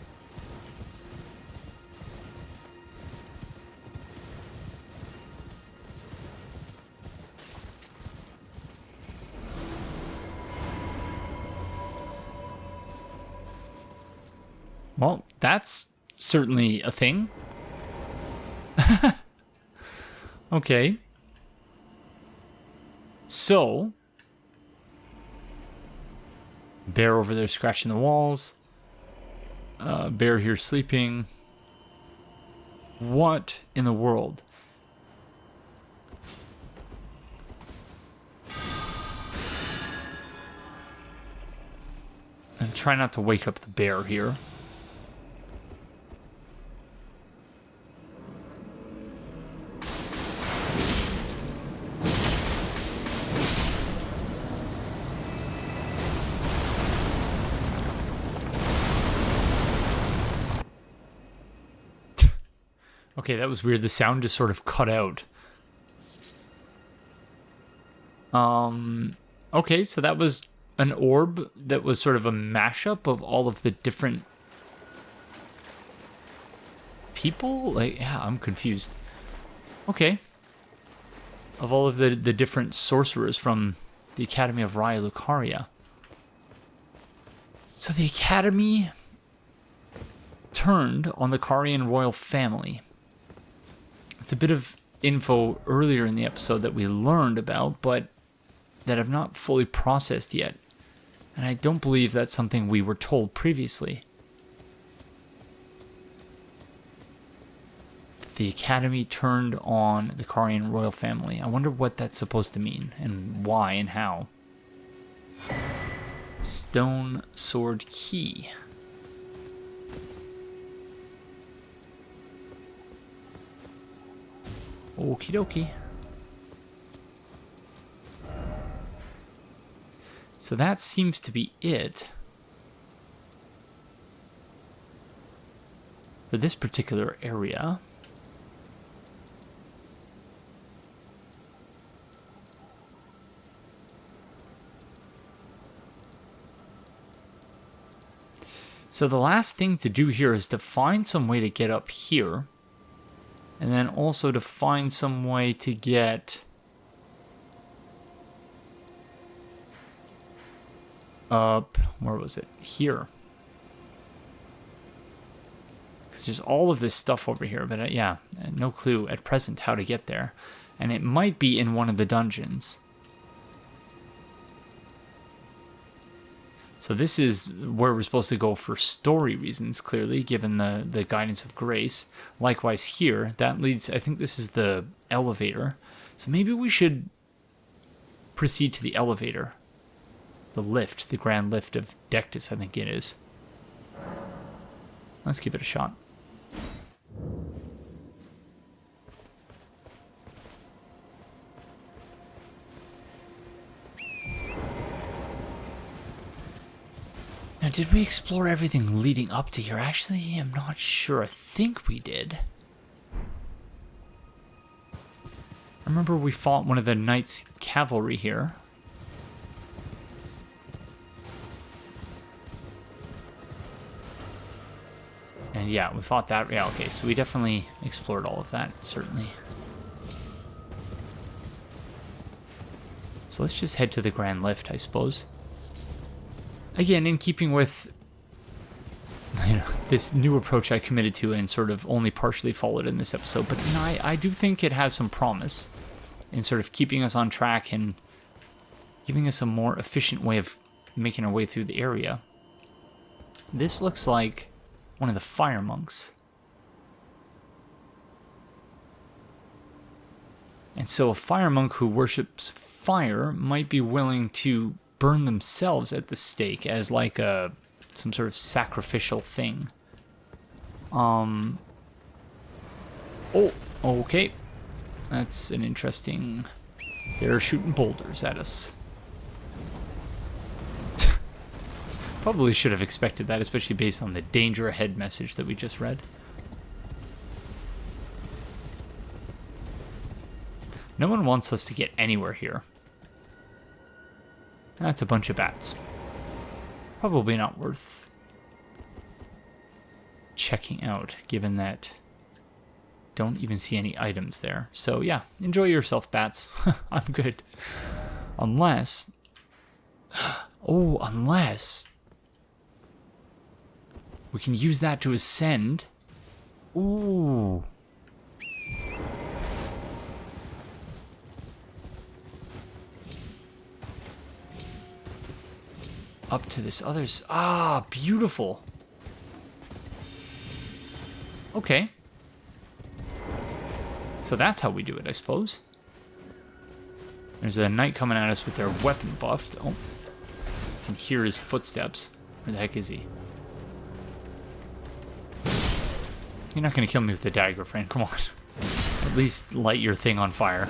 Well, that's certainly a thing. Okay. So, bear over there scratching the walls. Bear here sleeping. What in the world? And try not to wake up the bear here. Okay, that was weird. The sound just sort of cut out. Okay, so that was an orb that was sort of a mashup of all of the different people? Like, yeah, I'm confused. Okay. Of all of the different sorcerers from the Academy of Raya Lucaria. So the Academy turned on the Carian royal family. It's a bit of info earlier in the episode that we learned about, but that I've not fully processed yet. And I don't believe that's something we were told previously. The Academy turned on the Carian royal family. I wonder what that's supposed to mean, and why, and how. Stone Sword Key. Okie dokie. So that seems to be it for this particular area. So the last thing to do here is to find some way to get up here. And then also to find some way to get up, where was it? Here. Because there's all of this stuff over here, but yeah, no clue at present how to get there. And it might be in one of the dungeons. So this is where we're supposed to go for story reasons, clearly, given the guidance of grace. Likewise here, that leads, I think this is the elevator. So maybe we should proceed to the elevator. The lift, the grand lift of Dectus, I think it is. Let's give it a shot. Now, did we explore everything leading up to here? Actually, I'm not sure. I think we did. I remember we fought one of the Knights' cavalry here. And yeah, we fought that. Yeah, okay, so we definitely explored all of that, certainly. So let's just head to the Grand Lift, I suppose. Again, in keeping with this new approach I committed to and sort of only partially followed in this episode. But I do think it has some promise in sort of keeping us on track and giving us a more efficient way of making our way through the area. This looks like one of the fire monks. And so a fire monk who worships fire might be willing to burn themselves at the stake as like some sort of sacrificial thing. Oh, okay. That's an interesting... They're shooting boulders at us. Probably should have expected that, especially based on the danger ahead message that we just read. No one wants us to get anywhere here. That's a bunch of bats. Probably not worth checking out, given that don't even see any items there. So yeah, enjoy yourself, bats. I'm good. Unless... Oh, unless... we can use that to ascend. Ooh. Up to this other's... Ah, beautiful. Okay. So that's how we do it, I suppose. There's a knight coming at us with their weapon buffed. Oh. I can hear his footsteps. Where the heck is he? You're not going to kill me with the dagger, friend. Come on. At least light your thing on fire.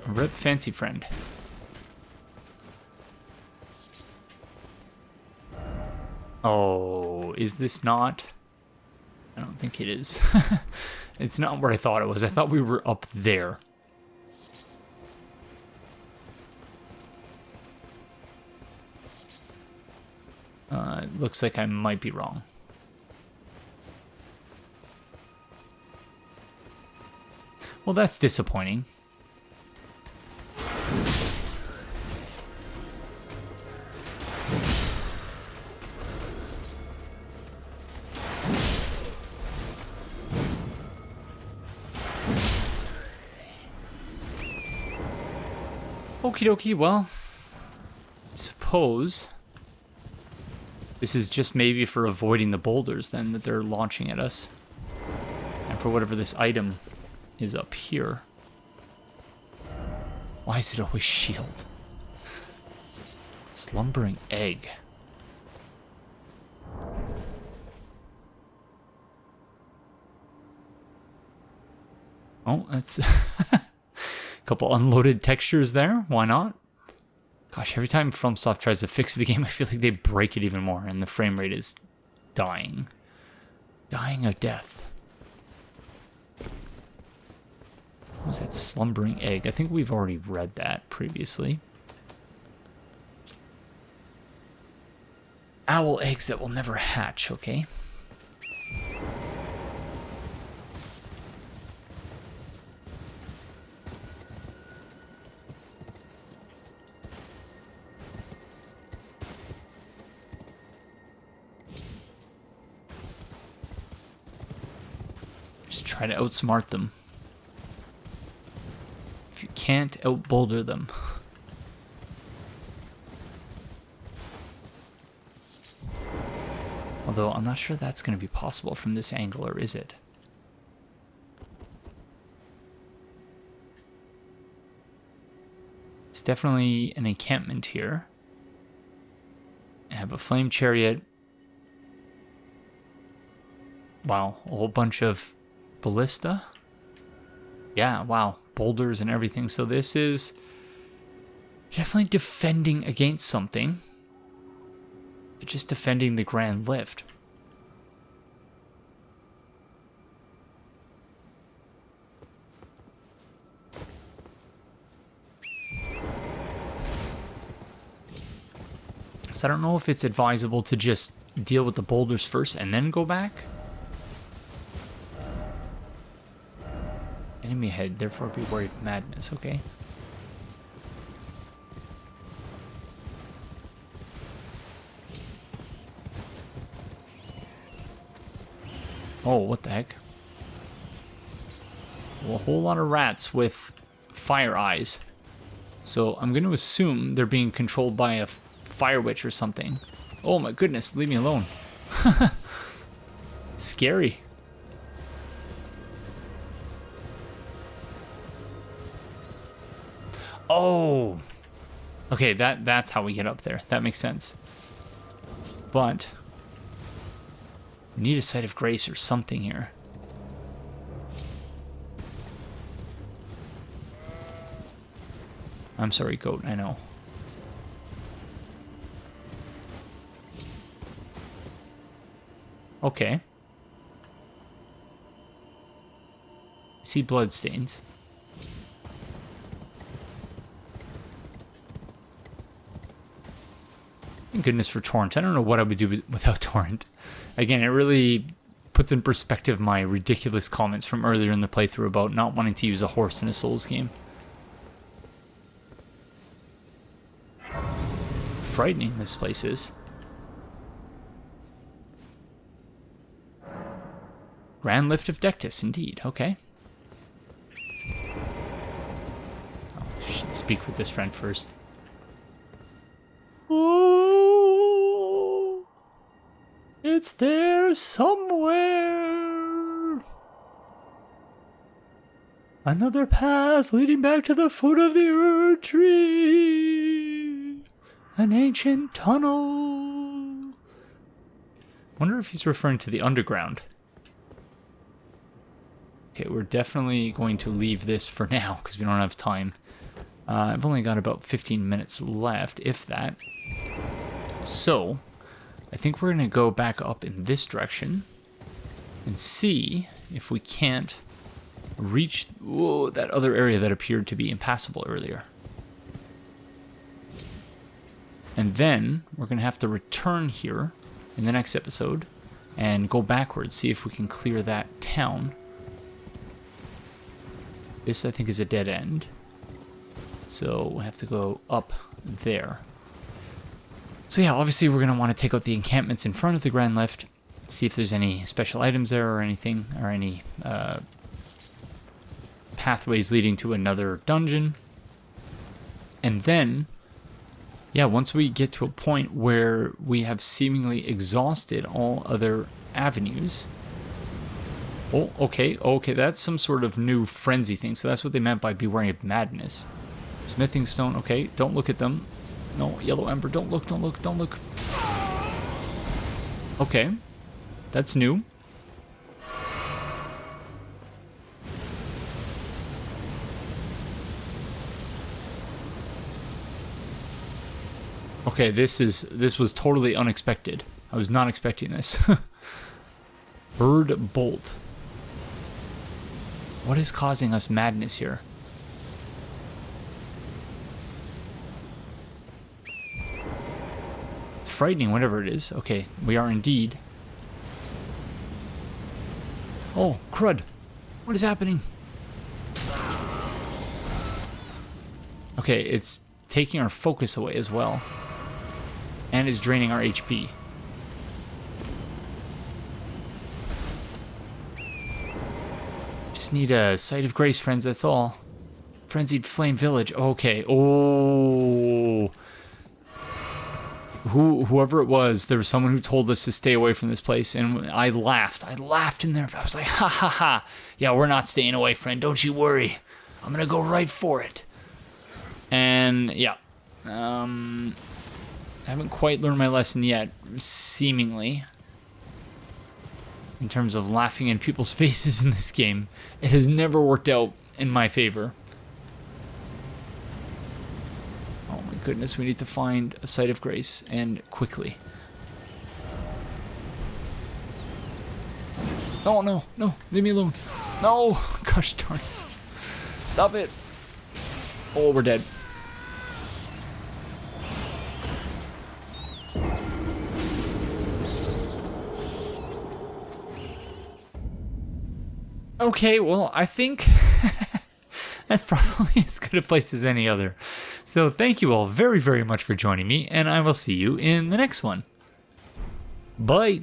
Rip fancy friend. Oh, is this not? I don't think it is. It's not where I thought it was. I thought we were up there. It looks like I might be wrong. Well, that's disappointing. Okie dokie, well, I suppose this is just maybe for avoiding the boulders then that they're launching at us. And for whatever this item is up here. Why is it always shield? Slumbering egg. Oh, that's... Couple unloaded textures there. Why not? Gosh, every time FromSoft tries to fix the game, I feel like they break it even more, and the frame rate is dying. Dying a death. What was that slumbering egg? I think we've already read that previously. Owl eggs that will never hatch, okay? Just try to outsmart them. If you can't outboulder them. Although I'm not sure that's going to be possible from this angle, or is it? It's definitely an encampment here. I have a flame chariot. Wow, a whole bunch of ballista. Yeah, wow, boulders and everything. So this is definitely defending against something. Just defending the Grand Lift. So I don't know if it's advisable to just deal with the boulders first and then go back. Enemy ahead, therefore be worried. Madness, okay. Oh, what the heck? Well, a whole lot of rats with fire eyes. So I'm going to assume they're being controlled by a fire witch or something. Oh my goodness, leave me alone. Scary. Oh. Okay, that's how we get up there. That makes sense. But we need a site of grace or something here. I'm sorry, goat, I know. Okay. See bloodstains. Thank goodness for Torrent. I don't know what I would do without Torrent. Again, it really puts in perspective my ridiculous comments from earlier in the playthrough about not wanting to use a horse in a Souls game. Frightening this place is. Grand Lift of Dectus, indeed. Okay. Oh, I should speak with this friend first. Oh, it's there somewhere. Another path leading back to the foot of the Erdtree. An ancient tunnel. Wonder if he's referring to the underground. Okay, we're definitely going to leave this for now because we don't have time. I've only got about 15 minutes left, if that. So, I think we're going to go back up in this direction and see if we can't reach that other area that appeared to be impassable earlier. And then we're going to have to return here in the next episode and go backwards, see if we can clear that town. This, I think, is a dead end. So we have to go up there. So yeah, obviously we're going to want to take out the encampments in front of the Grand Lift, see if there's any special items there or anything, or any pathways leading to another dungeon. And then, yeah, once we get to a point where we have seemingly exhausted all other avenues. Oh, okay, that's some sort of new frenzy thing. So that's what they meant by beware of madness. Smithing stone, okay, don't look at them. No, yellow ember, don't look. Okay, that's new. Okay, this was totally unexpected. I was not expecting this. Bird bolt. What is causing us madness here? It's frightening, whatever it is. Okay, we are indeed. Oh, crud. What is happening? Okay, it's taking our focus away as well. And is draining our HP. Just need a site of grace, friends, that's all. Frenzied Flame Village. Okay. Oh. Whoever it was, there was someone who told us to stay away from this place, and I laughed. I laughed in there. I was like, ha ha ha. Yeah, we're not staying away, friend. Don't you worry. I'm gonna go right for it. And, yeah. I haven't quite learned my lesson yet, seemingly. In terms of laughing in people's faces in this game. It has never worked out in my favor. Oh my goodness, we need to find a site of grace, and quickly. Oh no, leave me alone. No, gosh darn it. Stop it. Oh, we're dead. Okay, well, I think that's probably as good a place as any other. So thank you all very, very much for joining me, and I will see you in the next one. Bye.